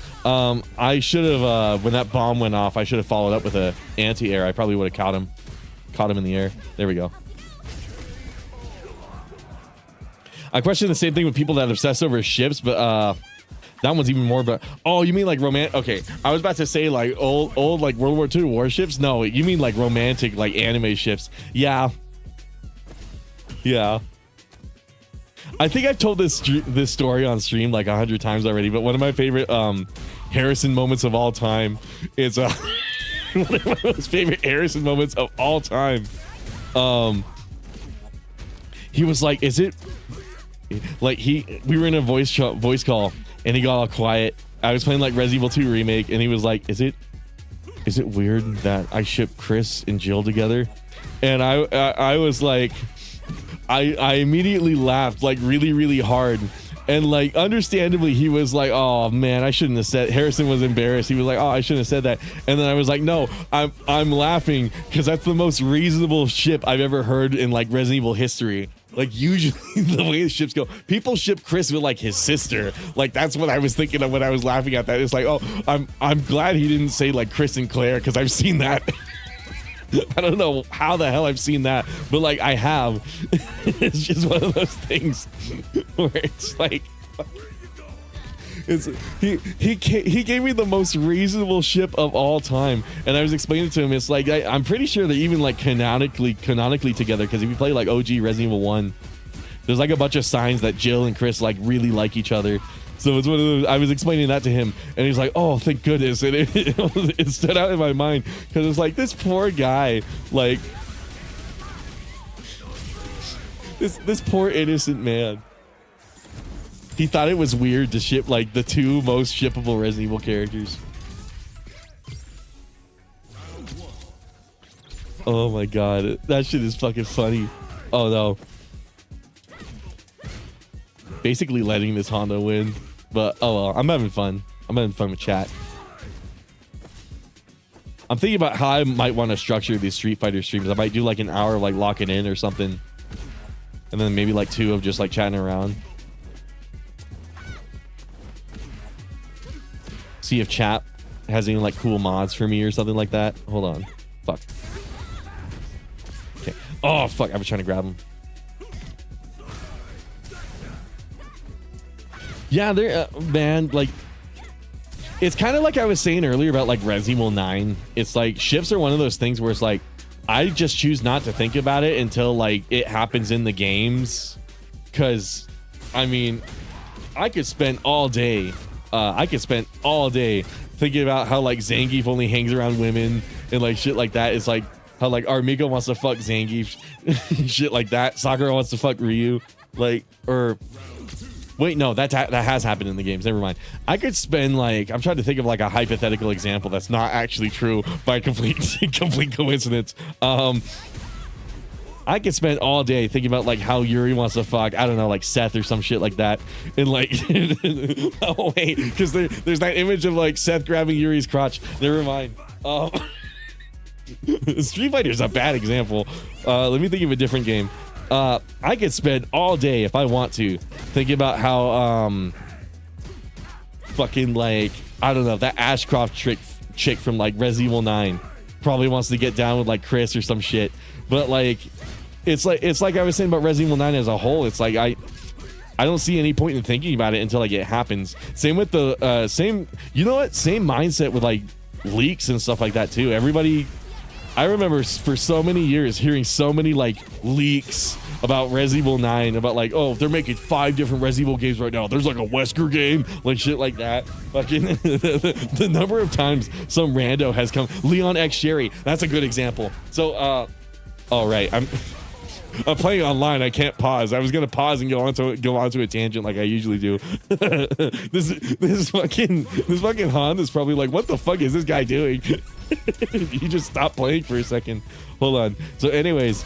I should have when that bomb went off, I should have followed up with a anti-air. I probably would have caught him in the air. There we go. I question the same thing with people that obsess over ships, but that one's even more. But oh, you mean like romantic? Okay, I was about to say like old like World War II warships. No, you mean like romantic like anime ships? Yeah. I think I've told this story on stream like 100 times already. But one of my favorite Harrison moments of all time is one of my most favorite Harrison moments of all time. He was like, "Is it?" Like we were in a voice call and he got all quiet. I was playing like Resident Evil 2 remake and he was like, is it weird that I ship Chris and Jill together? And I was like, I immediately laughed like really, really hard. And like understandably he was like, oh man, I shouldn't have said. Harrison was embarrassed. He was like, oh, I shouldn't have said that. And then I was like, no, I'm laughing because that's the most reasonable ship I've ever heard in like Resident Evil history. Like usually the way the ships go, people ship Chris with like his sister. Like that's what I was thinking of when I was laughing at that. It's like, oh, I'm glad he didn't say like Chris and Claire because I've seen that. I don't know how the hell I've seen that, but like I have. It's just one of those things where it's like, he gave me the most reasonable ship of all time, and I was explaining to him, it's like I'm pretty sure they're even like canonically together, because if you play like OG Resident Evil 1, there's like a bunch of signs that Jill and Chris like really like each other. So it's one of those. I was explaining that to him, and he's like, "Oh, thank goodness!" And it stood out in my mind because it's like this poor guy, like this poor innocent man. He thought it was weird to ship like the two most shippable Resident Evil characters. Oh my god, that shit is fucking funny. Oh no. Basically letting this Honda win. But oh well, I'm having fun. I'm having fun with chat. I'm thinking about how I might want to structure these Street Fighter streams. I might do like an hour of like locking in or something. And then maybe like 2 of just like chatting around. See if chat has any like cool mods for me or something like that. Hold on. Fuck. Okay. Oh fuck, I was trying to grab him. Yeah, they're man, like it's kind of like I was saying earlier about like Resident Evil 9. It's like ships are one of those things where it's like I just choose not to think about it until like it happens in the games. Cause I mean, I could spend all day thinking about how like Zangief only hangs around women and like shit like that. It's like how like Armiko wants to fuck Zangief, shit like that. Sakura wants to fuck Ryu, like, or wait, no, that has happened in the games. Never mind. I could spend like, I'm trying to think of like a hypothetical example that's not actually true by complete coincidence. I could spend all day thinking about like how Yuri wants to fuck, I don't know, like Seth or some shit like that. And like, oh wait, because there's that image of like Seth grabbing Yuri's crotch. Never mind. Street Fighter is a bad example. Let me think of a different game. I could spend all day if I want to thinking about how fucking like, I don't know, that Ashcroft chick from like Resident Evil 9 probably wants to get down with like Chris or some shit. But like it's like I was saying about Resident Evil 9 as a whole. It's like I don't see any point in thinking about it until like it happens. Same with the same, you know what? Same mindset with like leaks and stuff like that too. Everybody I remember for so many years hearing so many like leaks about Resident Evil 9, about like, oh, they're making 5 different Resident Evil games right now. There's like a Wesker game, like shit like that. Fucking the number of times some rando has come. Leon X Sherry, that's a good example. So, all right, I'm playing online. I can't pause. I was gonna pause and go onto a tangent like I usually do. this fucking Han is probably like, what the fuck is this guy doing? You just stop playing for a second. Hold on. So anyways,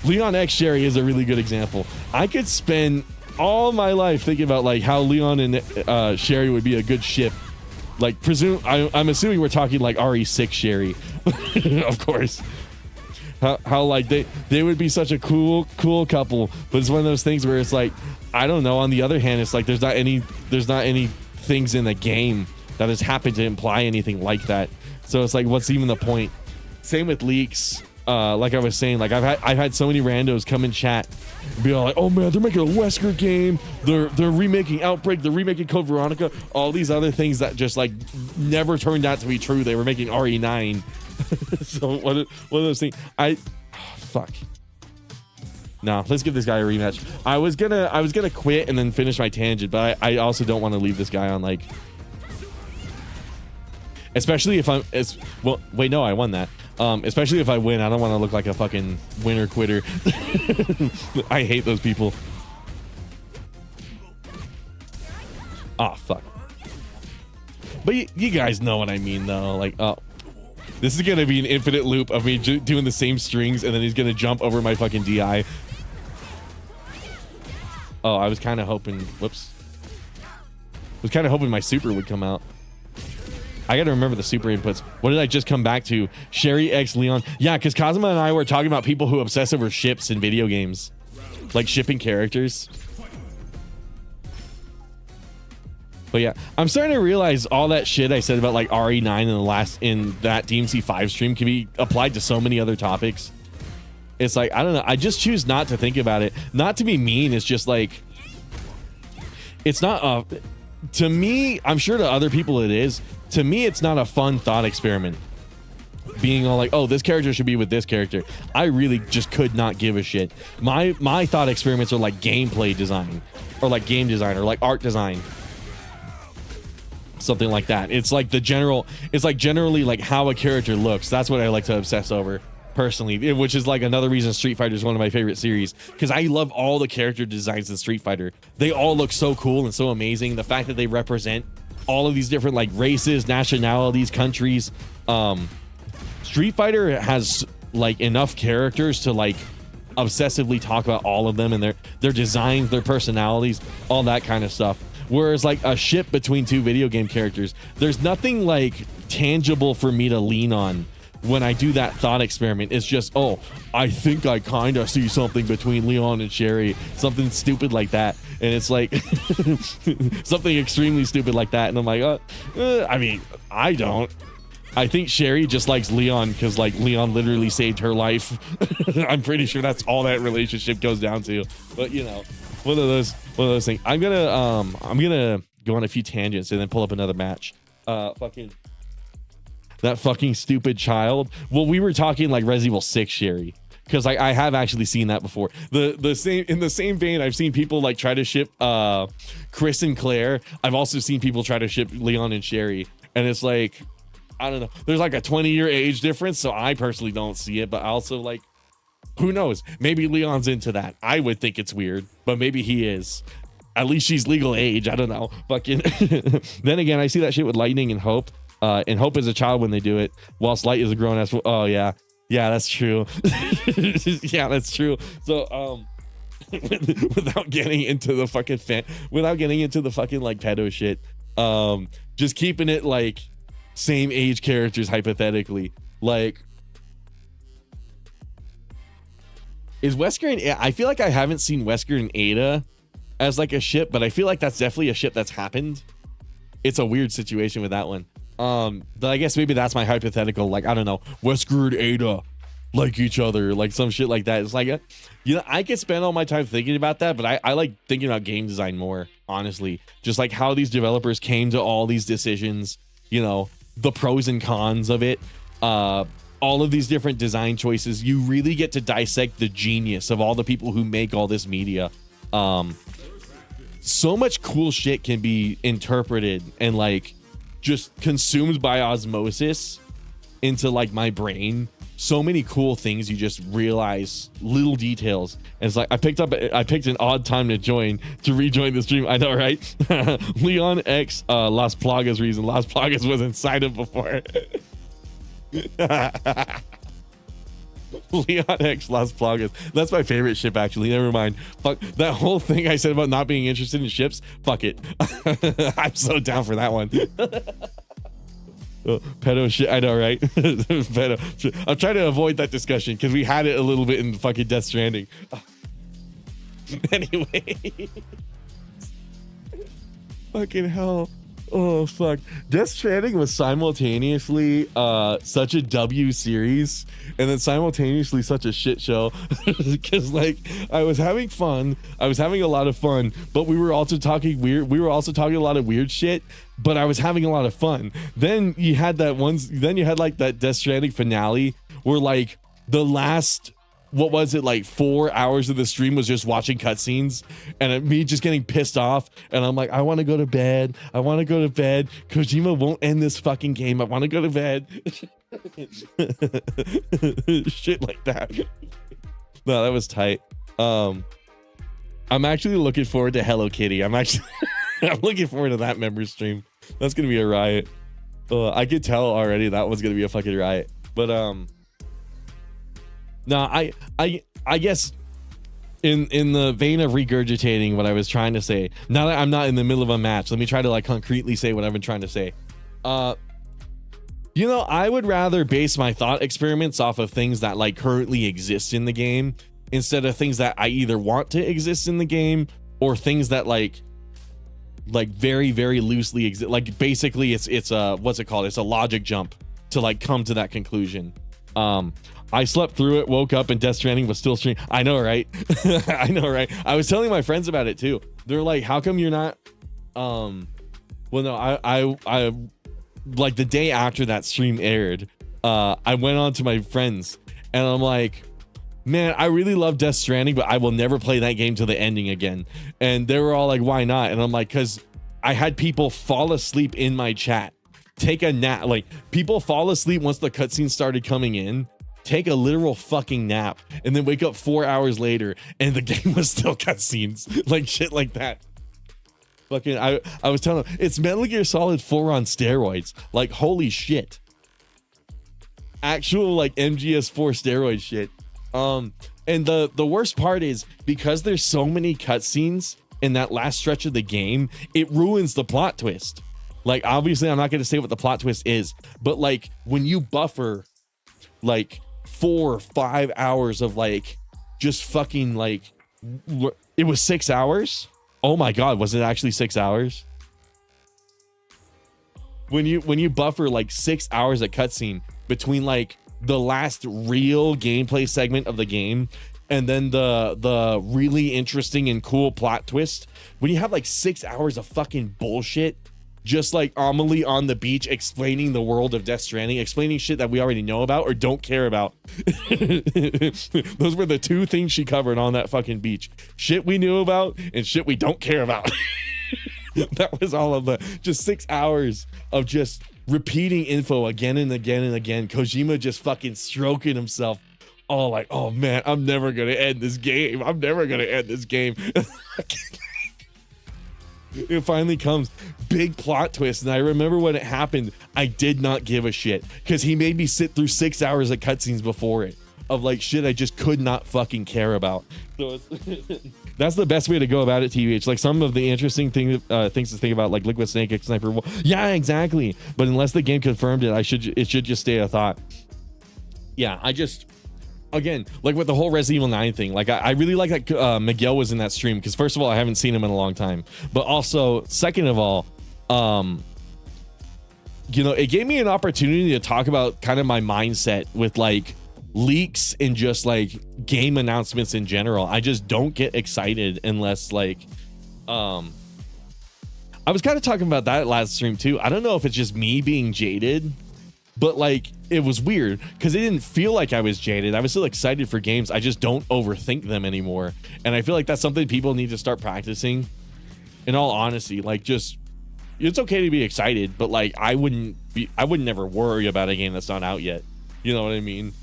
Leon X Sherry is a really good example. I could spend all my life thinking about like how Leon and Sherry would be a good ship. Like I'm assuming we're talking like RE6 Sherry. Of course. How like they would be such a cool couple, but it's one of those things where it's like, I don't know. On the other hand, it's like there's not any things in the game that has happened to imply anything like that. So it's like, what's even the point? Same with leaks. Like I was saying, like I've had so many randos come in chat and be all like, oh man, they're making a Wesker game. They're remaking Outbreak. They're remaking Code Veronica. All these other things that just like never turned out to be true. They were making RE9. So one of those things. Fuck. No, let's give this guy a rematch. I was gonna quit and then finish my tangent, but I also don't want to leave this guy on like. Especially if wait, no, I won that. Especially if I win, I don't want to look like a fucking winner quitter. I hate those people. Oh, fuck. But you guys know what I mean, though. Like, oh, this is gonna be an infinite loop of me doing the same strings, and then he's gonna jump over my fucking DI. Oh, I was kind of hoping. Whoops. Was kind of hoping my super would come out. I gotta remember the super inputs. What did I just come back to? Sherry X Leon. Yeah, because Kazuma and I were talking about people who obsess over ships in video games, like shipping characters. But yeah, I'm starting to realize all that shit I said about like RE9 in that DMC5 stream can be applied to so many other topics. It's like, I don't know. I just choose not to think about it. Not to be mean. It's just like, it's not to me, I'm sure to other people it is. To me, it's not a fun thought experiment. Being all like, oh, this character should be with this character. I really just could not give a shit. My thought experiments are like gameplay design, or like game design, or like art design. Something like that. It's like generally like how a character looks. That's what I like to obsess over personally, which is like another reason Street Fighter is one of my favorite series, because I love all the character designs in Street Fighter. They all look so cool and so amazing. The fact that they represent all of these different like races, nationalities, countries. Street Fighter has like enough characters to like obsessively talk about all of them and their designs, their personalities, all that kind of stuff. Whereas like a ship between two video game characters, there's nothing like tangible for me to lean on when I do that thought experiment. It's just, oh, I think I kind of see something between Leon and Sherry, something stupid like that. And it's like something extremely stupid like that. And I'm like, I mean, I don't. I think Sherry just likes Leon because like Leon literally saved her life. I'm pretty sure that's all that relationship goes down to. But you know, one of those things. I'm gonna go on a few tangents and then pull up another match. That fucking stupid child. Well, we were talking like Resident Evil 6 Sherry, because I have actually seen that before. The same, in the same vein, I've seen people like try to ship Chris and Claire. I've also seen people try to ship Leon and Sherry, and it's like, I don't know. There's like a 20-year age difference, so I personally don't see it. But also, like, who knows? Maybe Leon's into that. I would think it's weird, but maybe he is. At least she's legal age. I don't know. Fucking. Then again, I see that shit with Lightning and Hope. And Hope is a child when they do it, whilst Light is a grown ass. Oh yeah, that's true. Yeah, that's true. So without getting into the fucking like pedo shit, just keeping it like same age characters hypothetically. Like, is Wesker and I feel like I haven't seen Wesker and Ada as like a ship, but I feel like that's definitely a ship that's happened. It's a weird situation with that one. But I guess maybe that's my hypothetical. Like, I don't know, Wesker and Ada like each other, like some shit like that. It's like, you know, I could spend all my time thinking about that, but I like thinking about game design more, honestly. Just like how these developers came to all these decisions, you know, the pros and cons of it. all of these different design choices, you really get to dissect the genius of all the people who make all this media. So much cool shit can be interpreted and like just consumed by osmosis into like my brain. So many cool things you just realize, little details. And it's like I picked an odd time to rejoin the stream. I know, right? Leon X Las Plagas reason. Las Plagas was inside him before. Leon X Las Plagas. That's my favorite ship, actually. Never mind. Fuck that whole thing I said about not being interested in ships. Fuck it. I'm so down for that one. Pedo shit. I know, right? Pedo. I'm trying to avoid that discussion because we had it a little bit in fucking Death Stranding. Anyway. Fucking hell. Oh fuck. Death Stranding was simultaneously such a W series and then simultaneously such a shit show. Because like I was having fun. I was having a lot of fun, but we were also talking weird. We were also talking a lot of weird shit, but I was having a lot of fun. Then you had like that Death Stranding finale where like the last, what was it, like 4 hours of the stream was just watching cutscenes and me just getting pissed off. And I'm like, I want to go to bed. I want to go to bed. Kojima won't end this fucking game. I want to go to bed. Shit like that. No, that was tight. I'm actually looking forward to Hello Kitty. I'm looking forward to that member stream. That's going to be a riot. I could tell already that was going to be a fucking riot. But, no, I guess in the vein of regurgitating what I was trying to say, now that I'm not in the middle of a match, let me try to like concretely say what I've been trying to say. You know, I would rather base my thought experiments off of things that like currently exist in the game instead of things that I either want to exist in the game or things that like very, very loosely exist. Like basically it's a, what's it called? It's a logic jump to like come to that conclusion. I slept through it, woke up, and Death Stranding was still streaming. I know, right? I know, right? I was telling my friends about it too. They're like, "How come you're not?" Well, no, I like the day after that stream aired, I went on to my friends, and I'm like, "Man, I really love Death Stranding, but I will never play that game to the ending again." And they were all like, "Why not?" And I'm like, "Cause I had people fall asleep in my chat, take a nap. Like people fall asleep once the cutscenes started coming in." Take a literal fucking nap and then wake up 4 hours later and the game was still cutscenes, like shit like that. Fucking I was telling them it's Metal Gear Solid 4 on steroids. Like holy shit. Actual like MGS4 steroid shit. And the worst part is because there's so many cutscenes in that last stretch of the game, it ruins the plot twist. Like obviously I'm not going to say what the plot twist is, but like when you buffer like 4 or 5 hours of like just fucking like it was 6 hours. Oh my god, was it actually 6 hours? When you buffer like 6 hours of cutscene between like the last real gameplay segment of the game and then the really interesting and cool plot twist, when you have like 6 hours of fucking bullshit just like Amelie on the beach explaining the world of Death Stranding, explaining shit that we already know about or don't care about. Those were the two things she covered on that fucking beach. Shit we knew about and shit we don't care about. That was all of the just 6 hours of just repeating info again and again and again. Kojima just fucking stroking himself. Oh, like, oh man, I'm never gonna end this game. I'm never gonna end this game. It finally comes, big plot twist, and I remember when it happened, I did not give a shit because he made me sit through 6 hours of cutscenes before it of like shit I just could not fucking care about. So that's the best way to go about it, TBH. Like some of the interesting things to think about, like Liquid Snake, Sniper. Yeah, exactly. But unless the game confirmed it, it should just stay a thought. Yeah, again, like with the whole Resident Evil 9 thing, like I really like that Miguel was in that stream because first of all, I haven't seen him in a long time, but also second of all, you know, it gave me an opportunity to talk about kind of my mindset with like leaks and just like game announcements in general. I just don't get excited unless like, I was kind of talking about that last stream too. I don't know if it's just me being jaded, but like it was weird because it didn't feel like I was jaded. I was still excited for games. I just don't overthink them anymore. And I feel like that's something people need to start practicing. In all honesty, like just it's okay to be excited, but like I wouldn't never worry about a game that's not out yet. You know what I mean?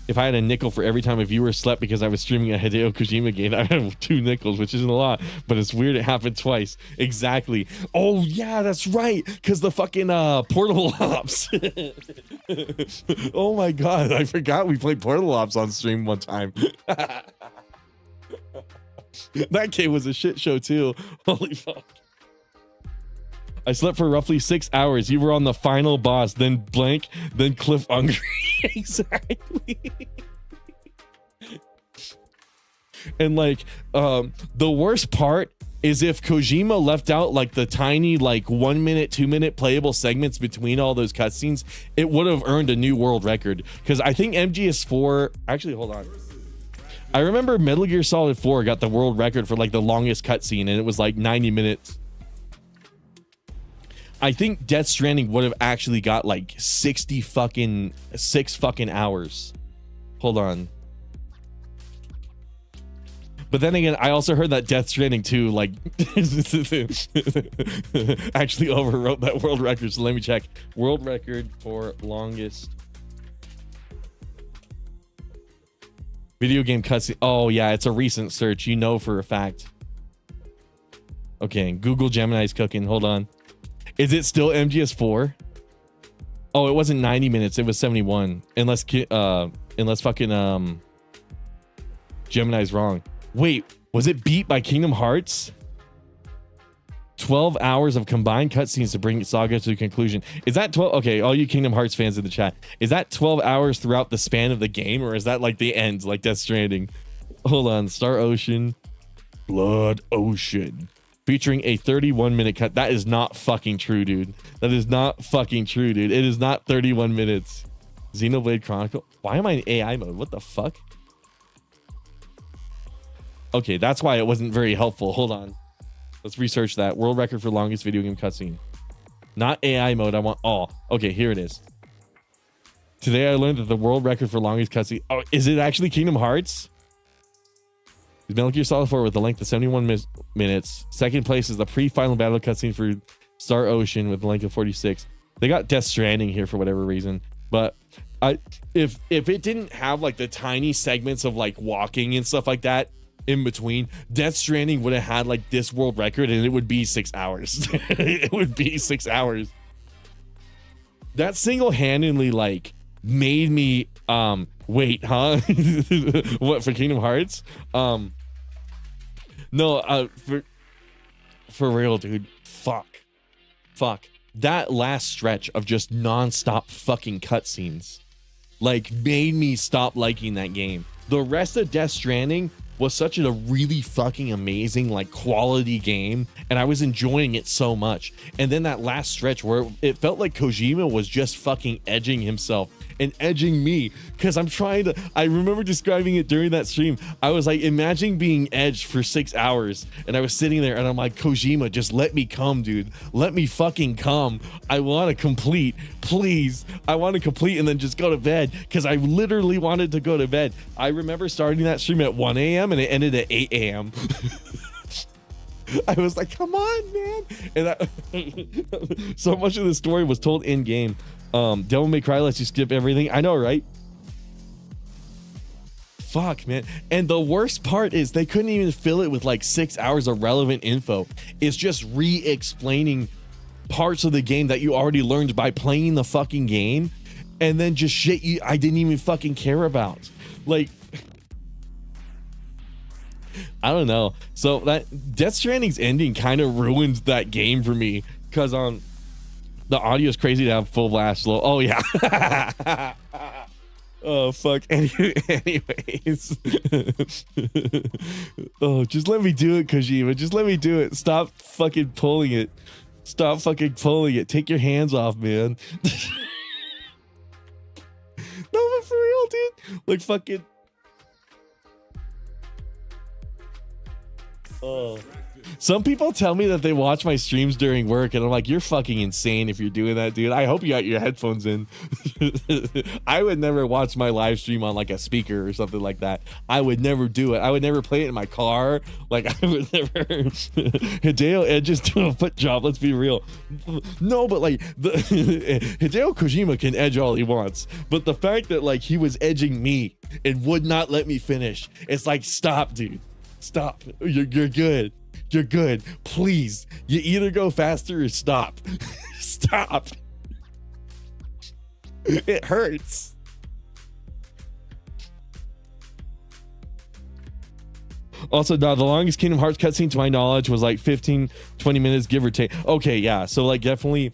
If I had a nickel for every time a viewer slept because I was streaming a Hideo Kojima game, I have 2 nickels, which isn't a lot, but it's weird it happened twice. Exactly. Oh yeah, that's right. Cause the fucking Portable Ops. Oh my god, I forgot we played Portable Ops on stream one time. That game was a shit show too. Holy fuck. I slept for roughly 6 hours. You were on the final boss, then blank, then cliffhanger. Exactly. And like the worst part is if Kojima left out like the tiny like 1 minute, 2 minute playable segments between all those cutscenes, it would have earned a new world record. Because I think MGS4 actually, hold on. I remember Metal Gear Solid 4 got the world record for like the longest cutscene, and it was like 90 minutes. I think Death Stranding would have actually got like 6 fucking hours. Hold on. But then again, I also heard that Death Stranding 2 like actually overwrote that world record. So let me check. World record for longest video game cutscene. Oh yeah, it's a recent search. You know for a fact. Okay, Google Gemini's cooking. Hold on. Is it still MGS4? Oh, it wasn't 90 minutes. It was 71. Unless fucking Gemini's wrong. Wait, was it beat by Kingdom Hearts? 12 hours of combined cutscenes to bring Saga to a conclusion. Is that 12? Okay, all you Kingdom Hearts fans in the chat. Is that 12 hours throughout the span of the game, or is that like the end, like Death Stranding? Hold on. Star Ocean. Blood Ocean. Featuring a 31-minute cut. That is not fucking true, dude. That is not fucking true, dude. It is not 31 minutes. Xenoblade Chronicle. Why am I in AI mode? What the fuck? Okay, that's why it wasn't very helpful. Hold on. Let's research that. World record for longest video game cutscene. Not AI mode. I want all. Okay, here it is. Today I learned that the world record for longest cutscene. Oh, is it actually Kingdom Hearts? Metal Gear Solid 4 with a length of 71 minutes. Second place is the pre-final battle cutscene for Star Ocean with a length of 46. They got Death Stranding here for whatever reason, but if it didn't have like the tiny segments of like walking and stuff like that in between, Death Stranding would have had like this world record, and it would be 6 hours. It would be 6 hours. That single-handedly like made me wait, huh? What, for Kingdom Hearts? No, for real, dude. Fuck. That last stretch of just non-stop fucking cutscenes like made me stop liking that game. The rest of Death Stranding was such a really fucking amazing like quality game, and I was enjoying it so much. And then that last stretch where it felt like Kojima was just fucking edging himself and edging me, because I remember describing it during that stream. I was like, imagine being edged for 6 hours, and I was sitting there and I'm like, Kojima, just let me come, dude. Let me fucking come. I want to complete, please. I want to complete and then just go to bed, because I literally wanted to go to bed. I remember starting that stream at 1 a.m. and it ended at 8 a.m. I was like, come on, man. And so much of the story was told in game. Devil May Cry lets you skip everything. I know, right? Fuck, man. And the worst part is they couldn't even fill it with like 6 hours of relevant info. It's just re-explaining parts of the game that you already learned by playing the fucking game, and then just shit I didn't even fucking care about. Like, I don't know. So that Death Stranding's ending kind of ruined that game for me, because the audio is crazy to have full blast slow. Oh yeah. Oh fuck. Anyways. Oh, just let me do it, Kojima. Just let me do it. Stop fucking pulling it. Stop fucking pulling it. Take your hands off, man. No, but for real, dude. Like fucking. Oh, Some people tell me that they watch my streams during work, and I'm like, you're fucking insane if you're doing that, dude. I hope you got your headphones in. I would never watch my live stream on like a speaker or something like that. I would never do it. I would never play it in my car. Like, I would never. Hideo edges to a foot job. Let's be real. No, but like Hideo Kojima can edge all he wants, but the fact that like he was edging me and would not let me finish, it's like, stop, dude. Stop. You're good. You're good. Please. You either go faster or stop. Stop. It hurts. Also, the longest Kingdom Hearts cutscene to my knowledge was like 15-20 minutes, give or take. Okay, yeah. So like definitely.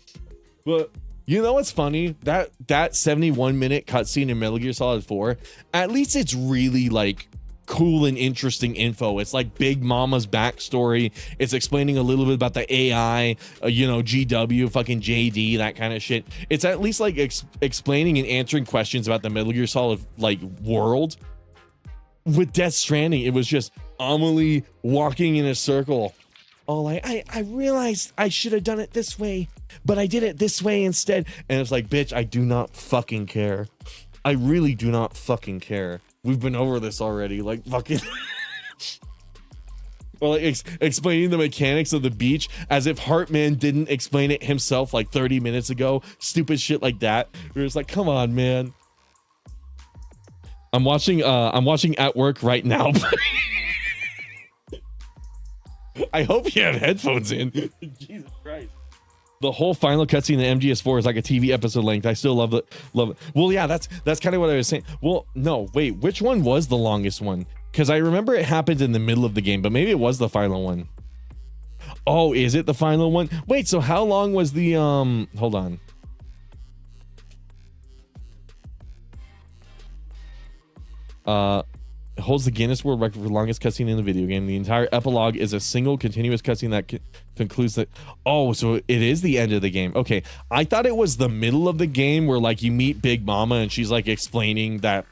But you know what's funny? That 71-minute cutscene in Metal Gear Solid 4, at least it's really like cool and interesting info. It's like Big Mama's backstory. It's explaining a little bit about the AI, GW, fucking JD, that kind of shit. It's at least like explaining and answering questions about the Metal Gear Solid like world. With Death Stranding, it was just Amelie walking in a circle. Oh, like, I realized I should have done it this way, but I did it this way instead. And it's like, bitch, I do not fucking care. I really do not fucking care. We've been over this already. Like, fucking. Or like explaining the mechanics of the beach as if Heartman didn't explain it himself like 30 minutes ago. Stupid shit like that. Where it's like, come on, man. I'm watching at work right now. I hope you have headphones in. Jesus Christ. The whole final cutscene in MGS4 is like a TV episode length. I still love it. Well, yeah, that's kind of what I was saying. Well, no, wait, which one was the longest one? Because I remember it happened in the middle of the game, but maybe it was the final one. Oh, is it the final one? Wait, so how long was the hold on. Holds the Guinness World Record for the longest cutscene in the video game. The entire epilogue is a single continuous cutscene that concludes that. Oh, so it is the end of the game. Okay, I thought it was the middle of the game where like you meet Big Mama and she's like explaining that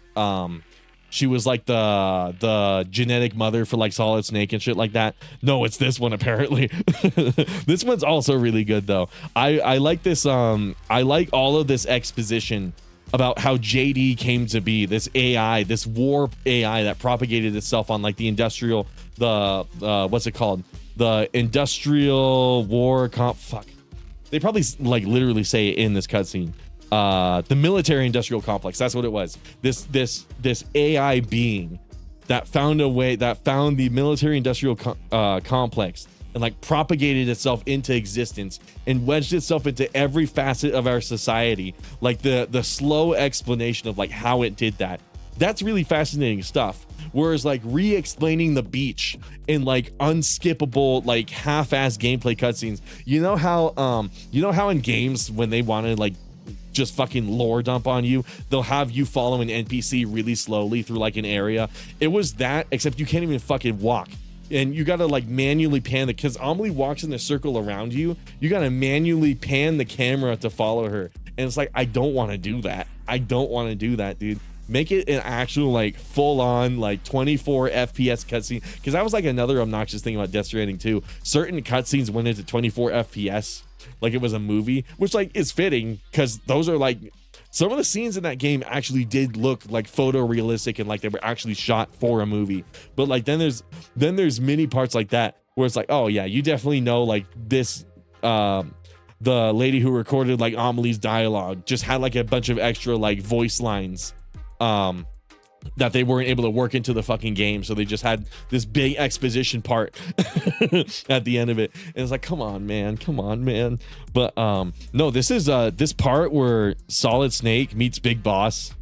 she was like the genetic mother for like Solid Snake and shit like that. No, it's this one apparently. This one's also really good though. I like this. I like all of this exposition about how JD came to be, this AI, this war AI that propagated itself on like the industrial, what's it called? The industrial war fuck. They probably like literally say it in this cutscene. The military industrial complex. That's what it was. This AI being that found the military industrial complex and like propagated itself into existence and wedged itself into every facet of our society. Like the slow explanation of like how it did that. That's really fascinating stuff. Whereas like re-explaining the beach in like unskippable, like half-ass gameplay cutscenes. You know how in games when they want to like just fucking lore dump on you, they'll have you follow an NPC really slowly through like an area. It was that, except you can't even fucking walk. And you gotta like manually pan because Amelie walks in a circle around you. You gotta manually pan the camera to follow her. And it's like, I don't want to do that. I don't want to do that, dude. Make it an actual like full on like 24 FPS cutscene. Because that was like another obnoxious thing about Death Stranding 2. Certain cutscenes went into 24 FPS like it was a movie, which like is fitting because those are like some of the scenes in that game actually did look like photorealistic and like they were actually shot for a movie. But like then there's many parts like that where it's like, oh yeah, you definitely know like this the lady who recorded like Amelie's dialogue just had like a bunch of extra like voice lines that they weren't able to work into the fucking game, so they just had this big exposition part at the end of it, and it's like, come on man. But no, this is this part where Solid Snake meets Big Boss.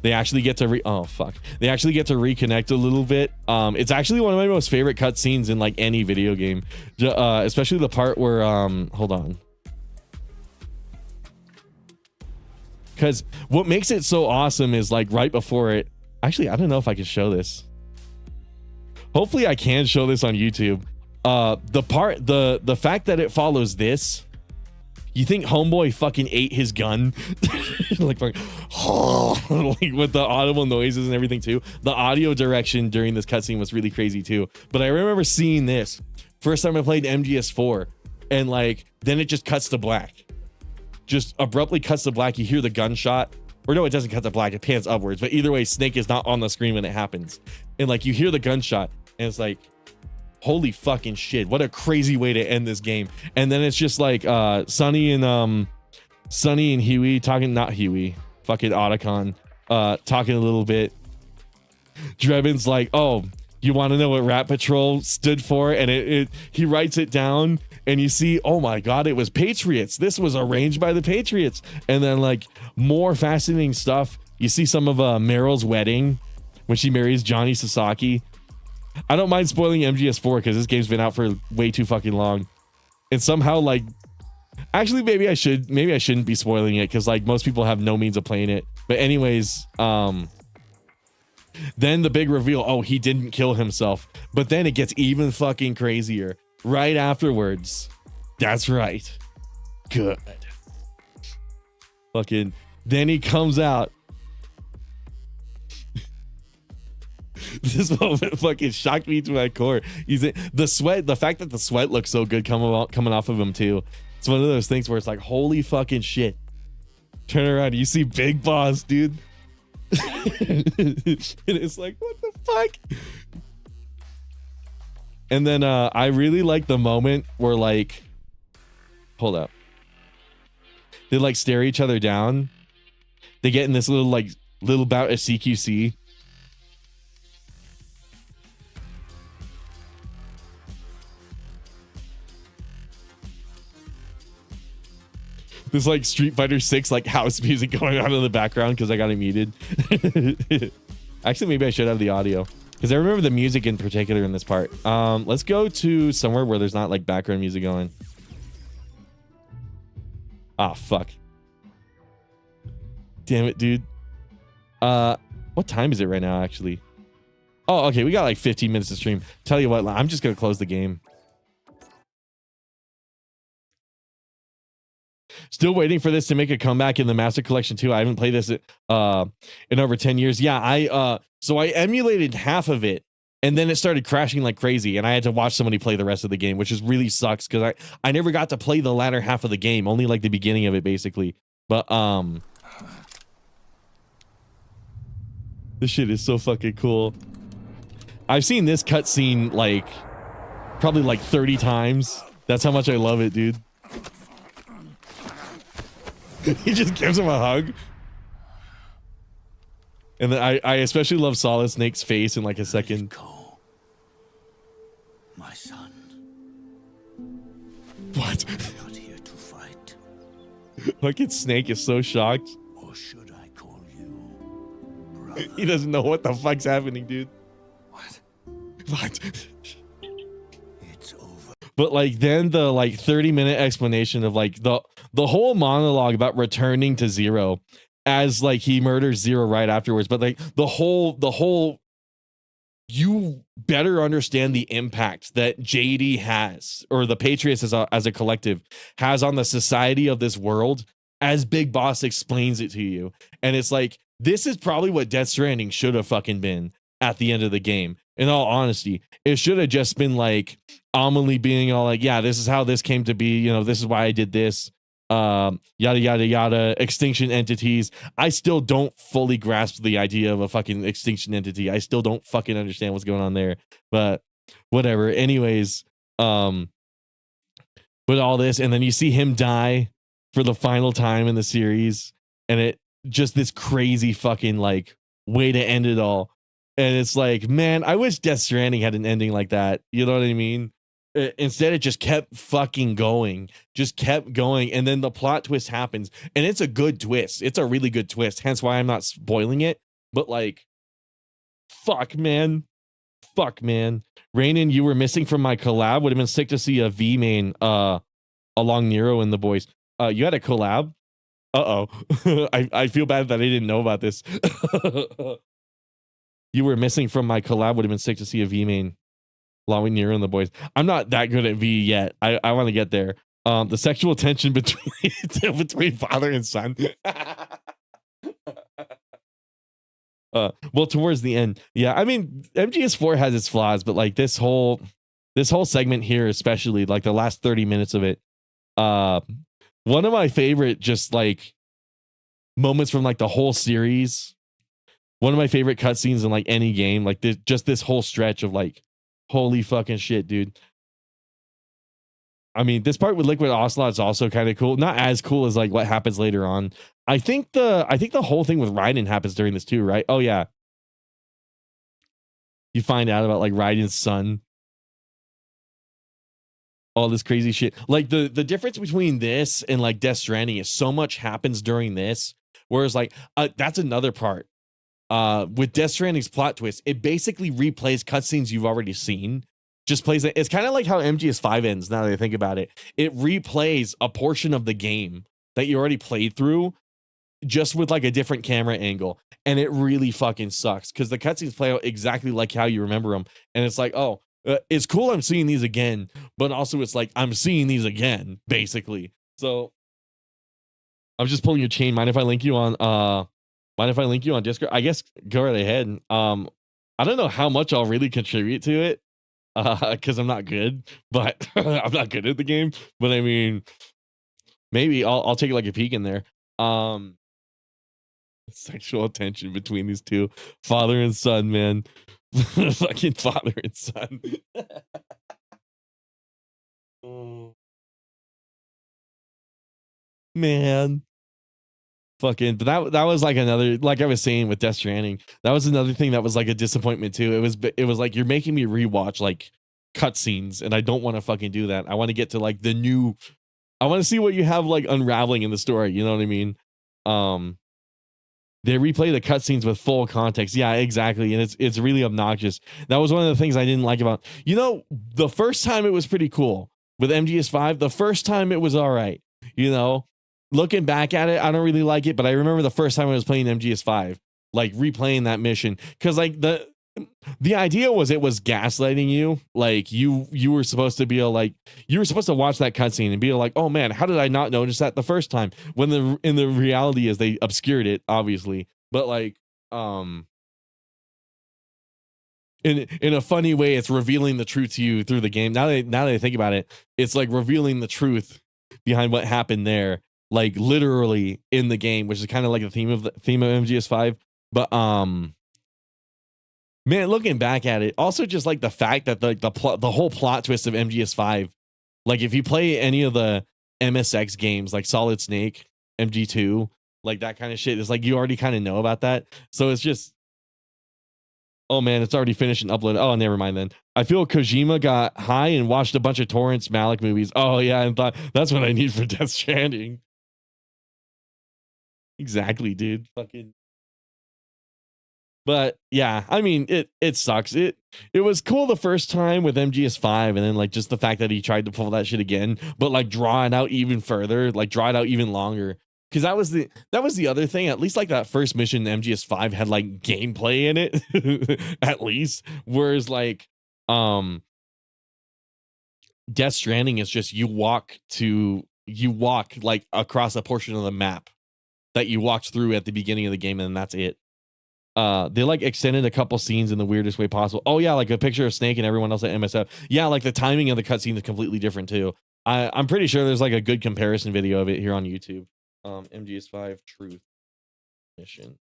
They actually get to they actually get to reconnect a little bit. It's actually one of my most favorite cutscenes in like any video game, especially the part where hold on. Because what makes it so awesome is like right before it. Actually, I don't know if I can show this. Hopefully I can show this on YouTube. The fact that it follows this You think Homeboy fucking ate his gun? like like with the audible noises and everything too. The audio direction during this cutscene was really crazy too. But I remember seeing this first time I played MGS4, and like then it just cuts to black. Just abruptly cuts to black. You hear the gunshot. Or no, it doesn't cut to black, it pans upwards. But either way, Snake is not on the screen when it happens. And like you hear the gunshot, and it's like, holy fucking shit, what a crazy way to end this game. And then it's just like Sonny and Huey talking, not Huey, fucking Otacon, talking a little bit. Drebin's like, oh, you want to know what Rat Patrol stood for? And he writes it down, and you see, oh my god, it was Patriots. This was arranged by the Patriots. And then like more fascinating stuff. You see some of Meryl's wedding when she marries Johnny Sasaki. I don't mind spoiling MGS4 because this game's been out for way too fucking long. And somehow like, actually maybe I shouldn't be spoiling it because like most people have no means of playing it. But anyways, then the big reveal, oh, he didn't kill himself. But then it gets even fucking crazier right afterwards. That's right. Good. Fucking, then he comes out. This moment fucking shocked me to my core. The sweat, the fact that the sweat looks so good coming off of him too. It's one of those things where it's like, holy fucking shit. Turn around, you see Big Boss, dude. And it's like, what the fuck? And then I really like the moment where like, hold up, they like stare each other down. They get in this little bout of CQC. This like Street Fighter 6 like house music going on in the background because I got it muted. Actually, maybe I should have the audio because I remember the music in particular in this part. Let's go to somewhere where there's not like background music going. Ah, fuck. Damn it, dude. What time is it right now, actually? Oh, okay, we got like 15 minutes to stream. Tell you what, I'm just gonna close the game. Still waiting for this to make a comeback in the Master Collection 2. I haven't played this in over 10 years. Yeah, so I emulated half of it, and then it started crashing like crazy, and I had to watch somebody play the rest of the game, which is really sucks because I never got to play the latter half of the game, only like the beginning of it basically. But this shit is so fucking cool. I've seen this cutscene like probably like 30 times. That's how much I love it, dude. He just gives him a hug. And then I especially love Solid Snake's face in like a second. Go, my son. What? I'm not here to fight. Fucking Snake is so shocked. Or should I call you brother? He doesn't know what the fuck's happening, dude. What? What? It's over. But like then the like 30-minute explanation of like the whole monologue about returning to Zero as like he murders Zero right afterwards. But like the whole you better understand the impact that JD has, or the Patriots as a collective has on the society of this world, as Big Boss explains it to you. And it's like, this is probably what Death Stranding should have fucking been at the end of the game. In all honesty, it should have just been like Amelie being all like, yeah, this is how this came to be. You know, this is why I did this. Yada, yada, yada. Extinction entities. I still don't fully grasp the idea of a fucking extinction entity. I still don't fucking understand what's going on there. But whatever. Anyways, with all this, and then you see him die for the final time in the series, and it just this crazy fucking like way to end it all. And it's like, man, I wish Death Stranding had an ending like that. You know what I mean? Instead, it just kept fucking going. Just kept going. And then the plot twist happens. And it's a good twist. It's a really good twist. Hence why I'm not spoiling it. But like, fuck, man. Fuck, man. Rainin, you were missing from my collab. Would have been sick to see a V main along Nero and the boys. You had a collab? Uh-oh. I feel bad that I didn't know about this. You were missing from my collab. Would have been sick to see a V main along with Nero and the boys. I'm not that good at V yet. I want to get there. The sexual tension between between father and son. Well, towards the end, yeah. I mean, MGS4 has its flaws, but like this whole segment here, especially like the last 30 minutes of it, one of my favorite just like moments from like the whole series. One of my favorite cutscenes in like any game, like this whole stretch of like, holy fucking shit, dude. I mean, this part with Liquid Ocelot is also kind of cool. Not as cool as like what happens later on. I think the whole thing with Raiden happens during this too, right? Oh yeah. You find out about like Raiden's son. All this crazy shit. Like the difference between this and like Death Stranding is so much happens during this. Whereas like that's another part. With Death Stranding's plot twist, it basically replays cutscenes you've already seen. Just plays it. It's kind of like how MGS5 ends. Now that I think about it, it replays a portion of the game that you already played through, just with like a different camera angle, and it really fucking sucks because the cutscenes play out exactly like how you remember them, and it's like, oh, it's cool. I'm seeing these again, but also it's like I'm seeing these again, basically. So I'm just pulling your chain. Mind if I link you on? Mind if I link you on Discord? I guess go right ahead. I don't know how much I'll really contribute to it. Because I'm not good, but I'm not good at the game. But I mean, maybe I'll take like a peek in there. Sexual tension between these two, father and son, man. Fucking father and son. Oh. Man. Fucking, but that was like another, like I was saying with Death Stranding, that was another thing that was like a disappointment too. It was like you're making me rewatch like cutscenes, and I don't want to fucking do that. I want to get to like I want to see what you have like unraveling in the story. You know what I mean? They replay the cutscenes with full context. Yeah, exactly, and it's really obnoxious. That was one of the things I didn't like about. You know, the first time it was pretty cool with MGS5. The first time it was all right. You know. Looking back at it, I don't really like it, but I remember the first time I was playing MGS5, like replaying that mission, because like the idea was it was gaslighting you, like you were supposed to be like you were supposed to watch that cutscene and be like, oh man, how did I not notice that the first time? When the reality is they obscured it, obviously, but like in a funny way, it's revealing the truth to you through the game. Now that I think about it, it's like revealing the truth behind what happened there. Like literally in the game, which is kind of like the theme of MGS5. But man, looking back at it, also just like the fact that the whole plot twist of MGS5, like if you play any of the MSX games like Solid Snake, MG2, like that kind of shit, it's like you already kind of know about that. So it's just, oh man, it's already finished and uploaded. Oh, never mind then. I feel Kojima got high and watched a bunch of Torrance Malick movies. Oh yeah, and thought that's what I need for Death Stranding. Exactly, dude. Fucking. But yeah, I mean, it sucks. It was cool the first time with MGS5, and then like just the fact that he tried to pull that shit again, but like draw it out even further, like draw it out even longer. Because that was the other thing. At least like that first mission in MGS5 had like gameplay in it, at least. Whereas like Death Stranding is just you walk like across a portion of the map that you walked through at the beginning of the game, and that's it. They like extended a couple scenes in the weirdest way possible. Oh yeah, like a picture of Snake and everyone else at MSF. Yeah, like the timing of the cutscene is completely different too. I'm pretty sure there's like a good comparison video of it here on YouTube. MGS5 Truth Mission.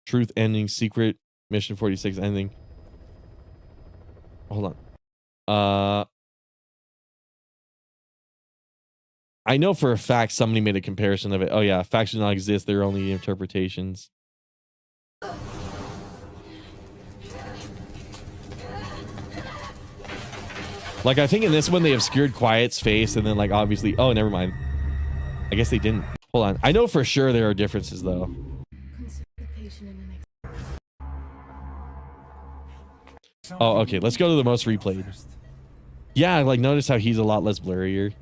Truth ending, secret mission 46 ending. Hold on. I know for a fact somebody made a comparison of it. Oh yeah, facts do not exist. They're only interpretations. Like I think in this one they obscured Quiet's face, and then like obviously, oh never mind. I guess they didn't. Hold on. I know for sure there are differences though. Oh, okay. Let's go to the most replayed. Yeah, like notice how he's a lot less blurrier.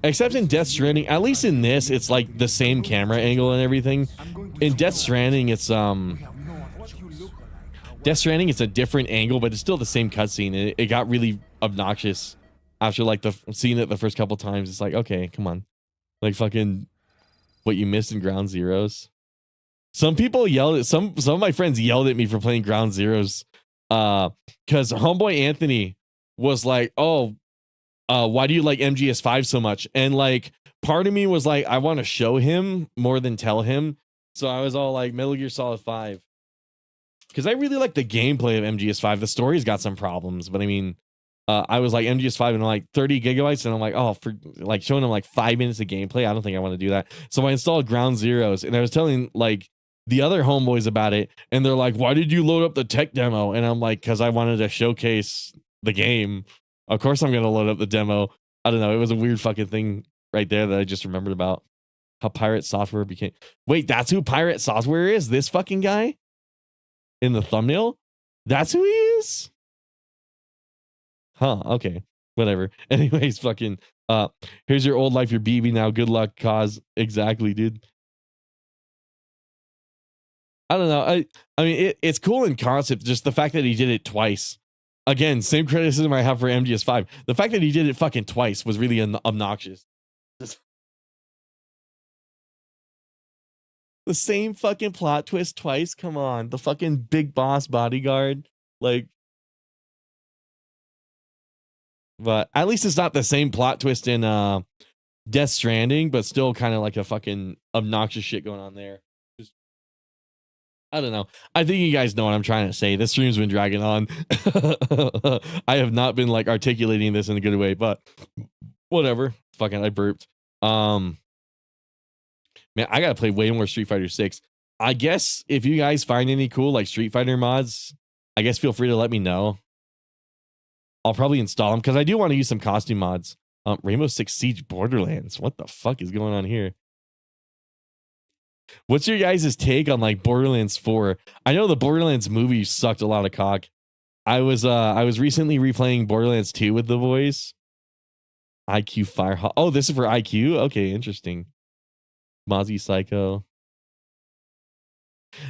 Except in Death Stranding, at least in this, it's like the same camera angle and everything. in Death Stranding, it's Death Stranding, it's a different angle, but it's still the same cutscene. It got really obnoxious after like seeing it the first couple times. It's like, okay, come on, like fucking what you missed in Ground Zeroes. Some people yelled at some of my friends yelled at me for playing Ground Zeroes, because homeboy Anthony was like, oh, why do you like MGS5 so much? And like part of me was like, I want to show him more than tell him. So I was all like Metal Gear Solid 5. Because I really like the gameplay of MGS5. The story's got some problems, but I mean, I was like MGS5 and like 30 gigabytes, and I'm like, oh, for like showing them like 5 minutes of gameplay, I don't think I want to do that. So I installed Ground Zeroes, and I was telling like the other homeboys about it, and they're like, why did you load up the tech demo? And I'm like, because I wanted to showcase the game. Of course I'm gonna load up the demo. I don't know. It was a weird fucking thing right there that I just remembered about how Pirate Software became. Wait, that's who Pirate Software is? This fucking guy in the thumbnail? That's who he is? Huh, okay. Whatever. Anyways, fucking here's your old life, your BB now. Good luck, cause. Exactly, dude. I don't know. I mean it's cool in concept, just the fact that he did it twice. Again, same criticism I have for MGS5. The fact that he did it fucking twice was really obnoxious. The same fucking plot twist twice. Come on. The fucking big boss bodyguard. Like, but at least it's not the same plot twist in Death Stranding, but still kind of like a fucking obnoxious shit going on there. Just, I don't know. I think you guys know what I'm trying to say. This stream's been dragging on. I have not been like articulating this in a good way, but whatever. Fucking I burped. Man, I gotta play way more Street Fighter 6. I guess if you guys find any cool like Street Fighter mods, I guess feel free to let me know. I'll probably install them because I do want to use some costume mods. Rainbow Six Siege Borderlands. What the fuck is going on here? What's your guys' take on like Borderlands 4? I know the Borderlands movie sucked a lot of cock. I was recently replaying Borderlands 2 with the boys. IQ Firehawk. Oh, this is for IQ? Okay, interesting. Mozzie Psycho.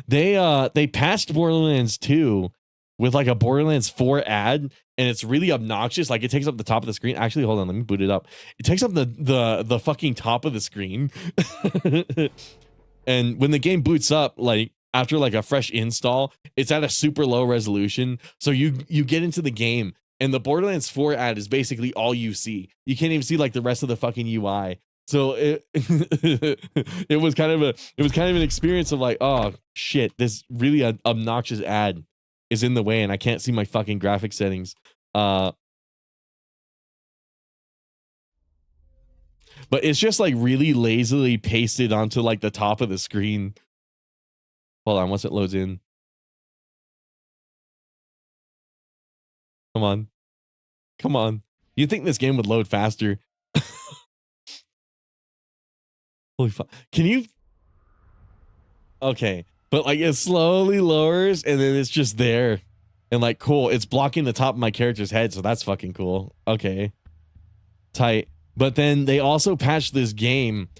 They patched Borderlands 2 with like a Borderlands 4 ad, and it's really obnoxious. Like it takes up the top of the screen. Actually, hold on, let me boot it up. It takes up the fucking top of the screen. And when the game boots up, like after like a fresh install, it's at a super low resolution. So you get into the game and the Borderlands 4 ad is basically all you see. You can't even see like the rest of the fucking UI. So it it was kind of an experience of like, oh shit, this really obnoxious ad is in the way and I can't see my fucking graphic settings. But it's just like really lazily pasted onto like the top of the screen. Hold on, once it loads in. Come on. Come on. You'd think this game would load faster. Holy fuck. Can you? Okay. But like it slowly lowers and then it's just there. And like, cool. It's blocking the top of my character's head. So that's fucking cool. Okay. Tight. But then they also patched this game.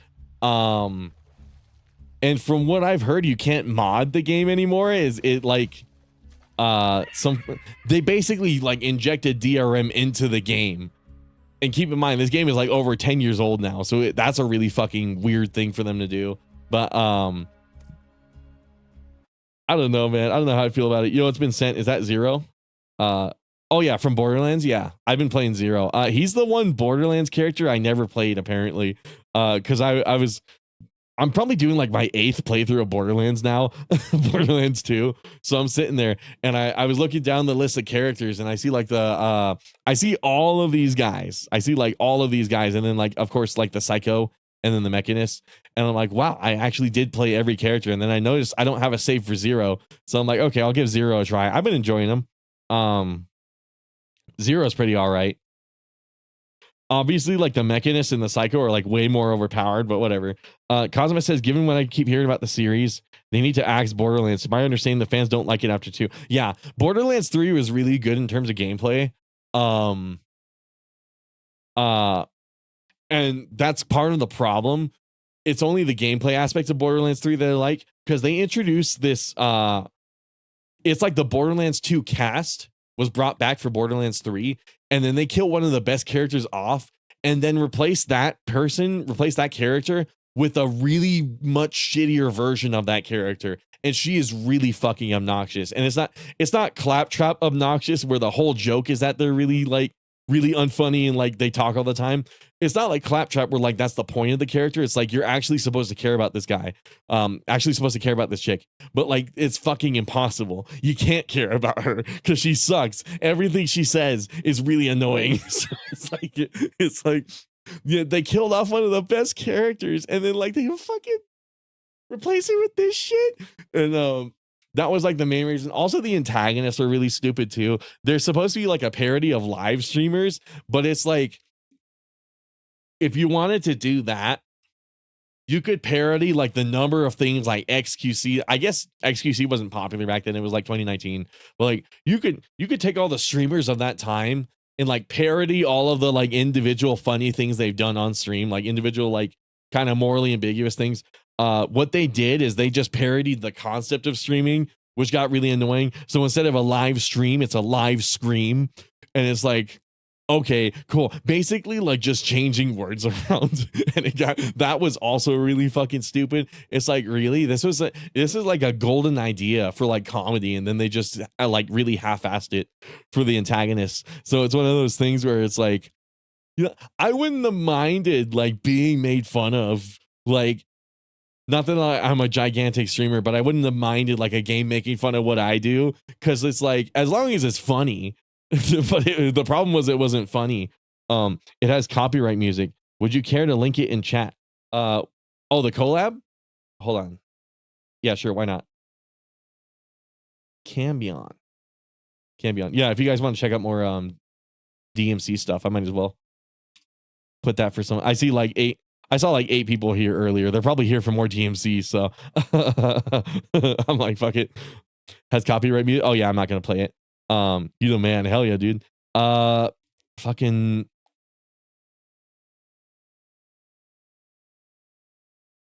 And from what I've heard, you can't mod the game anymore. Is it like they basically like injected DRM into the game. And keep in mind, this game is like over 10 years old now. So that's a really fucking weird thing for them to do. But I don't know, man. I don't know how I feel about it. You know, it's been sent. Is that Zero? Oh, yeah, from Borderlands. Yeah, I've been playing Zero. He's the one Borderlands character I never played, apparently. Because I'm probably doing like my 8th playthrough of Borderlands now, Borderlands 2. So I'm sitting there and I was looking down the list of characters and I see like I see all of these guys. I see like all of these guys. And then like, of course, like the Psycho and then the Mechanist. And I'm like, wow, I actually did play every character. And then I noticed I don't have a save for Zero. So I'm like, okay, I'll give Zero a try. I've been enjoying them. Zero's pretty all right. Obviously, like the Mechanist and the Psycho are like way more overpowered, but whatever. Cosmo says, given what I keep hearing about the series, they need to axe Borderlands. To my understanding, the fans don't like it after 2. Yeah, Borderlands 3 was really good in terms of gameplay. And that's part of the problem. It's only the gameplay aspects of Borderlands 3 that I like. because they introduced this it's like the Borderlands 2 cast was brought back for Borderlands 3, and then they kill one of the best characters off and then replace that character with a really much shittier version of that character. And she is really fucking obnoxious. And it's not Claptrap obnoxious where the whole joke is that they're really unfunny and like they talk all the time. It's not like Claptrap where like that's the point of the character. It's like you're actually supposed to care about this guy, actually supposed to care about this chick, but like it's fucking impossible. You can't care about her because she sucks. Everything she says is really annoying. So it's like yeah, they killed off one of the best characters and then like they fucking replace her with this shit. And that was like the main reason. Also, the antagonists are really stupid too. They're supposed to be like a parody of live streamers, but it's like if you wanted to do that, you could parody like the number of things like XQC. I guess XQC wasn't popular back then. It was like 2019. But like you could take all the streamers of that time and like parody all of the like individual funny things they've done on stream, like individual like kind of morally ambiguous things. What they did is they just parodied the concept of streaming, which got really annoying. So instead of a live stream, it's a live scream. And it's like, okay, cool. Basically like just changing words around. And that was also really fucking stupid. It's like, really, this is like a golden idea for like comedy. And then they just like really half-assed it for the antagonists. So it's one of those things where it's like, you know, I wouldn't have minded like being made fun of, like, not that I'm a gigantic streamer, but I wouldn't have minded like a game making fun of what I do, because it's like as long as it's funny. But the problem was it wasn't funny. It has copyright music. Would you care to link it in chat? Oh, the collab? Hold on. Yeah, sure. Why not? Cambion. Yeah, if you guys want to check out more DMC stuff, I might as well put that for some. I saw like 8 people here earlier. They're probably here for more DMC, so I'm like, fuck it. Has copyright music? Oh yeah, I'm not gonna play it. You the man, hell yeah, dude. Fucking.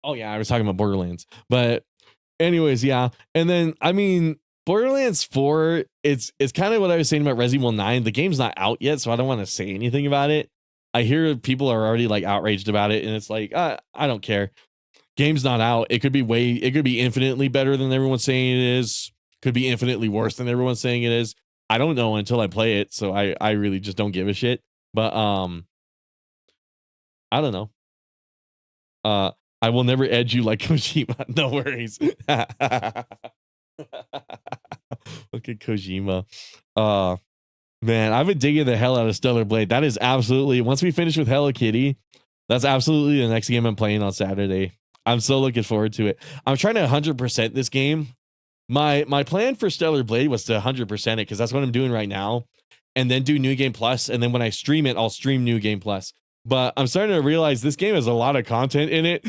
Oh yeah, I was talking about Borderlands, but anyways, yeah. And then I mean, Borderlands 4, it's kind of what I was saying about Resident Evil 9. The game's not out yet, so I don't want to say anything about it. I hear people are already like outraged about it, and it's like, I don't care. Game's not out. It could be infinitely better than everyone's saying it is. Could be infinitely worse than everyone's saying it is. I don't know until I play it, so I really just don't give a shit. But I don't know. I will never edge you like Kojima. No worries. Look at Kojima. Man, I've been digging the hell out of Stellar Blade. That is absolutely, once we finish with Hello Kitty, that's absolutely the next game I'm playing on Saturday. I'm so looking forward to it. I'm trying to 100% this game. My plan for Stellar Blade was to 100% it, because that's what I'm doing right now, and then do New Game Plus, and then when I stream it, I'll stream New Game Plus. But I'm starting to realize this game has a lot of content in it.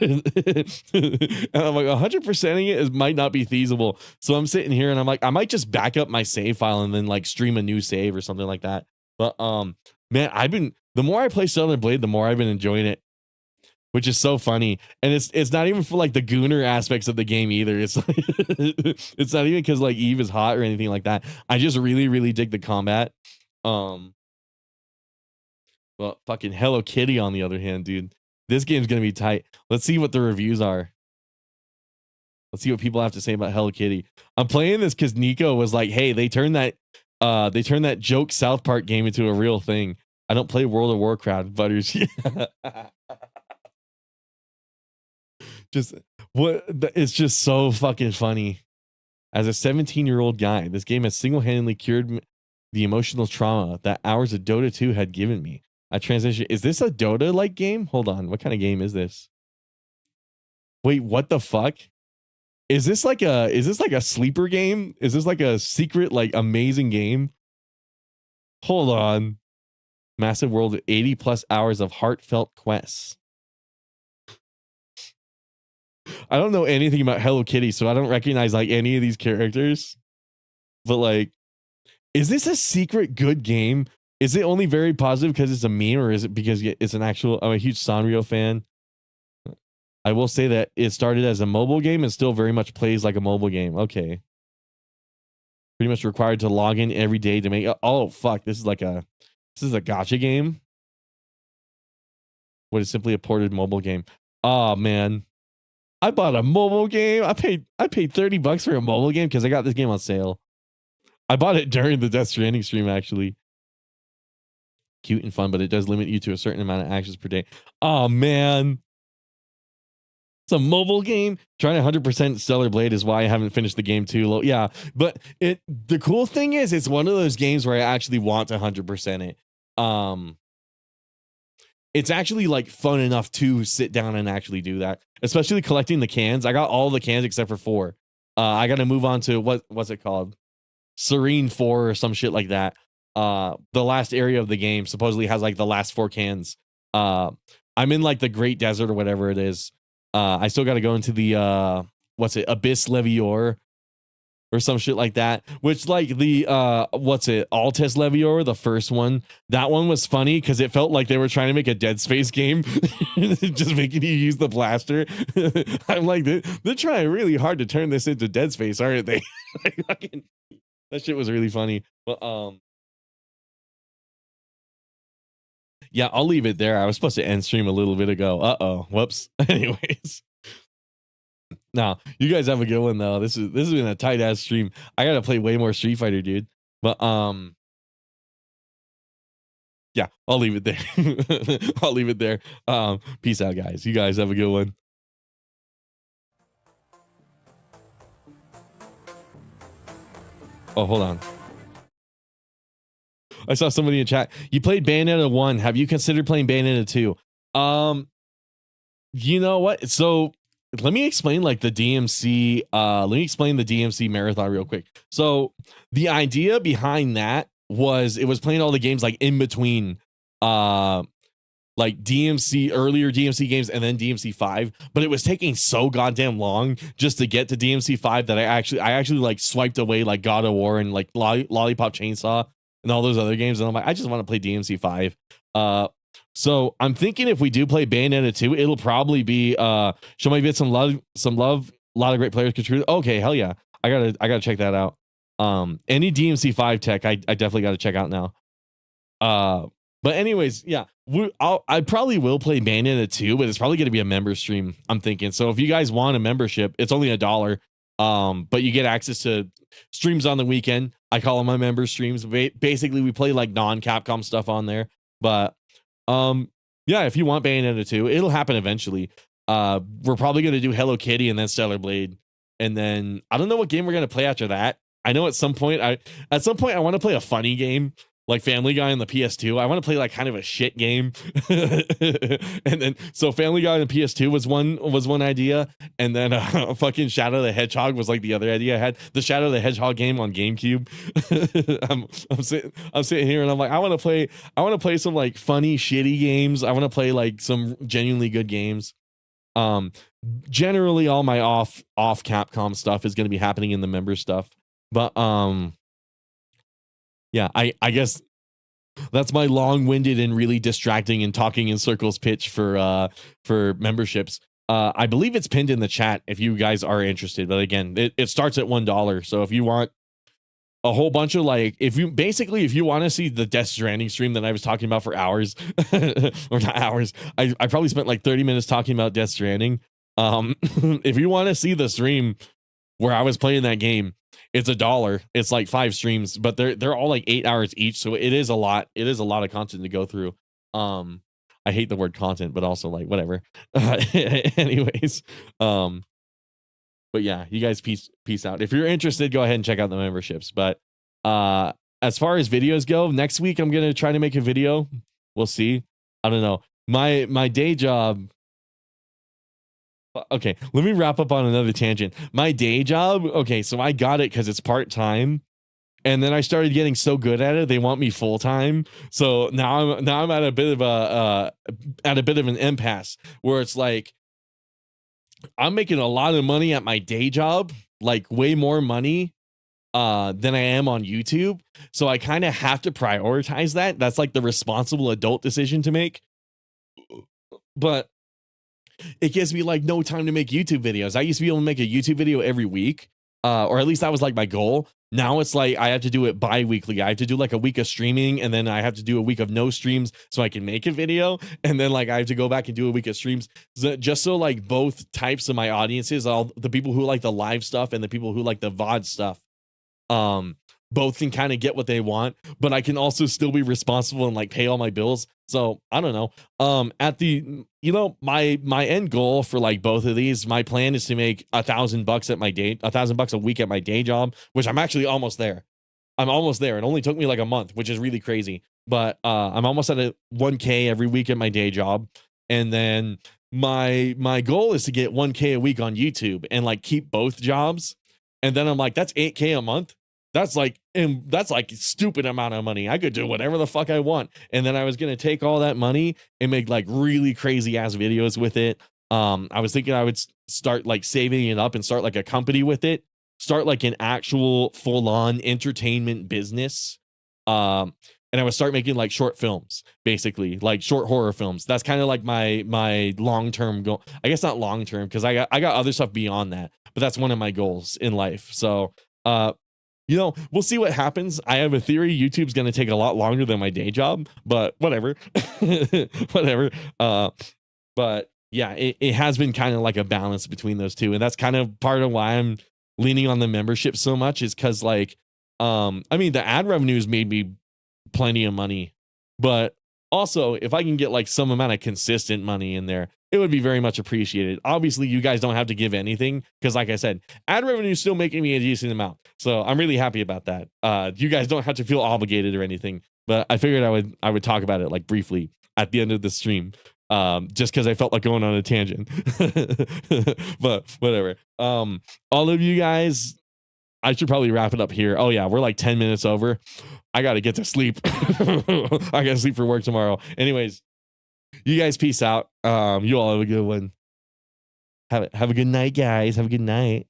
And I'm like, 100%ing it might not be feasible. So I'm sitting here and I'm like, I might just back up my save file and then like stream a new save or something like that. But man, the more I play Stellar Blade, the more I've been enjoying it, which is so funny. And it's not even for like the gooner aspects of the game either. It's like, it's not even because like Eve is hot or anything like that. I just really, really dig the combat. Well, fucking Hello Kitty, on the other hand, dude, this game's gonna be tight. Let's see what the reviews are. Let's see what people have to say about Hello Kitty. I'm playing this because Nico was like, "Hey, they turned that joke South Park game into a real thing." I don't play World of Warcraft, Butters. It's just so fucking funny. As a 17-year-old guy, this game has single-handedly cured the emotional trauma that hours of Dota 2 had given me. I transition. Is this a Dota-like game? Hold on. What kind of game is this? Wait, what the fuck? Is this like a sleeper game? Is this like a secret, like amazing game? Hold on. Massive world of 80 plus hours of heartfelt quests. I don't know anything about Hello Kitty, so I don't recognize like any of these characters. But like, is this a secret good game? Is it only very positive because it's a meme, or is it because it's an actual? I'm a huge Sanrio fan. I will say that it started as a mobile game and still very much plays like a mobile game. Okay. Pretty much required to log in every day to make. Oh fuck! This is a gacha game. What is simply a ported mobile game? Oh man, I bought a mobile game. I paid $30 for a mobile game because I got this game on sale. I bought it during the Death Stranding stream actually. Cute and fun, but it does limit you to a certain amount of actions per day. Oh man. It's a mobile game. Trying to 100% Stellar Blade is why I haven't finished the game too low. Yeah, but the cool thing is it's one of those games where I actually want to 100% it. It's actually like fun enough to sit down and actually do that, especially collecting the cans. I got all the cans except for 4. I got to move on to what's it called? Serene 4 or some shit like that. The last area of the game supposedly has like the last 4 cans. I'm in like the Great Desert or whatever it is. I still got to go into the Abyss Levior or some shit like that, which like the Altus Levior, the first one, that one was funny because it felt like they were trying to make a Dead Space game, just making you use the blaster. I'm like, they're trying really hard to turn this into Dead Space, aren't they? That shit was really funny. But yeah, I'll leave it there. I was supposed to end stream a little bit ago. Whoops. Anyways. Now, you guys have a good one though. This has been a tight ass stream. I gotta play way more Street Fighter, dude. But yeah, I'll leave it there. I'll leave it there. Peace out, guys. You guys have a good one. Oh, hold on. I saw somebody in chat. You played Bayonetta 1. Have you considered playing Bayonetta 2? You know what? So let me explain like the DMC. Let me explain the DMC marathon real quick. So the idea behind that was it was playing all the games like in between like DMC, earlier DMC games and then DMC 5, but it was taking so goddamn long just to get to DMC 5 that I actually like swiped away like God of War and like Lollipop Chainsaw and all those other games, and I'm like, I just want to play DMC 5. So I'm thinking if we do play Bayonetta 2, it'll probably be show my vid some love, a lot of great players contribute. Okay, hell yeah. I gotta check that out. Any DMC 5 tech, I definitely gotta check out now. But anyways, yeah, I probably will play Bayonetta 2, but it's probably gonna be a member stream, I'm thinking. So if you guys want a membership, it's only $1. But you get access to streams on the weekend. I call them my member streams. Basically, we play like non-Capcom stuff on there. But yeah, if you want Bayonetta 2, it'll happen eventually. We're probably gonna do Hello Kitty and then Stellar Blade, and then I don't know what game we're gonna play after that. I know at some point I want to play a funny game like Family Guy on the PS2. I want to play like kind of a shit game. And then so Family Guy on the PS2 was one idea, and then fucking Shadow the Hedgehog was like the other idea I had. The Shadow the Hedgehog game on GameCube. I'm sitting here and I'm like, I want to play some like funny shitty games. I want to play like some genuinely good games. Generally all my off Capcom stuff is going to be happening in the member stuff. But yeah, I guess that's my long-winded and really distracting and talking in circles pitch for memberships. I believe it's pinned in the chat if you guys are interested. But again, it starts at $1. So if you want a whole bunch of like, if you want to see the Death Stranding stream that I was talking about for hours, or not hours, I probably spent like 30 minutes talking about Death Stranding. If you want to see the stream where I was playing that game, it's $1. It's like 5 streams, but they're all like 8 hours each, so it is a lot. It is a lot of content to go through. I hate the word content, but also like whatever. Anyways, but yeah, you guys peace out. If you're interested, go ahead and check out the memberships. But as far as videos go, next week I'm gonna try to make a video. We'll see. I don't know. My day job. Okay, let me wrap up on another tangent. My day job, okay, so I got it because it's part-time, and then I started getting so good at it, they want me full-time. So now I'm at a bit of an impasse where it's like I'm making a lot of money at my day job, like way more money than I am on YouTube. So I kind of have to prioritize that. That's like the responsible adult decision to make. But it gives me like no time to make YouTube videos. I used to be able to make a YouTube video every week, or at least that was like my goal. Now it's like I have to do it bi-weekly. I have to do like a week of streaming, and then I have to do a week of no streams so I can make a video, and then like I have to go back and do a week of streams, just so like both types of my audiences, all the people who like the live stuff and the people who like the VOD stuff, both can kind of get what they want, but I can also still be responsible and like pay all my bills. So I don't know. At the, you know, my end goal for like both of these, my plan is to make $1,000 at my day, $1,000 a week at my day job, which I'm actually almost there. I'm almost there. It only took me like a month, which is really crazy. But I'm almost at a 1K every week at my day job. And then my goal is to get 1K a week on YouTube and like keep both jobs. And then I'm like, that's 8K a month. That's like stupid amount of money. I could do whatever the fuck I want. And then I was going to take all that money and make like really crazy ass videos with it. I was thinking I would start like saving it up and start like a company with it, start like an actual full on entertainment business. And I would start making like short films, basically like short horror films. That's kind of like my long-term goal. I guess not long-term, because I got other stuff beyond that, but that's one of my goals in life. So, you know, we'll see what happens. I have a theory YouTube's going to take a lot longer than my day job, but whatever. Whatever. But yeah, it has been kind of like a balance between those two. And that's kind of part of why I'm leaning on the membership so much, is because like, I mean, the ad revenues made me plenty of money, but also if I can get like some amount of consistent money in there, it would be very much appreciated. Obviously, you guys don't have to give anything, because like I said, ad revenue is still making me a decent amount. So I'm really happy about that. You guys don't have to feel obligated or anything, but I figured I would talk about it like briefly at the end of the stream, just because I felt like going on a tangent. But whatever. All of you guys, I should probably wrap it up here. Oh yeah, we're like 10 minutes over. I got to get to sleep. I got to sleep for work tomorrow. Anyways, you guys peace out. You all have a good one. Have a good night, guys. Have a good night.